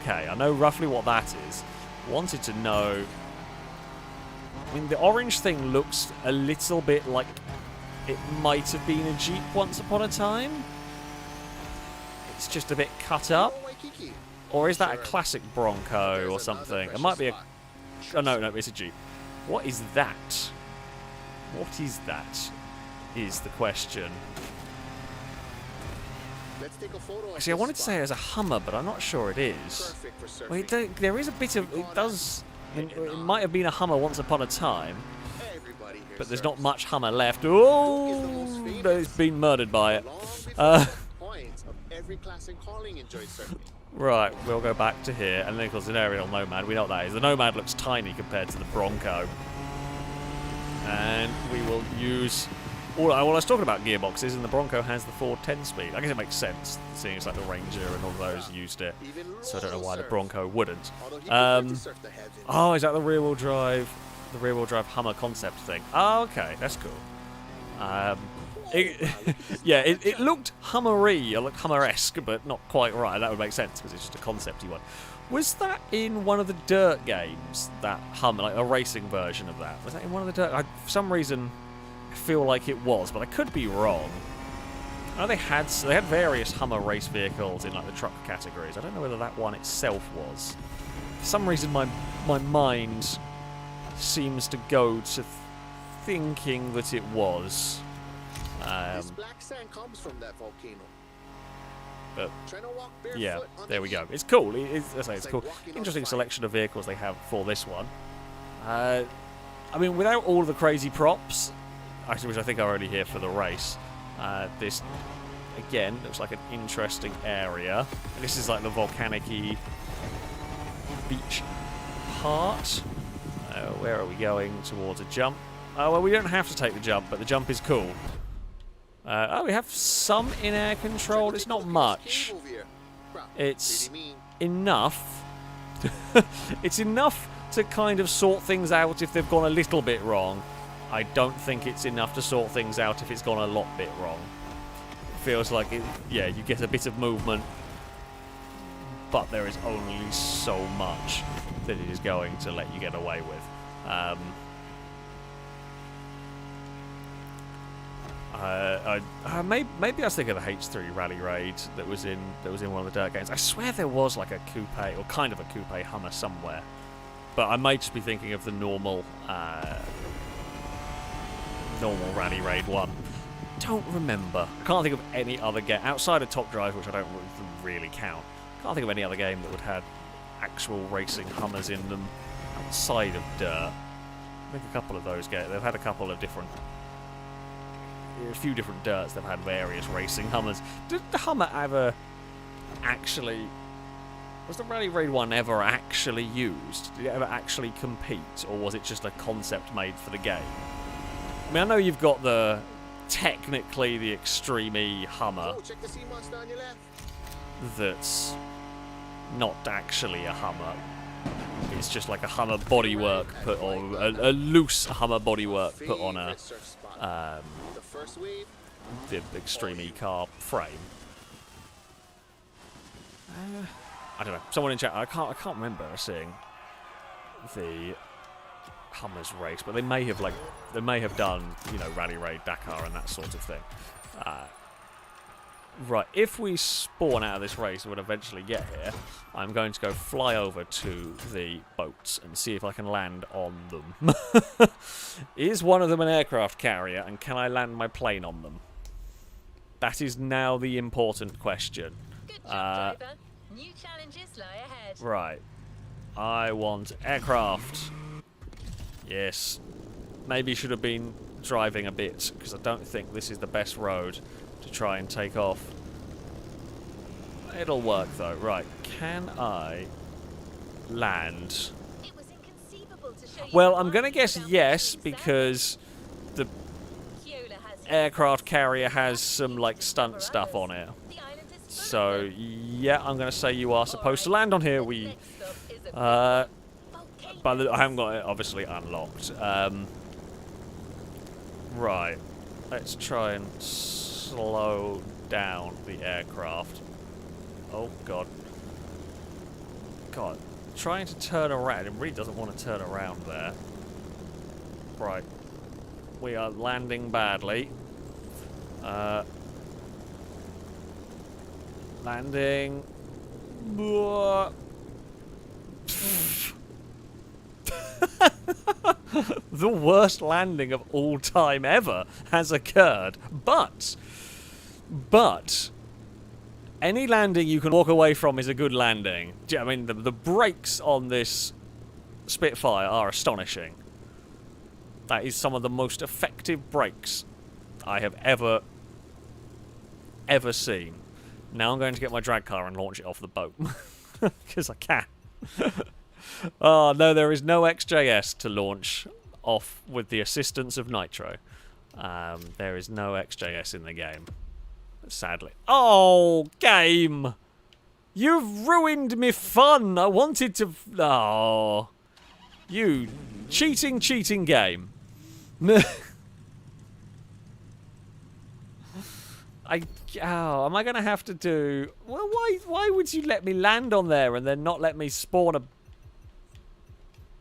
Okay, I know roughly what that is. Wanted to know... I mean, the orange thing looks a little bit like it might have been a Jeep once upon a time. It's just a bit cut up. Or is that a classic Bronco or something? It might be a... Oh, no, it's a Jeep. What is that? What is that? Is the question. Actually, I wanted to say it was a Hummer, but I'm not sure it is. Well, there is a bit of... It does... It might have been a Hummer once upon a time. But there's not much Hummer left. Oh! It's been murdered by it. Right, we'll go back to here, and then of course an aerial Nomad. We know what that is. The Nomad looks tiny compared to the Bronco, and we will use. Well, I was talking about gearboxes, and the Bronco has the 410-speed. I guess it makes sense, seeing it's like the Ranger and all those used it. So I don't know why the Bronco wouldn't. Oh, is that the rear-wheel drive? The rear-wheel drive Hummer concept thing. Oh, okay, that's cool. It looked Hummer-y, or like Hummer-esque, but not quite right. That would make sense because it's just a concept-y one. Was that in one of the Dirt games? That Hummer, like a racing version of that? Was that in one of the Dirt? For some reason, I feel like it was, but I could be wrong. I know they had various Hummer race vehicles in like the truck categories. I don't know whether that one itself was. For some reason, my mind seems to go to thinking that it was. This black sand comes from that volcano. But Trying to walk barefoot yeah, on there the we go. heat. It's cool. It's cool. walking on Interesting fire. selection of vehicles they have for this one. I mean, without all the crazy props, actually, which I think are already here for the race, this, again, looks like an interesting area. And this is like the volcanic-y beach part. Where are we going? Towards a jump. Well, we don't have to take the jump, but the jump is cool. Oh, we have some in-air control. It's not much. It's enough. It's enough to kind of sort things out if they've gone a little bit wrong. I don't think it's enough to sort things out if it's gone a lot bit wrong. It feels like, yeah, you get a bit of movement, but there is only so much that it is going to let you get away with. Maybe I was thinking of the H3 Rally Raid that was in one of the dirt games. I swear there was like a coupe or kind of a coupe Hummer somewhere, but I might just be thinking of the normal Rally Raid one. Don't remember. I can't think of any other game outside of Top Drive, which I don't really count. Can't think of any other game that would have actual racing Hummers in them outside of dirt. I think a couple of those games. They've had a couple of different. A few different dirts they've had various racing Hummers. Did the Hummer ever actually... Was the Rally Raid one ever actually used? Did it ever actually compete? Or was it just a concept made for the game? I mean, I know you've got the... Technically the Extreme Hummer. Oh, check the sea monster on your left. That's not actually a Hummer. It's just like a Hummer bodywork put on... A loose Hummer bodywork put on a... The first wave. the Extreme car frame. I don't know. Someone in chat. I can't remember seeing the Hummers race, but they may have done, you know, Rally Raid Dakar and that sort of thing. Right. If we spawn out of this race and would eventually get here, I'm going to go fly over to the boats and see if I can land on them. Is one of them an aircraft carrier, and can I land my plane on them? That is now the important question. Good job, driver. New challenges lie ahead. Right. I want aircraft. Yes. Maybe should have been driving a bit, because I don't think this is the best road to try and take off. It'll work though. Right. Can I land? It was inconceivable to show you Well, the I'm going to wonders guess of our yes, machines because the Kyola has aircraft carrier has some, like, stunt for stuff others. on it. The island is full So, of them. yeah, I'm going to say you are supposed to land on here. We, Next stop is a but I haven't got it obviously unlocked. Right. Let's try and slow down the aircraft. Oh, God. God. Trying to turn around. It really doesn't want to turn around there. Right. We are landing badly. Landing. The worst landing of all time ever has occurred. But any landing you can walk away from is a good landing. I mean, the brakes on this Spitfire are astonishing. That is some of the most effective brakes I have ever seen. Now I'm going to get my drag car and launch it off the boat. Because I can. Oh, no, there is no XJS to launch off with the assistance of Nitro. There is no XJS in the game. Sadly. Oh, game! You've ruined me fun! I wanted to... Oh. You cheating game. Am I going to have to do... Well, why would you let me land on there and then not let me spawn a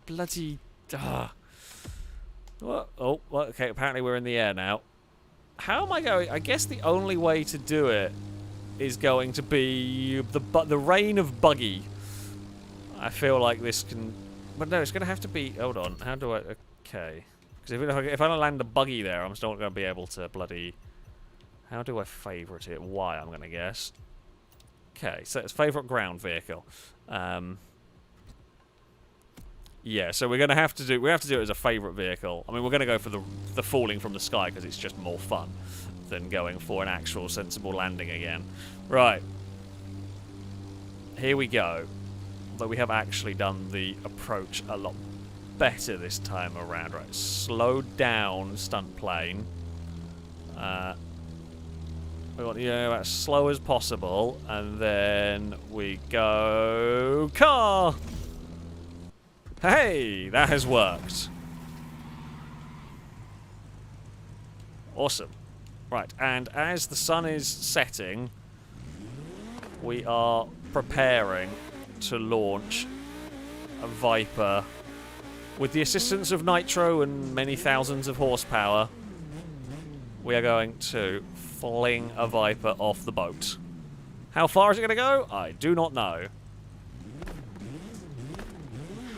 bloody... What? Oh, well, okay, apparently we're in the air now. How am I going... I guess the only way to do it is going to be the reign of buggy. I feel like this can... But no, it's going to have to be... Hold on. How do I... Okay. Because if I don't land the buggy there, I'm still not going to be able to bloody... How do I favourite it? Why, I'm going to guess. Okay, so it's favourite ground vehicle. Yeah, so we're going to have to do... We have to do it as a favourite vehicle. I mean, we're going to go for the falling from the sky because it's just more fun than going for an actual sensible landing again. Right. Here we go. Although we have actually done the approach a lot better this time around. Right, slow down, stunt plane. We want as slow as possible, and then we go car. Hey, that has worked. Awesome. Right, and as the sun is setting, we are preparing to launch a Viper with the assistance of nitro and many thousands of horsepower. We are going to fling a Viper off the boat. How far is it going to go? I do not know.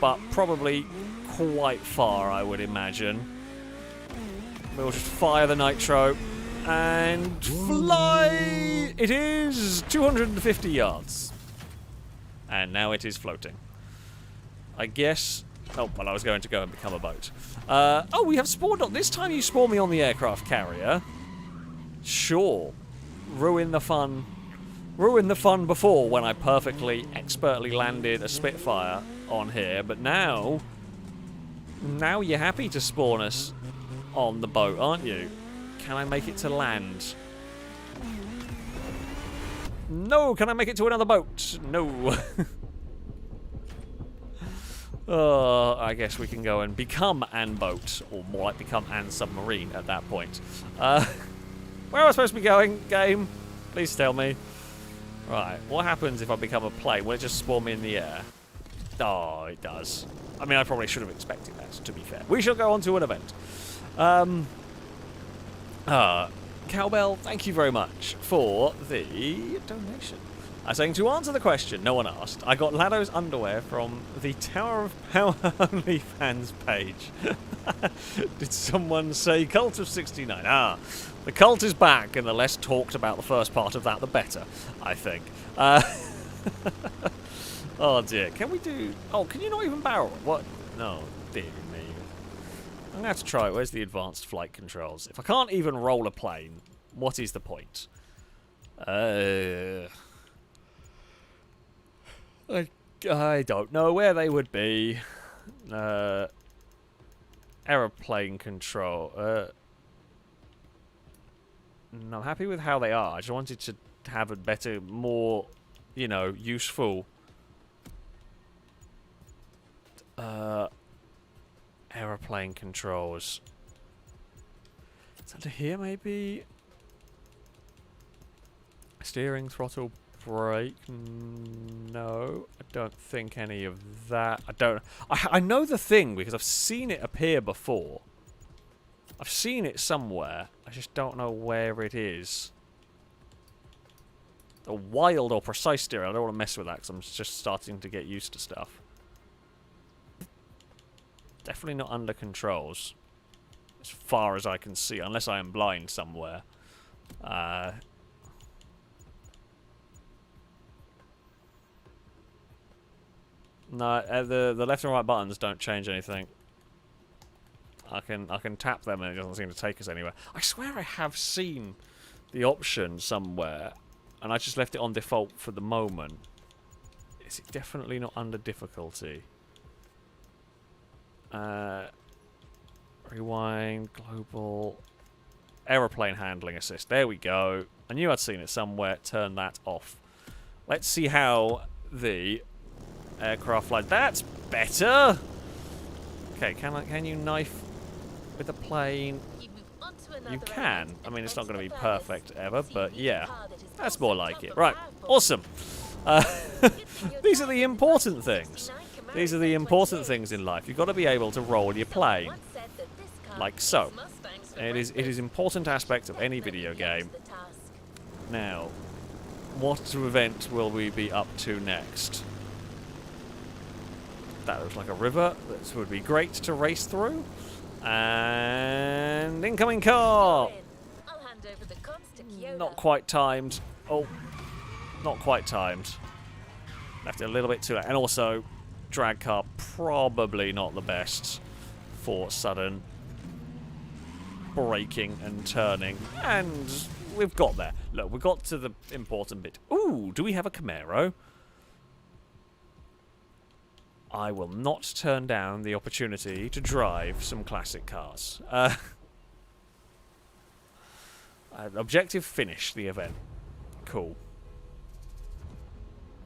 But probably quite far, I would imagine. We'll just fire the nitro and fly! It is 250 yards. And now it is floating. I guess... Oh, well, I was going to go and become a boat. Oh, we have spawned on... This time you spawn me on the aircraft carrier. Sure. Ruin the fun. Ruined the fun before when I perfectly, expertly landed a Spitfire on here. But now... Now you're happy to spawn us on the boat, aren't you? Can I make it to land? No! Can I make it to another boat? No. I guess we can go and become an boat, or more like become an submarine at that point. Where am I supposed to be going, game? Please tell me. Right, what happens if I become a plane? Will it just spawn me in the air? Oh, it does. I mean, I probably should have expected that, to be fair. We shall go on to an event. Cowbell, thank you very much for the donation. I'm saying to answer the question no one asked, I got Lado's underwear from the Tower of Power OnlyFans page. Did someone say Cult of 69? Ah, the cult is back, and the less talked about the first part of that, the better, I think. Oh dear, can we do... Oh, can you not even barrel? What? No, dear me. I'm going to have to try it. Where's the advanced flight controls? If I can't even roll a plane, what is the point? I don't know where they would be. Aeroplane control. No, I'm happy with how they are. I just wanted to have a better, more, you know, useful... aeroplane controls. It's under here, maybe? Steering, throttle, brake. No, I don't think any of that. I know the thing because I've seen it appear before. I've seen it somewhere. I just don't know where it is. A wild or precise steering. I don't want to mess with that because I'm just starting to get used to stuff. Definitely not under controls. As far as I can see, unless I am blind somewhere. No, the left and right buttons don't change anything. I can tap them and it doesn't seem to take us anywhere. I swear I have seen the option somewhere, and I just left it on default for the moment. Is it definitely not under difficulty? Rewind, global, aeroplane handling assist. There we go. I knew I'd seen it somewhere. Turn that off. Let's see how the aircraft flies. That's better. Okay, can you knife with a plane? You can. I mean, it's not going to be perfect ever, but yeah, that's more like it. Right, awesome. These are the important things. These are the important things in life. You've got to be able to roll your plane, like so. It is important aspect of any video game. Now, what event will we be up to next? That looks like a river. This would be great to race through. And incoming car! You're in. I'll hand over the cogs to Kyoto. Not quite timed. Oh, not quite timed. Left it a little bit too late. And also, drag car probably not the best for sudden braking and turning. And we've got there. Look, we got to the important bit. Ooh, do we have a Camaro? I will not turn down the opportunity to drive some classic cars. Objective finish the event. Cool.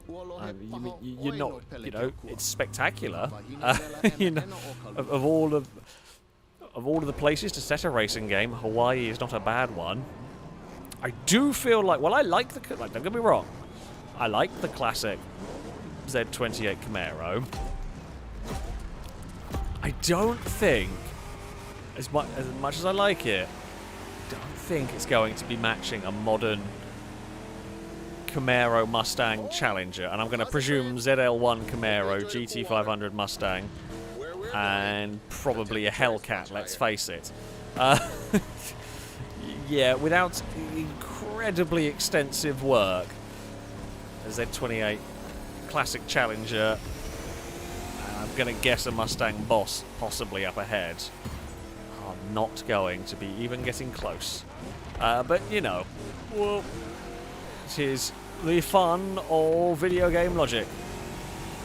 You're not, you know, it's spectacular. You know, of all of the places to set a racing game, Hawaii is not a bad one. I do feel like, well, I like the, like, don't get me wrong, I like the classic Z28 Camaro. I don't think, as much as I like it, I don't think it's going to be matching a modern Camaro Mustang Challenger, and I'm going to presume ZL1 Camaro, GT500 Mustang, and probably a Hellcat, let's face it. Yeah, without incredibly extensive work, a Z28 Classic Challenger, I'm going to guess a Mustang Boss possibly up ahead, are not going to be even getting close. But, you know, well, it is the fun of video game logic.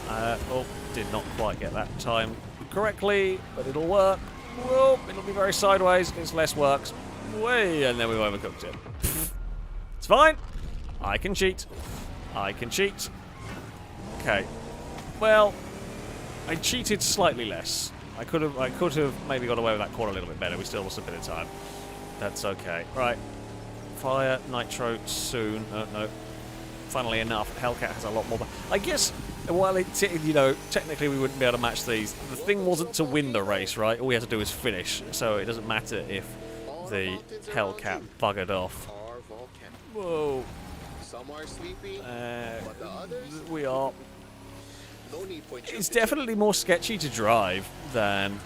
Oh, did not quite get that time correctly, but it'll work. Whoa, it'll be very sideways, it's less works. Way, and then we overcooked it. It's fine. I can cheat. I can cheat. Okay. Well, I cheated slightly less. I could have maybe got away with that corner a little bit better. We still lost a bit of time. That's okay. Right. Fire nitro soon. No. Funnily enough, Hellcat has a lot more. I guess while you know, technically we wouldn't be able to match these. The thing wasn't to win the race, right? All we had to do was finish. So it doesn't matter if the Hellcat buggered off. Whoa. Some are sleepy, but the others, we are. no need for It's definitely more sketchy to drive than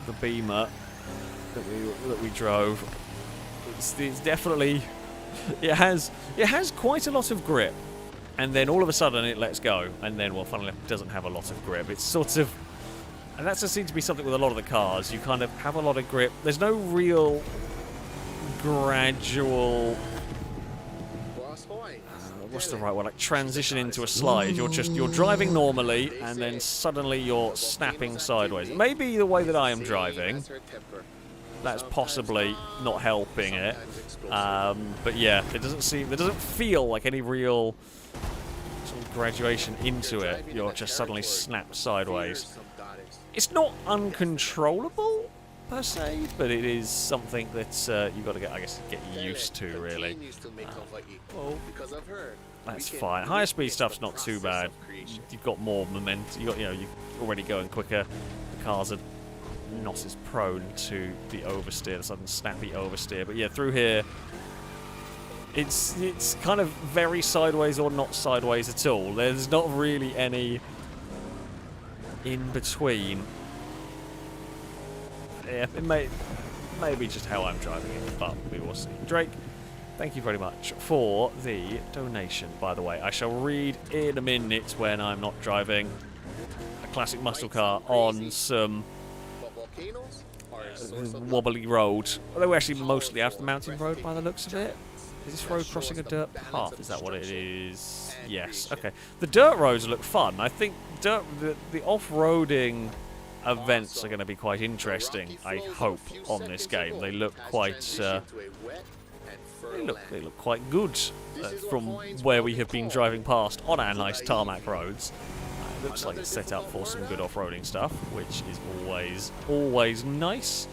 the Beamer that we drove. It's definitely, it has quite a lot of grip, and then all of a sudden it lets go, and then, well, funnily enough, it doesn't have a lot of grip. It's sort of, and that seems to be something with a lot of the cars. You kind of have a lot of grip. There's no real gradual, what's the right one? Like transition into a slide. You're driving normally, and then suddenly you're snapping sideways. Maybe the way that I am driving, that's possibly not helping it. But yeah, it doesn't feel like any real sort of graduation into it. You're just suddenly snapped sideways. It's not uncontrollable per se, but it is something that you've got to get used to, really. Well, that's fine. Higher speed stuff's not too bad. You've got more momentum. You're already going quicker. The cars are not as prone to the oversteer, the sudden snappy oversteer. But yeah, through here, it's kind of very sideways or not sideways at all. There's not really any in between. Yeah, it may be just how I'm driving it, but we will see. Drake, thank you very much for the donation, by the way. I shall read in a minute when I'm not driving a classic muscle car on some wobbly road. Although we're actually mostly out of the mountain road by the looks of it. Is this road crossing a dirt path? Is that what it is? Yes. Okay. The dirt roads look fun. I think the off-roading events are going to be quite interesting, I hope, on this game. They look quite they look quite good from where we have been driving past on our nice tarmac roads. It looks like it's set up for some good off-roading stuff, which is always nice.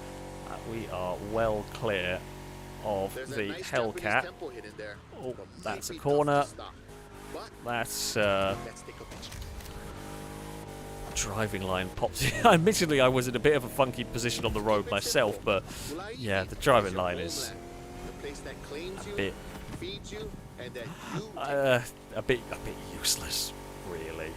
We are well clear of the Hellcat. Oh, that's a corner. That's driving line popped in. Admittedly, I was in a bit of a funky position on the road myself, but yeah, the driving line is a bit useless, really.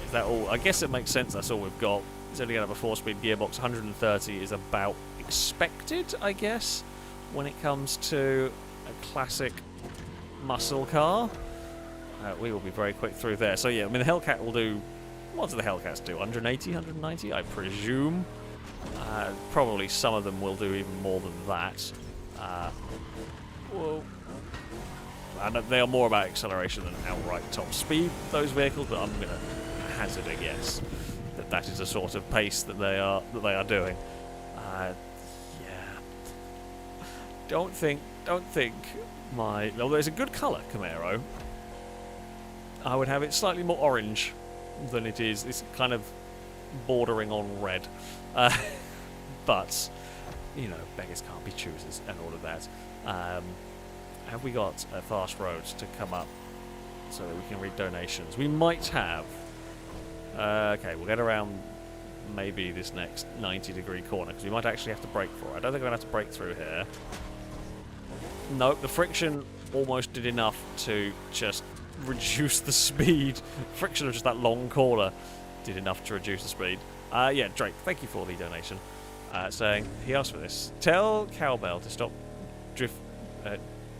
Is that all? I guess it makes sense. That's all we've got. It's only going to have a 4-speed gearbox. 130 is about expected, I guess, when it comes to a classic muscle car. We will be very quick through there. So yeah, I mean the Hellcat will do. What do the Hellcats do? 180, 190, I presume. Probably some of them will do even more than that. Well, and they are more about acceleration than outright top speed, those vehicles, but I'm going to hazard a guess that that is the sort of pace that they are doing. Yeah. Don't think my... Although it's a good colour, Camaro. I would have it slightly more orange than it is. It's kind of bordering on red. But, you know, beggars can't be choosers and all of that. Have we got a fast road to come up so that we can read donations? We might have. Okay, we'll get around maybe this next 90-degree corner, because we might actually have to brake for it. I don't think I'm going to have to brake through here. Nope, the friction almost did enough to just reduce the speed. Friction of just that long corner did enough to reduce the speed. Yeah, Drake, thank you for the donation. Saying, he asked for this. Tell Cowbell to stop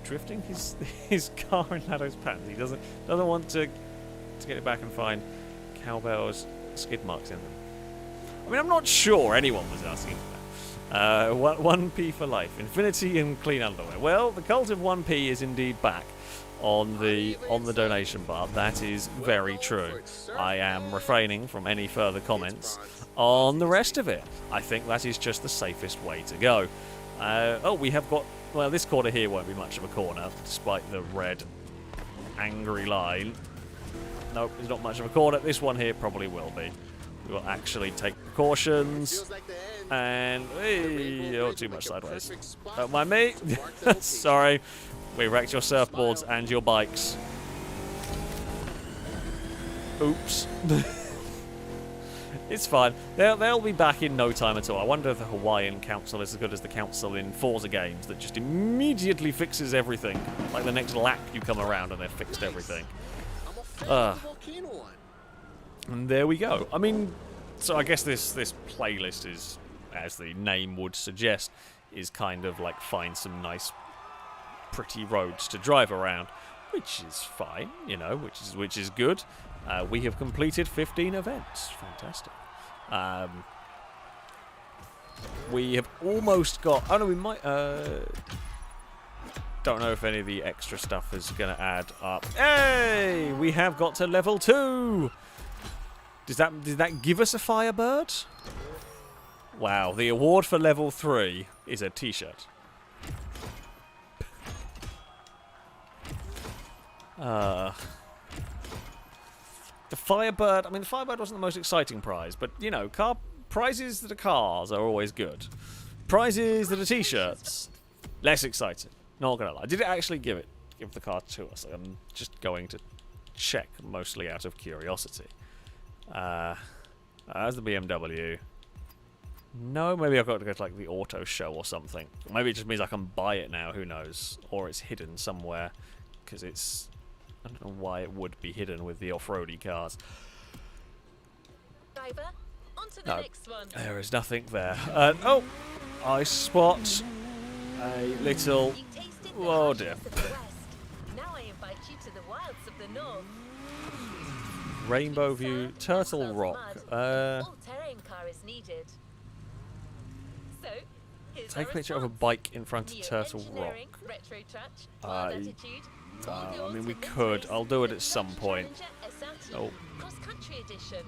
drifting his car in Lado's pants. He doesn't want to get it back and find Cowbell's skid marks in them. I mean, I'm not sure anyone was asking for that. 1p for life, infinity and clean underwear. Well, the cult of 1p is indeed back on the donation bar. That is very true. I am refraining from any further comments on the rest of it. I think that is just the safest way to go. Oh, we have got... Well, this corner here won't be much of a corner, despite the red angry line. Nope, it's not much of a corner. This one here probably will be. We will actually take precautions. And... Hey, oh, too much sideways. Don't mind me. Sorry. We wrecked your surfboards and your bikes. Oops. It's fine. They'll be back in no time at all. I wonder if the Hawaiian Council is as good as the council in Forza games that just immediately fixes everything. Like the next lap you come around and they've fixed everything. And there we go. I mean, so I guess this playlist is, as the name would suggest, is kind of like find some nice, pretty roads to drive around, which is fine, you know, which is good. We have completed 15 events. Fantastic. We have almost got... Oh, no, we might... Don't know if any of the extra stuff is going to add up. Hey! We have got to level 2! Did that give us a Firebird? Wow, the award for level 3 is a t-shirt. The Firebird, I mean, the Firebird wasn't the most exciting prize, but, you know, prizes that are cars are always good. Prizes that are t-shirts, less exciting. Not gonna lie. Did it actually give the car to us? I'm just going to check, mostly out of curiosity. As the BMW. No, maybe I've got to go to, like, the auto show or something. Maybe it just means I can buy it now, who knows? Or it's hidden somewhere, because it's... I don't know why it would be hidden with the off-roady cars. Driver, on to the next one. There is nothing there. Oh, I spot a little... You tasted the Oh dear. harshness of the West. Now I invite you to the wilds of the North. Rainbow View, Sand, Turtle asphalt, Rock. mud. All-terrain car is needed. So, here's Take a our picture of a response. bike in front of Turtle Neo-engineering, Rock. retro touch, wild attitude. I mean, we could. I'll do it at some point. Oh. Cross-country edition.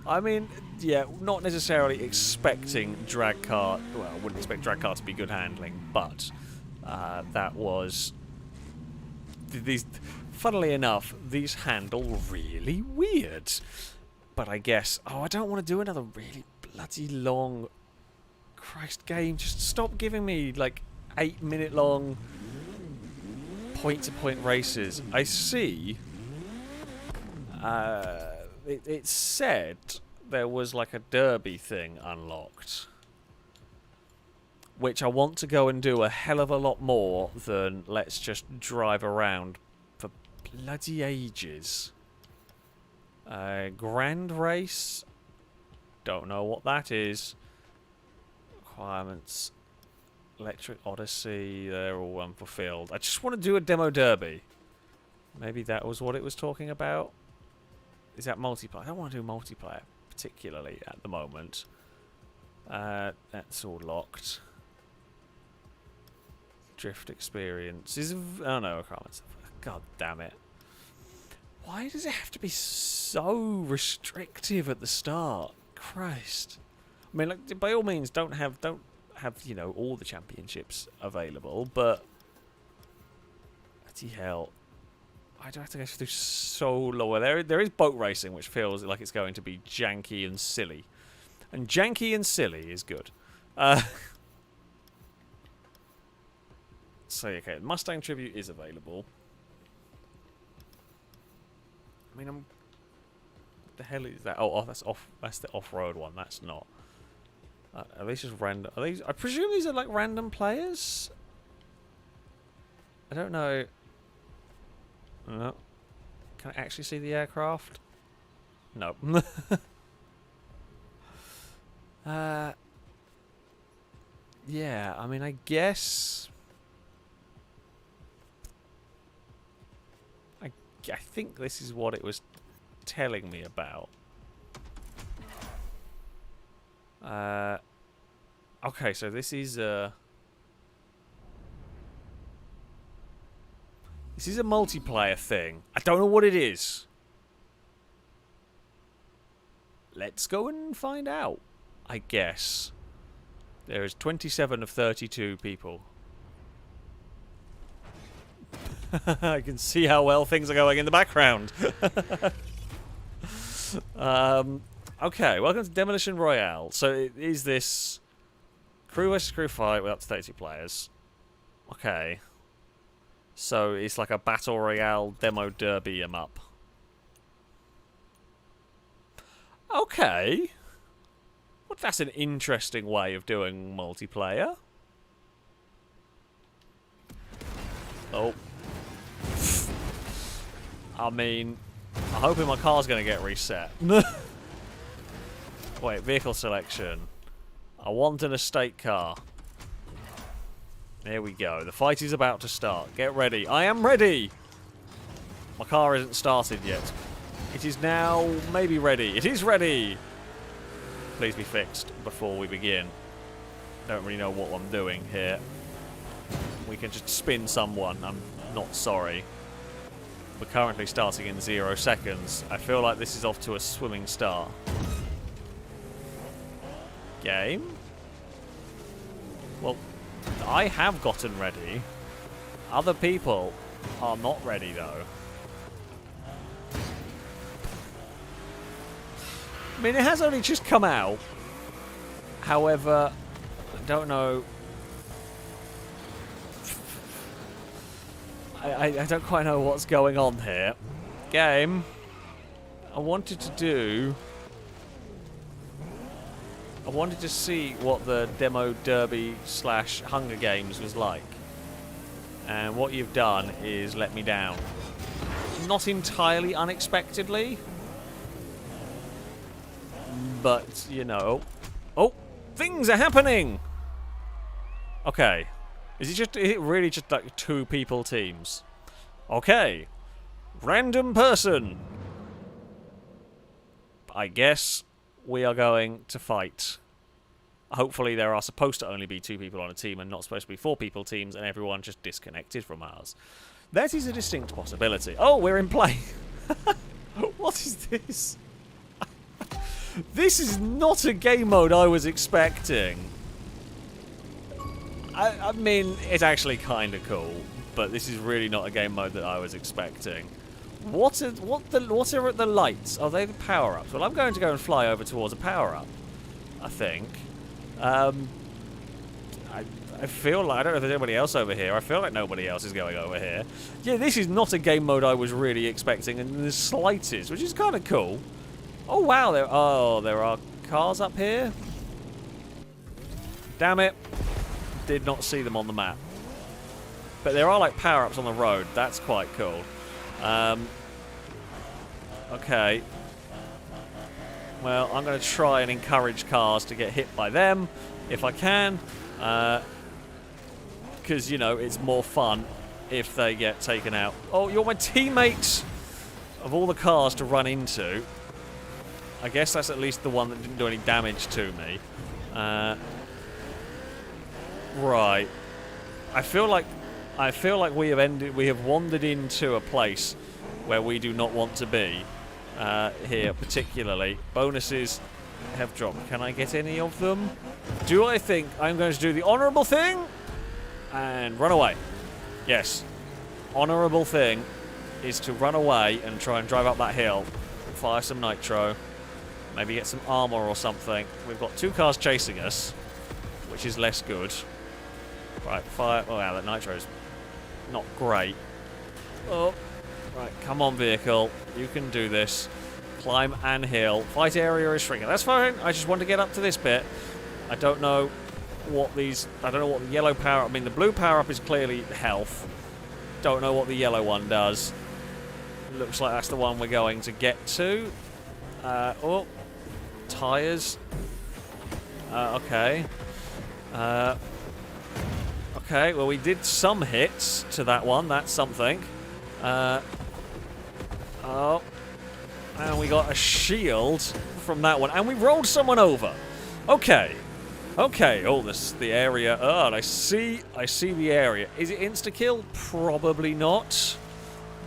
I mean, yeah, not necessarily expecting drag car... Well, I wouldn't expect drag car to be good handling, but that was... These, funnily enough, these handle really weird. But I guess... Oh, I don't want to do another really bloody long... Christ game, just stop giving me, like, 8-minute long point-to-point races. I see... It said there was like a derby thing unlocked, which I want to go and do a hell of a lot more than let's just drive around for bloody ages. Grand Race. Don't know what that is. Requirements. Electric Odyssey. They're all unfulfilled. I just want to do a demo derby. Maybe that was what it was talking about. Is that multiplayer? I don't want to do multiplayer particularly at the moment. That's all locked. Drift experience. Oh no, requirements. God damn it. Why does it have to be so restrictive at the start? Christ. I mean, like, by all means, don't have you know, all the championships available, but bloody hell, I do have to go through so long. There is boat racing, which feels like it's going to be janky and silly, and janky and silly is good. So okay, Mustang Tribute is available. I mean, what the hell is that? Oh, that's off. That's the off-road one. That's not. Are these just random? Are these? I presume these are like random players. I don't know. No. Can I actually see the aircraft? No. Yeah. I mean, I guess. I think this is what it was telling me about. Okay, so this is a multiplayer thing. I don't know what it is. Let's go and find out, I guess. There is 27 of 32 people. I can see how well things are going in the background. Okay, welcome to Demolition Royale. So is this crew vs crew fight with up to 32 players? Okay. So it's like a battle royale demo derby em up. Okay. Well, that's an interesting way of doing multiplayer. Oh. I mean, I'm hoping my car's going to get reset. Wait, vehicle selection. I want an estate car. There we go. The fight is about to start. Get ready. I am ready! My car isn't started yet. It is now maybe ready. It is ready! Please be fixed before we begin. Don't really know what I'm doing here. We can just spin someone. I'm not sorry. We're currently starting in 0 seconds. I feel like this is off to a swimming start. Game? Well, I have gotten ready. Other people are not ready, though. I mean, it has only just come out. However, I don't know. I don't quite know what's going on here. Game. I wanted to see what the demo derby / Hunger Games was like. And what you've done is let me down. Not entirely unexpectedly. But, you know. Oh! Things are happening! Okay. Is it really just like 2 people teams? Okay. Random person. I guess we are going to fight. Hopefully there are supposed to only be 2 people on a team and not supposed to be 4 people teams and everyone just disconnected from ours. That is a distinct possibility. Oh, we're in play. What is this? This is not a game mode I was expecting. I mean, it's actually kind of cool, but this is really not a game mode that I was expecting. What are the lights? Are they the power-ups? Well, I'm going to go and fly over towards a power-up, I think. I feel like, I don't know if there's anybody else over here. I feel like nobody else is going over here. Yeah, this is not a game mode I was really expecting in the slightest, which is kind of cool. Oh, wow. There are cars up here. Damn it. Did not see them on the map. But there are like power-ups on the road. That's quite cool. Okay. Well, I'm going to try and encourage cars to get hit by them if I can. Because, you know, it's more fun if they get taken out. Oh, you're my teammate! Of all the cars to run into, I guess that's at least the one that didn't do any damage to me. Right. I feel like we have wandered into a place where we do not want to be. Here, particularly. Bonuses have dropped. Can I get any of them? Do I think I'm going to do the honourable thing? And run away. Yes. Honourable thing is to run away and try and drive up that hill. Fire some nitro. Maybe get some armour or something. We've got 2 cars chasing us, which is less good. Right, fire. Oh, yeah, that nitro's not great. Oh. Right, come on, vehicle. You can do this. Climb and hill. Fight area is shrinking. That's fine. I just want to get up to this bit. I don't know what these... I don't know what the yellow power... I mean, the blue power-up is clearly health. Don't know what the yellow one does. Looks like that's the one we're going to get to. Oh. Tyres. Okay. Okay, well, we did some hits to that one. That's something. Oh. And we got a shield from that one. And we rolled someone over. Okay. Okay. Oh, this the area. Oh, and I see the area. Is it insta-kill? Probably not.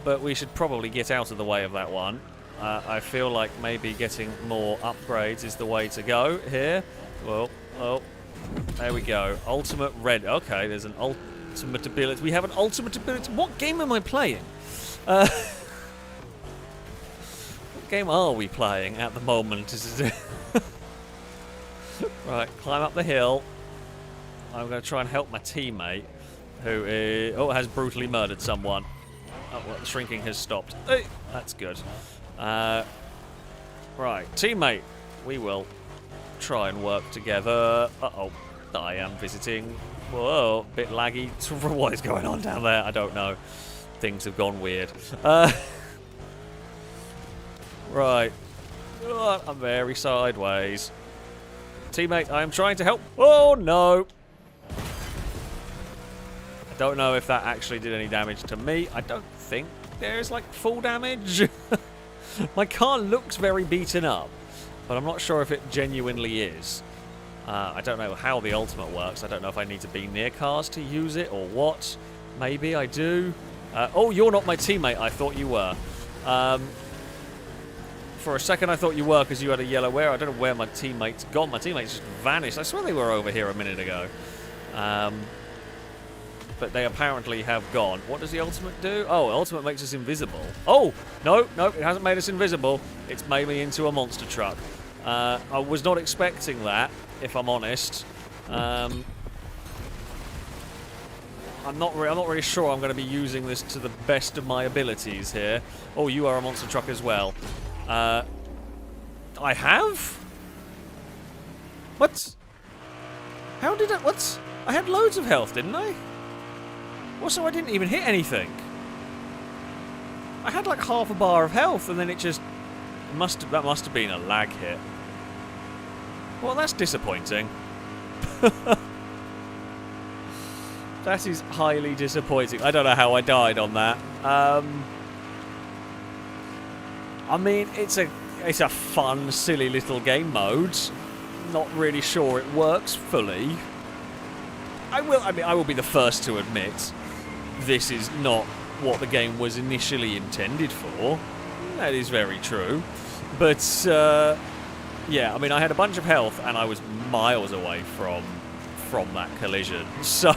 But we should probably get out of the way of that one. I feel like maybe getting more upgrades is the way to go here. Well, oh. There we go. Ultimate red. Okay, there's an ultimate ability. We have an ultimate ability. What game am I playing? What game are we playing at the moment? Right, climb up the hill. I'm going to try and help my teammate, who has brutally murdered someone. Oh, well, the shrinking has stopped. Hey, that's good. Right, teammate, we will try and work together. Uh-oh, I am visiting. Whoa, bit laggy. What is going on down there? I don't know. Things have gone weird. Right. Oh, I'm very sideways. Teammate, I am trying to help. Oh, no. I don't know if that actually did any damage to me. I don't think there's, like, full damage. My car looks very beaten up, but I'm not sure if it genuinely is. I don't know how the ultimate works. I don't know if I need to be near cars to use it or what. Maybe I do. Oh, you're not my teammate. I thought you were. For a second, I thought you were because you had a yellow wear. I don't know where my teammate's gone. My teammates just vanished. I swear they were over here a minute ago. But they apparently have gone. What does the ultimate do? Oh, ultimate makes us invisible. Oh, no, it hasn't made us invisible. It's made me into a monster truck. I was not expecting that, if I'm honest. I'm not really sure I'm going to be using this to the best of my abilities here. Oh, you are a monster truck as well. I have? What? How did I... What? I had loads of health, didn't I? Also, I didn't even hit anything. I had like half a bar of health, and then it just... That must have been a lag hit. Well, that's disappointing. That is highly disappointing. I don't know how I died on that. I mean, it's a fun, silly little game mode. Not really sure it works fully. I will be the first to admit this is not what the game was initially intended for. That is very true. But yeah, I mean, I had a bunch of health and I was miles away from that collision. So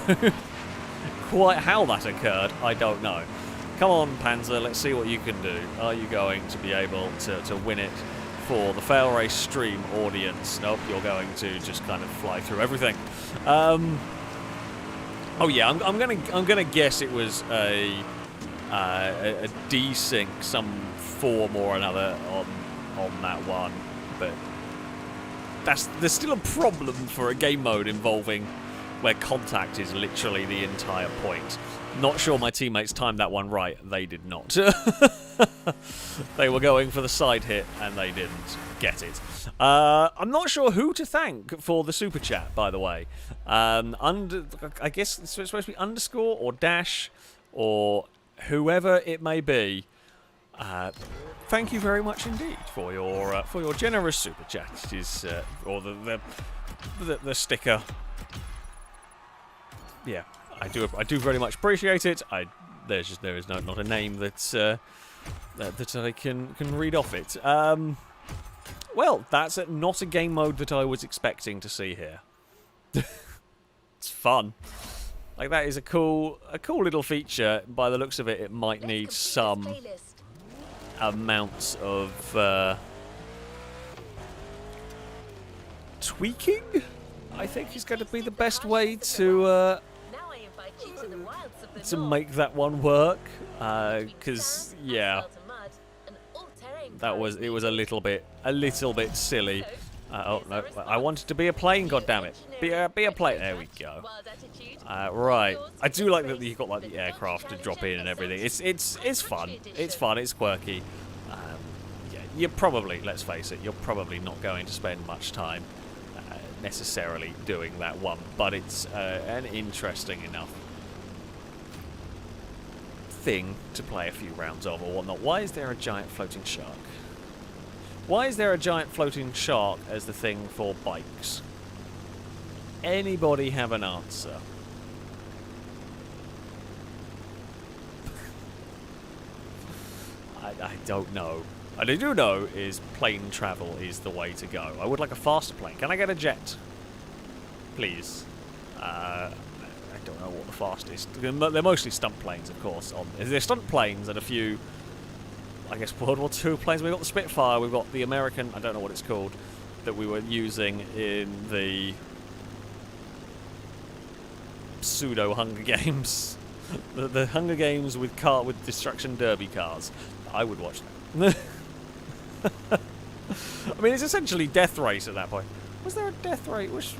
quite how that occurred, I don't know. Come on, Panzer, let's see what you can do. Are you going to be able to win it for the FailRace stream audience? Nope, you're going to just kind of fly through everything. Oh yeah, I'm gonna guess it was a desync, some form or another on that one, but there's still a problem for a game mode involving where contact is literally the entire point. Not sure my teammates timed that one right. They did not. They were going for the side hit, and they didn't get it. I'm not sure who to thank for the super chat, by the way. I guess it's supposed to be underscore or dash or whoever it may be. Thank you very much indeed for your generous super chat. It is or the sticker. Yeah, I do very much appreciate it. There is not a name that I can read off it. Well, that's not a game mode that I was expecting to see here. It's fun. Like, that is a cool little feature. By the looks of it, it might need some amounts of tweaking, I think is going to be the best way to make that one work. Because yeah, it was a little bit silly. Oh no, I wanted to be a plane. God damn it, be a plane. There we go. Right, I do like that you've got like the aircraft to drop in and everything. It's fun. It's fun. It's quirky. Yeah, you're probably, let's face it, you're probably not going to spend much time necessarily doing that one, but it's an interesting enough thing to play a few rounds of or whatnot. Why is there a giant floating shark? Why is there a giant floating shark as the thing for bikes? Anybody have an answer? I don't know. What I do know is plane travel is the way to go. I would like a faster plane. Can I get a jet? Please. I don't know what the fastest. They're mostly stunt planes, of course. They're stunt planes and a few, I guess, World War II planes. We've got the Spitfire. We've got the American, I don't know what it's called, that we were using in the pseudo Hunger Games. the Hunger Games with destruction derby cars. I would watch that. I mean, it's essentially Death Race at that point. Was there a Death Race?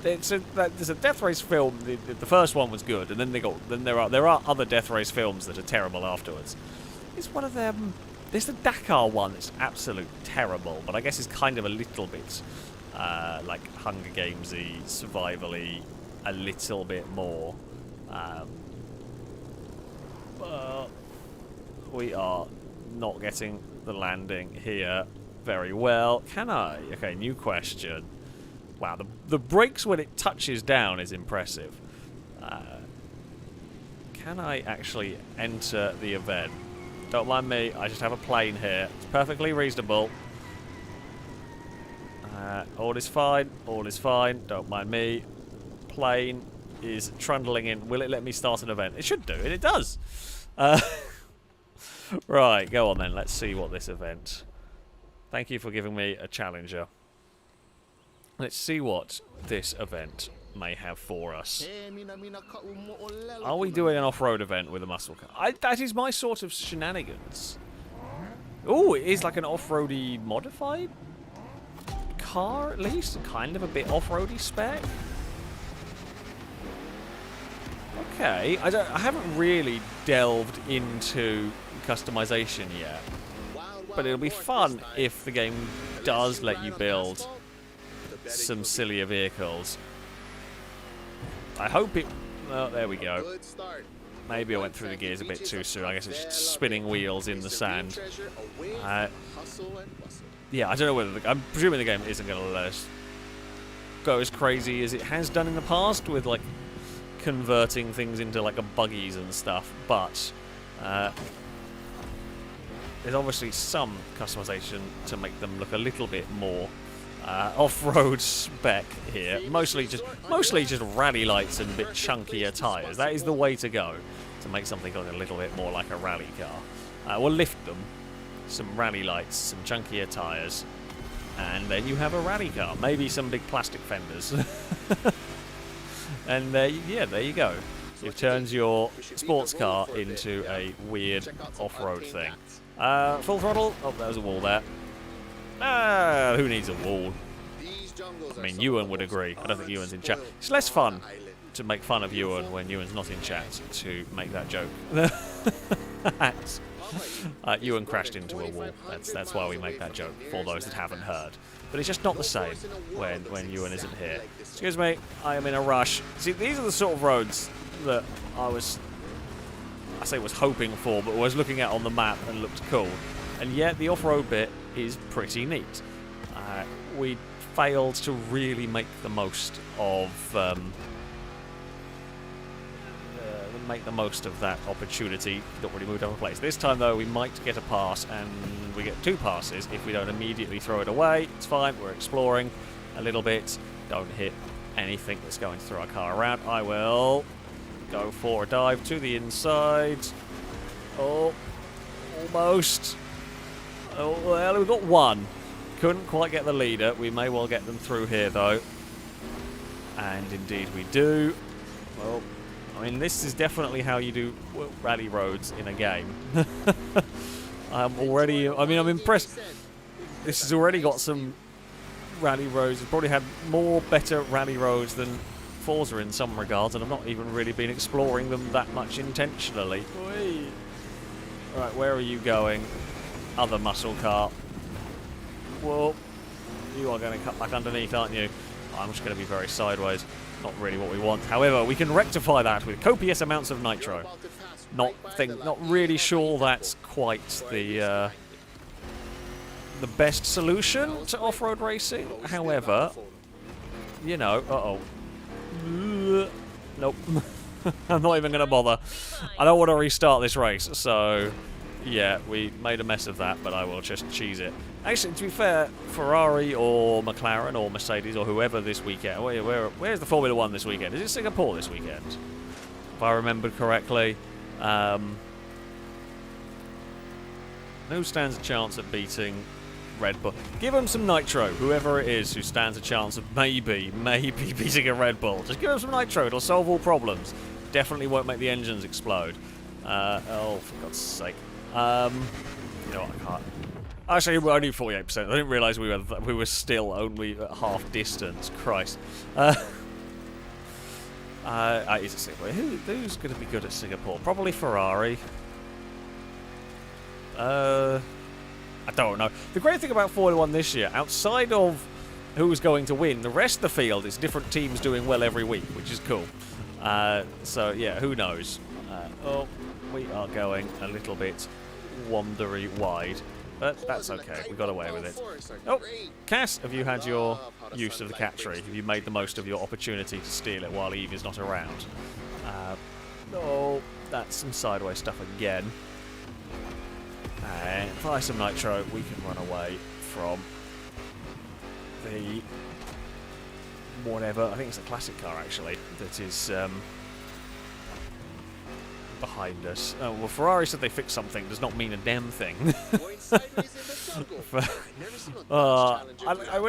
There's a Death Race film. The first one was good, and then there are other Death Race films that are terrible afterwards. It's one of them. There's the Dakar one that's absolute terrible, but I guess it's kind of a little bit like Hunger Gamesy, survivally, a little bit more. But we are not getting the landing here very well. Can I? Okay, new question. Wow, the brakes when it touches down is impressive. Can I actually enter the event? Don't mind me, I just have a plane here. It's perfectly reasonable. All is fine, all is fine. Don't mind me. Plane is trundling in. Will it let me start an event? It should do, and it does. Right, go on then. Let's see what this event... Thank you for giving me a challenger. Let's see what this event may have for us. Are we doing an off-road event with a muscle car? That is my sort of shenanigans. Oh, it is like an off-roady modified car, at least. Kind of a bit off-roady spec. Okay, I haven't really delved into customization yet, but it'll be fun if the game does let you build some sillier vehicles. I hope it... Oh, there we go. Maybe I went through the gears a bit too soon. I guess it's just spinning wheels in the sand. Yeah, I don't know whether... I'm presuming the game isn't going to let us go as crazy as it has done in the past with, like, converting things into, like, buggies and stuff, but there's obviously some customization to make them look a little bit more off-road spec here. Mostly just rally lights and a bit chunkier tyres. That is the way to go to make something look a little bit more like a rally car. We'll lift them, some rally lights, some chunkier tyres, and then you have a rally car. Maybe some big plastic fenders. And yeah, there you go. It turns your sports car into a weird off-road thing. Full throttle. Oh, there was a wall there. Who needs a wall? I mean, Ewan would agree. I don't think Ewan's in chat. It's less fun to make fun of Ewan when Ewan's not in chat to make that joke. Ewan crashed into a wall. That's why we make that joke, for those that haven't heard. But it's just not the same when Ewan isn't here. Excuse me, I am in a rush. See, these are the sort of roads that I was hoping for, but was looking at on the map and looked cool. And yet the off-road bit is pretty neat. We failed to really make the most of that opportunity. Not really moved over place. This time though, we might get a pass, and we get 2 passes if we don't immediately throw it away. It's fine. We're exploring a little bit. Don't hit anything that's going to throw our car around. I will go for a dive to the inside. Oh, almost. Oh, well, we've got 1. Couldn't quite get the leader. We may well get them through here, though. And indeed we do. Well, I mean, this is definitely how you do rally roads in a game. I'm impressed. This has already got some rally roads. It's probably had more better rally roads than Forza in some regards, and I've not even really been exploring them that much intentionally. Alright, where are you going? Other muscle car. Well, you are going to cut back underneath, aren't you? I'm just going to be very sideways. Not really what we want. However, we can rectify that with copious amounts of nitro. Not really sure that's quite the best solution to off-road racing. However, you know, nope. I'm not even going to bother. I don't want to restart this race, so yeah, we made a mess of that, but I will just cheese it. Actually, to be fair, Ferrari or McLaren or Mercedes or whoever this weekend, where's the Formula 1 this weekend? Is it Singapore this weekend? If I remembered correctly. Who stands a chance at beating Red Bull? Give them some nitro, whoever it is who stands a chance of maybe beating a Red Bull. Just give them some nitro, it'll solve all problems. Definitely won't make the engines explode. Oh, for God's sake. You know what, I can't. Actually, we're only 48%. I didn't realise we were still only at half distance. Christ. Is it Singapore? Who's going to be good at Singapore? Probably Ferrari. I don't know. The great thing about Formula 1 this year, outside of who's going to win, the rest of the field is different teams doing well every week, which is cool. So, yeah, who knows? Oh, we are going a little bit wandery wide. But that's okay. We got away with it. Oh, Cass, have you had your use of the cat tree? Have you made the most of your opportunity to steal it while Eve is not around? Oh, that's some sideways stuff again. And fire some nitro. We can run away from the whatever. I think it's a classic car actually that is behind us. Oh, well, Ferrari said they fixed something. Does not mean a damn thing. When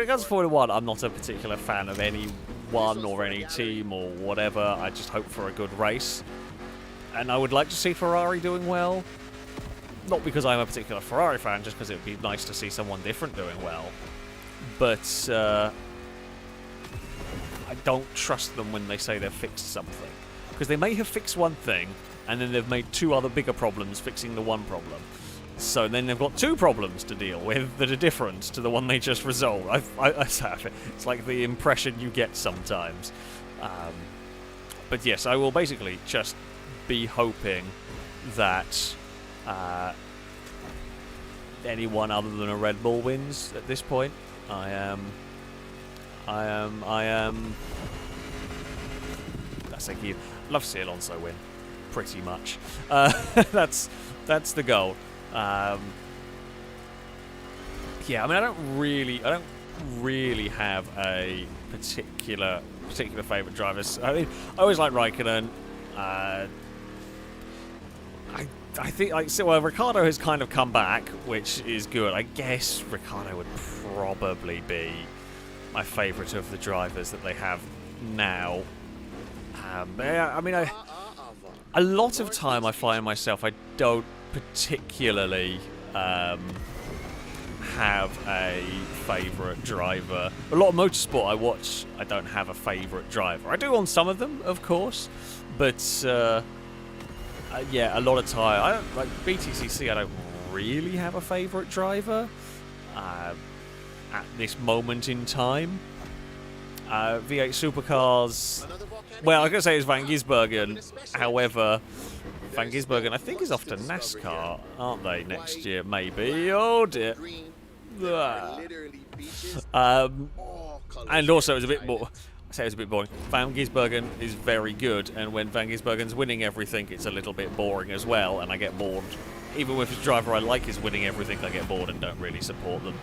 it comes to Formula 1, I'm not a particular fan of any one or any team or whatever. I just hope for a good race. And I would like to see Ferrari doing well. Not because I'm a particular Ferrari fan, just because it would be nice to see someone different doing well. But I don't trust them when they say they've fixed something. Because they may have fixed one thing, and then they've made 2 other bigger problems fixing the one problem. So then they've got 2 problems to deal with that are different to the one they just resolved. It's like the impression you get sometimes. But yes, I will basically just be hoping that anyone other than a Red Bull wins at this point. I am. That's like you. Love to see Alonso win. Pretty much. That's the goal. Yeah, I mean, I don't really have a particular favourite drivers. I mean, I always like Raikkonen. I think Ricciardo has kind of come back, which is good. I guess Ricciardo would probably be my favourite of the drivers that they have now. I mean, a lot of time I find myself I don't particularly have have a favourite driver. A lot of motorsport I watch, I don't have a favourite driver. I do on some of them, of course, but yeah, a lot of time I don't like BTCC. I don't really have a favourite driver at this moment in time. V8 supercars. Well, I was going to say it's Van Gisbergen. However, Van Gisbergen, I think, is off to NASCAR, aren't they, next year? Maybe. Oh, dear. And also, it's a bit more. I say it's a bit boring. Van Gisbergen is very good, and when Van Gisbergen's winning everything, it's a little bit boring as well, and I get bored. Even with his driver I like is winning everything, I get bored and don't really support them.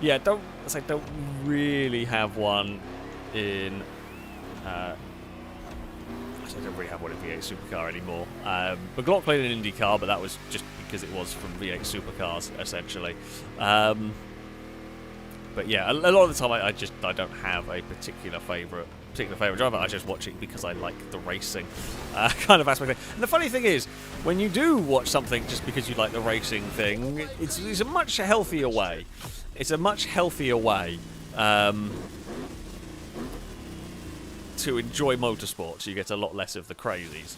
Yeah, don't really have one in. I don't really have one in V8 Supercar anymore. McLaughlin in IndyCar, but that was just because it was from V8 Supercars essentially. But yeah, a lot of the time I don't have a particular favourite driver. I just watch it because I like the racing kind of aspect. And the funny thing is, when you do watch something just because you like the racing thing, it's a much healthier way. It's a much healthier way to enjoy motorsports. You get a lot less of the crazies.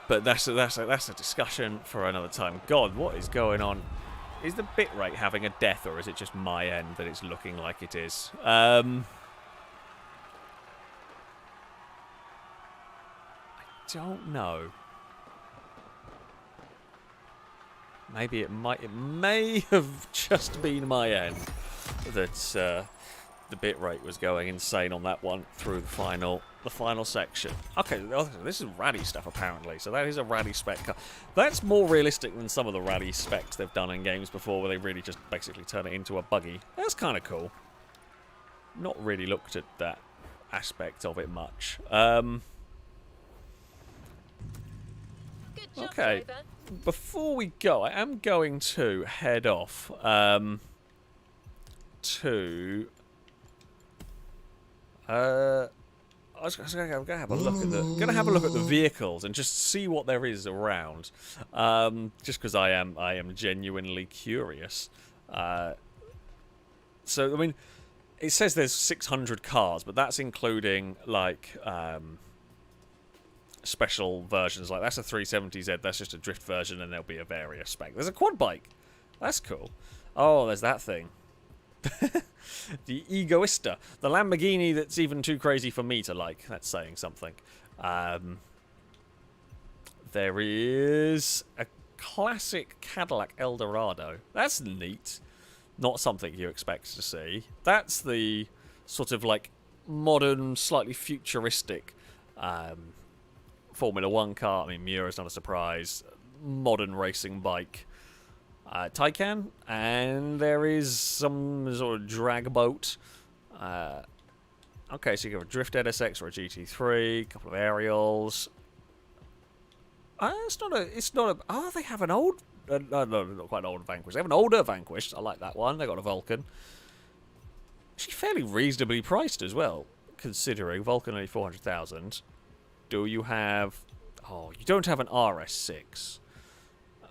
But that's a discussion for another time. God, what is going on? Is the bitrate having a death, or is it just my end that it's looking like it is? I don't know. Maybe it may have just been my end that the bitrate was going insane on that one through the final section. Okay, this is rally stuff apparently, so that is a rally spec car. That's more realistic than some of the rally specs they've done in games before, where they really just basically turn it into a buggy. That's kind of cool. Not really looked at that aspect of it much. Good job, Okay, driver. before we go, I am going to head off to. I'm gonna have a look at the vehicles and just see what there is around. Just because I am genuinely curious. So I mean, it says there's 600 cars, but that's including like special versions. Like that's a 370Z. That's just a drift version, and there'll be a various spec. There's a quad bike. That's cool. Oh, there's that thing. The Egoista, the Lamborghini that's even too crazy for me to like. That's saying something. There is a classic Cadillac Eldorado. That's neat. Not something you expect to see. That's the sort of like modern, slightly futuristic Formula 1 car. I mean, Miura's not a surprise. Modern racing bike. Taycan, and there is some sort of drag boat. Okay, so you have a Drift NSX or a GT3, a couple of aerials. It's not a. Oh, they have an old. No, not quite an old Vanquish. They have an older Vanquish. I like that one. They got a Vulcan. Actually, fairly reasonably priced as well, considering Vulcan only 400,000. Do you have? Oh, you don't have an RS6.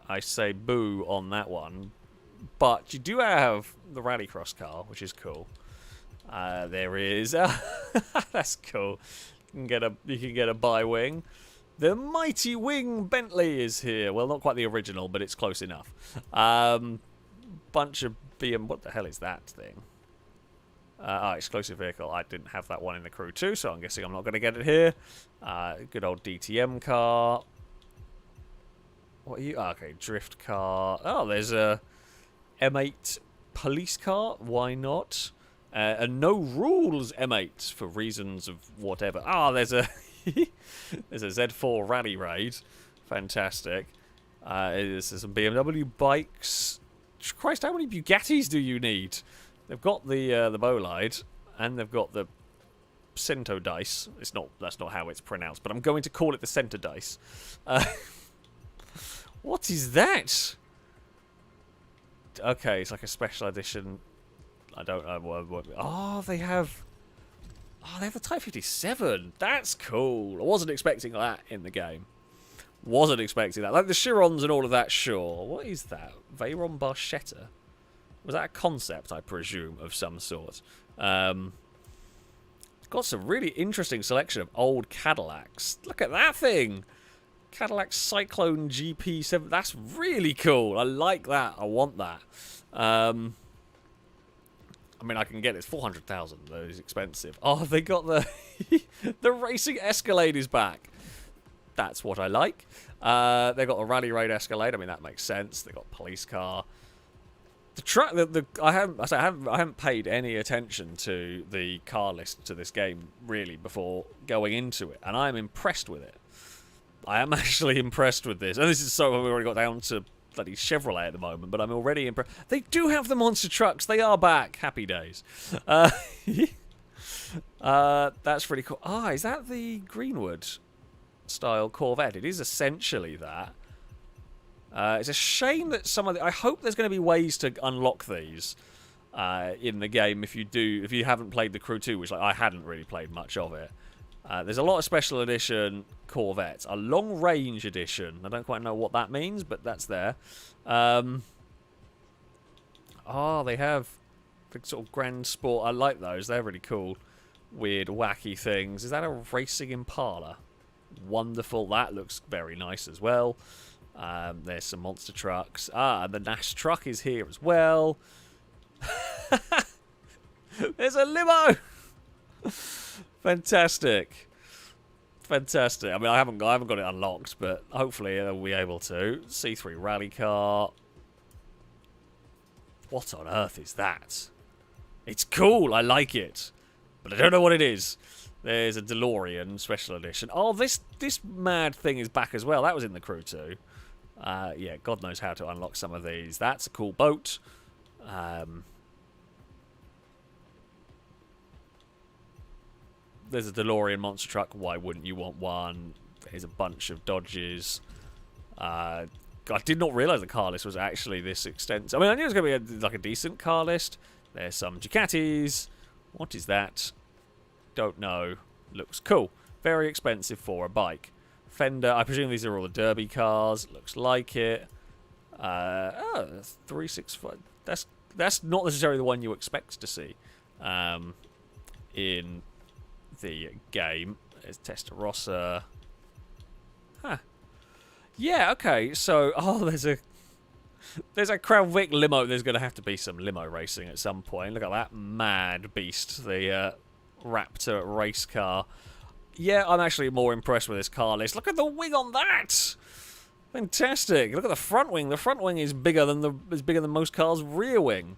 I say boo on that one, but you do have the Rallycross car, which is cool. There is that's cool. You can get a bi-wing. The Mighty Wing Bentley is here. Well, not quite the original, but it's close enough. Bunch of BM. What the hell is that thing? Exclusive vehicle. I didn't have that one in the Crew 2, so I'm guessing I'm not going to get it here. Good old DTM car. What are you? Okay, drift car. Oh, there's a M8 police car. Why not? A no rules M8 for reasons of whatever. There's a there's a Z4 Rally Raid. Fantastic. There's some BMW bikes. Christ, how many Bugattis do you need? They've got the Bolide, and they've got the Cento Dice. That's not how it's pronounced, but I'm going to call it the Center Dice. What is that? Okay, it's like a special edition. I don't know what. Oh, they have. Oh, they have the Type 57. That's cool. I wasn't expecting that in the game. Wasn't expecting that. Like the Chirons and all of that, sure. What is that? Veyron Barchetta? Was that a concept, I presume, of some sort? Got some really interesting selection of old Cadillacs. Look at that thing! Cadillac Cyclone GP7. That's really cool. I like that. I want that. I mean, I can get it. It's 400,000. Though it's expensive. Oh, they got the the racing Escalade is back. That's what I like. They got a Rally Raid Escalade. I mean, that makes sense. They got police car. The truck. I haven't paid any attention to the car list to this game really before going into it, and I'm impressed with it. I am actually impressed with this, and this is so we already got down to bloody Chevrolet at the moment, but I'm already impressed. They do have the monster trucks. They are back. Happy days. That's pretty cool. Ah, is that the Greenwood style Corvette? It is essentially that. It's a shame that some of the... I hope there's going to be ways to unlock these in the game if you haven't played the Crew 2, which I hadn't really played much of it. There's a lot of special edition Corvettes. A long range edition. I don't quite know what that means, but that's there. They have the sort of Grand Sport. I like those. They're really cool. Weird, wacky things. Is that a racing Impala? Wonderful. That looks very nice as well. There's some monster trucks. The Nash truck is here as well. There's a limo. Fantastic. Fantastic. I mean, I haven't got it unlocked, but hopefully I'll be able to. C3 rally car. What on earth is that? It's cool. I like it, but I don't know what it is. There's a DeLorean special edition. Oh, this mad thing is back as well. That was in the Crew 2. Yeah, God knows how to unlock some of these. That's a cool boat. There's a DeLorean monster truck. Why wouldn't you want one? There's a bunch of Dodges. I did not realise the car list was actually this extensive. I mean, I knew it was going to be a decent car list. There's some Ducatis. What is that? Don't know. Looks cool. Very expensive for a bike. Fender. I presume these are all the Derby cars. Looks like it. 365. That's not necessarily the one you expect to see in the game. There's Testarossa. Huh. Yeah, okay. So, there's a Crown Vic limo. There's going to have to be some limo racing at some point. Look at that mad beast. The Raptor race car. Yeah, I'm actually more impressed with this car list. Look at the wing on that. Fantastic. Look at the front wing. The front wing is bigger than most cars' rear wing.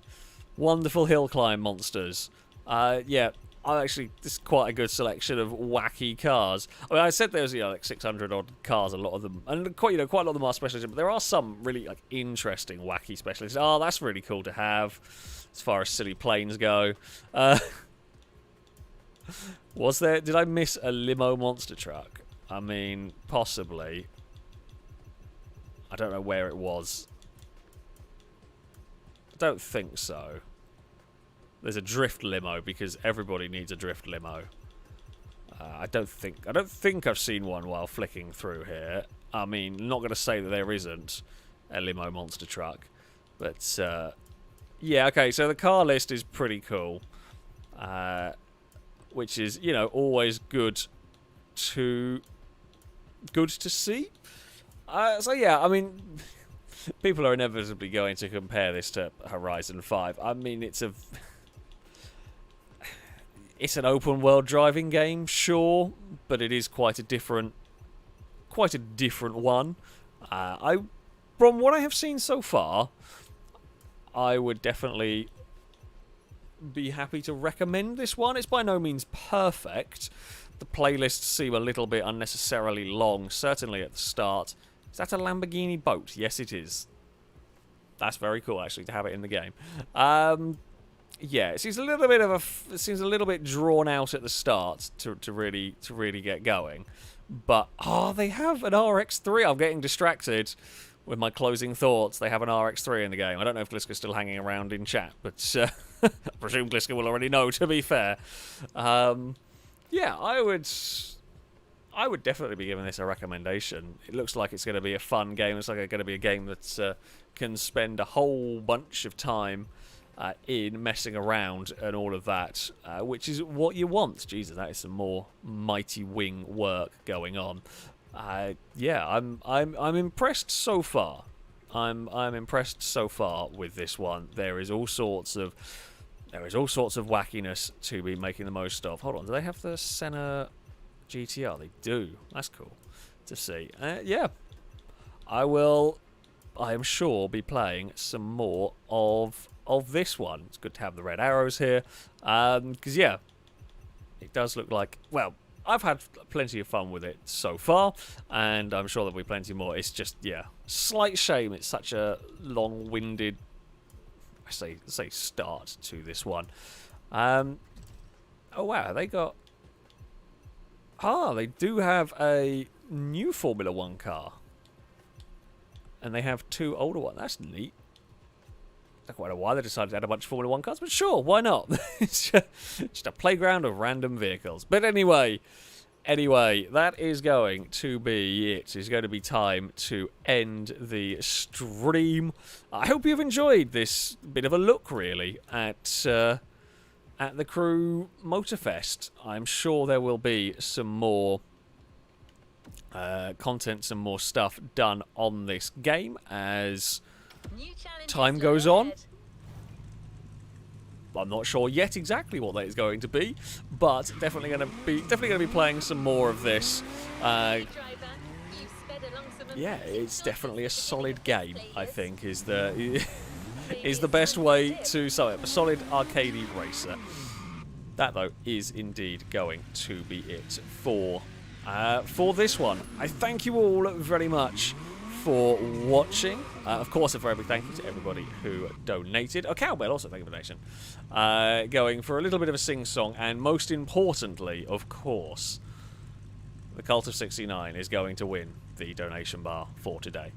Wonderful hill climb monsters. Yeah, this is quite a good selection of wacky cars. I mean, I said there's like 600 odd cars, a lot of them, and quite a lot of them are specialists, but there are some really interesting wacky specialists. Oh, that's really cool to have, as far as silly planes go. Did I miss a limo monster truck? I mean, possibly. I don't know where it was. I don't think so. There's a drift limo because everybody needs a drift limo. I don't think I've seen one while flicking through here. I mean, not going to say that there isn't a limo monster truck, but yeah, okay. So the car list is pretty cool, which is always good to see. So yeah, I mean, people are inevitably going to compare this to Horizon 5. I mean, it's an open world driving game, sure, but it is quite a different one. From what I have seen so far, I would definitely be happy to recommend this one. It's by no means perfect. The playlists seem a little bit unnecessarily long, certainly at the start. Is that a Lamborghini boat? Yes, it is. That's very cool, actually, to have it in the game. Yeah, it seems a little bit drawn out at the start to really get going. But they have an RX-3. I'm getting distracted with my closing thoughts. They have an RX-3 in the game. I don't know if Gliska's still hanging around in chat, but I presume Gliska will already know, to be fair. yeah, I would definitely be giving this a recommendation. It looks like it's going to be a fun game. It's like it's going to be a game that can spend a whole bunch of time in messing around and all of that, which is what you want. Jesus, that is some more Mighty Wing work going on. Yeah, I'm impressed so far. I'm impressed so far with this one. There is all sorts of wackiness to be making the most of. Hold on, do they have the Senna GTR? They do. That's cool to see. Yeah, I am sure be playing some more of this one. It's good to have the red arrows here, because yeah, it does look like, well, I've had plenty of fun with it so far, and I'm sure there'll be plenty more. It's just, yeah, slight shame it's such a long-winded, I say start to this one. Oh wow, they do have a new Formula 1 car, and they have 2 older ones. That's neat. I don't quite know why they decided to add a bunch of Formula 1 cars, but sure, why not? It's just a playground of random vehicles. But anyway, that is going to be it. It's going to be time to end the stream. I hope you've enjoyed this bit of a look, really, at the Crew Motorfest. I'm sure there will be some more content, some more stuff done on this game as time goes on. I'm not sure yet exactly what that is going to be, but definitely going to be playing some more of this. Yeah, it's definitely a solid game, I think, is the best way to sum it. A solid arcadey racer. That, though, is indeed going to be it for this one. I thank you all very much for watching. Of course, a very big thank you to everybody who donated. Oh, Cowbell, also thank you for the donation. Going for a little bit of a sing-song, and most importantly, of course, the Cult of 69 is going to win the donation bar for today.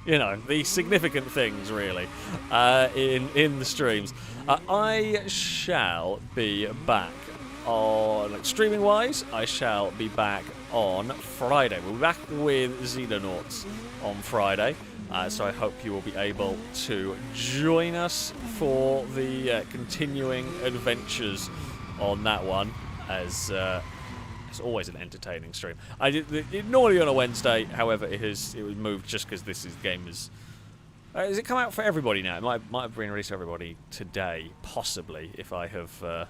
You know, the significant things, really, in the streams. I shall be back on, streaming-wise, I shall be back on Friday. We'll be back with Xenonauts on Friday, so I hope you will be able to join us for the continuing adventures on that one, as it's always an entertaining stream. Normally on a Wednesday, however, it was moved just because this game is. Has it come out for everybody now? It might have been released for everybody today, possibly, if I have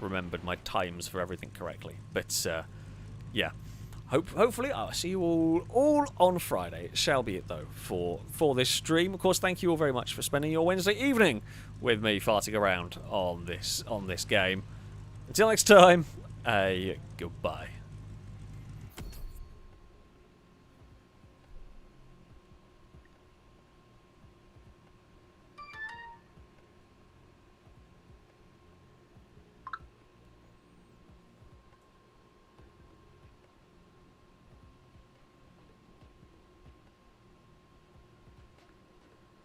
remembered my times for everything correctly. But yeah, hopefully I'll see you all on Friday. It shall be it, though, for this stream. Of course, thank you all very much for spending your Wednesday evening with me farting around on this game. Until next time, goodbye.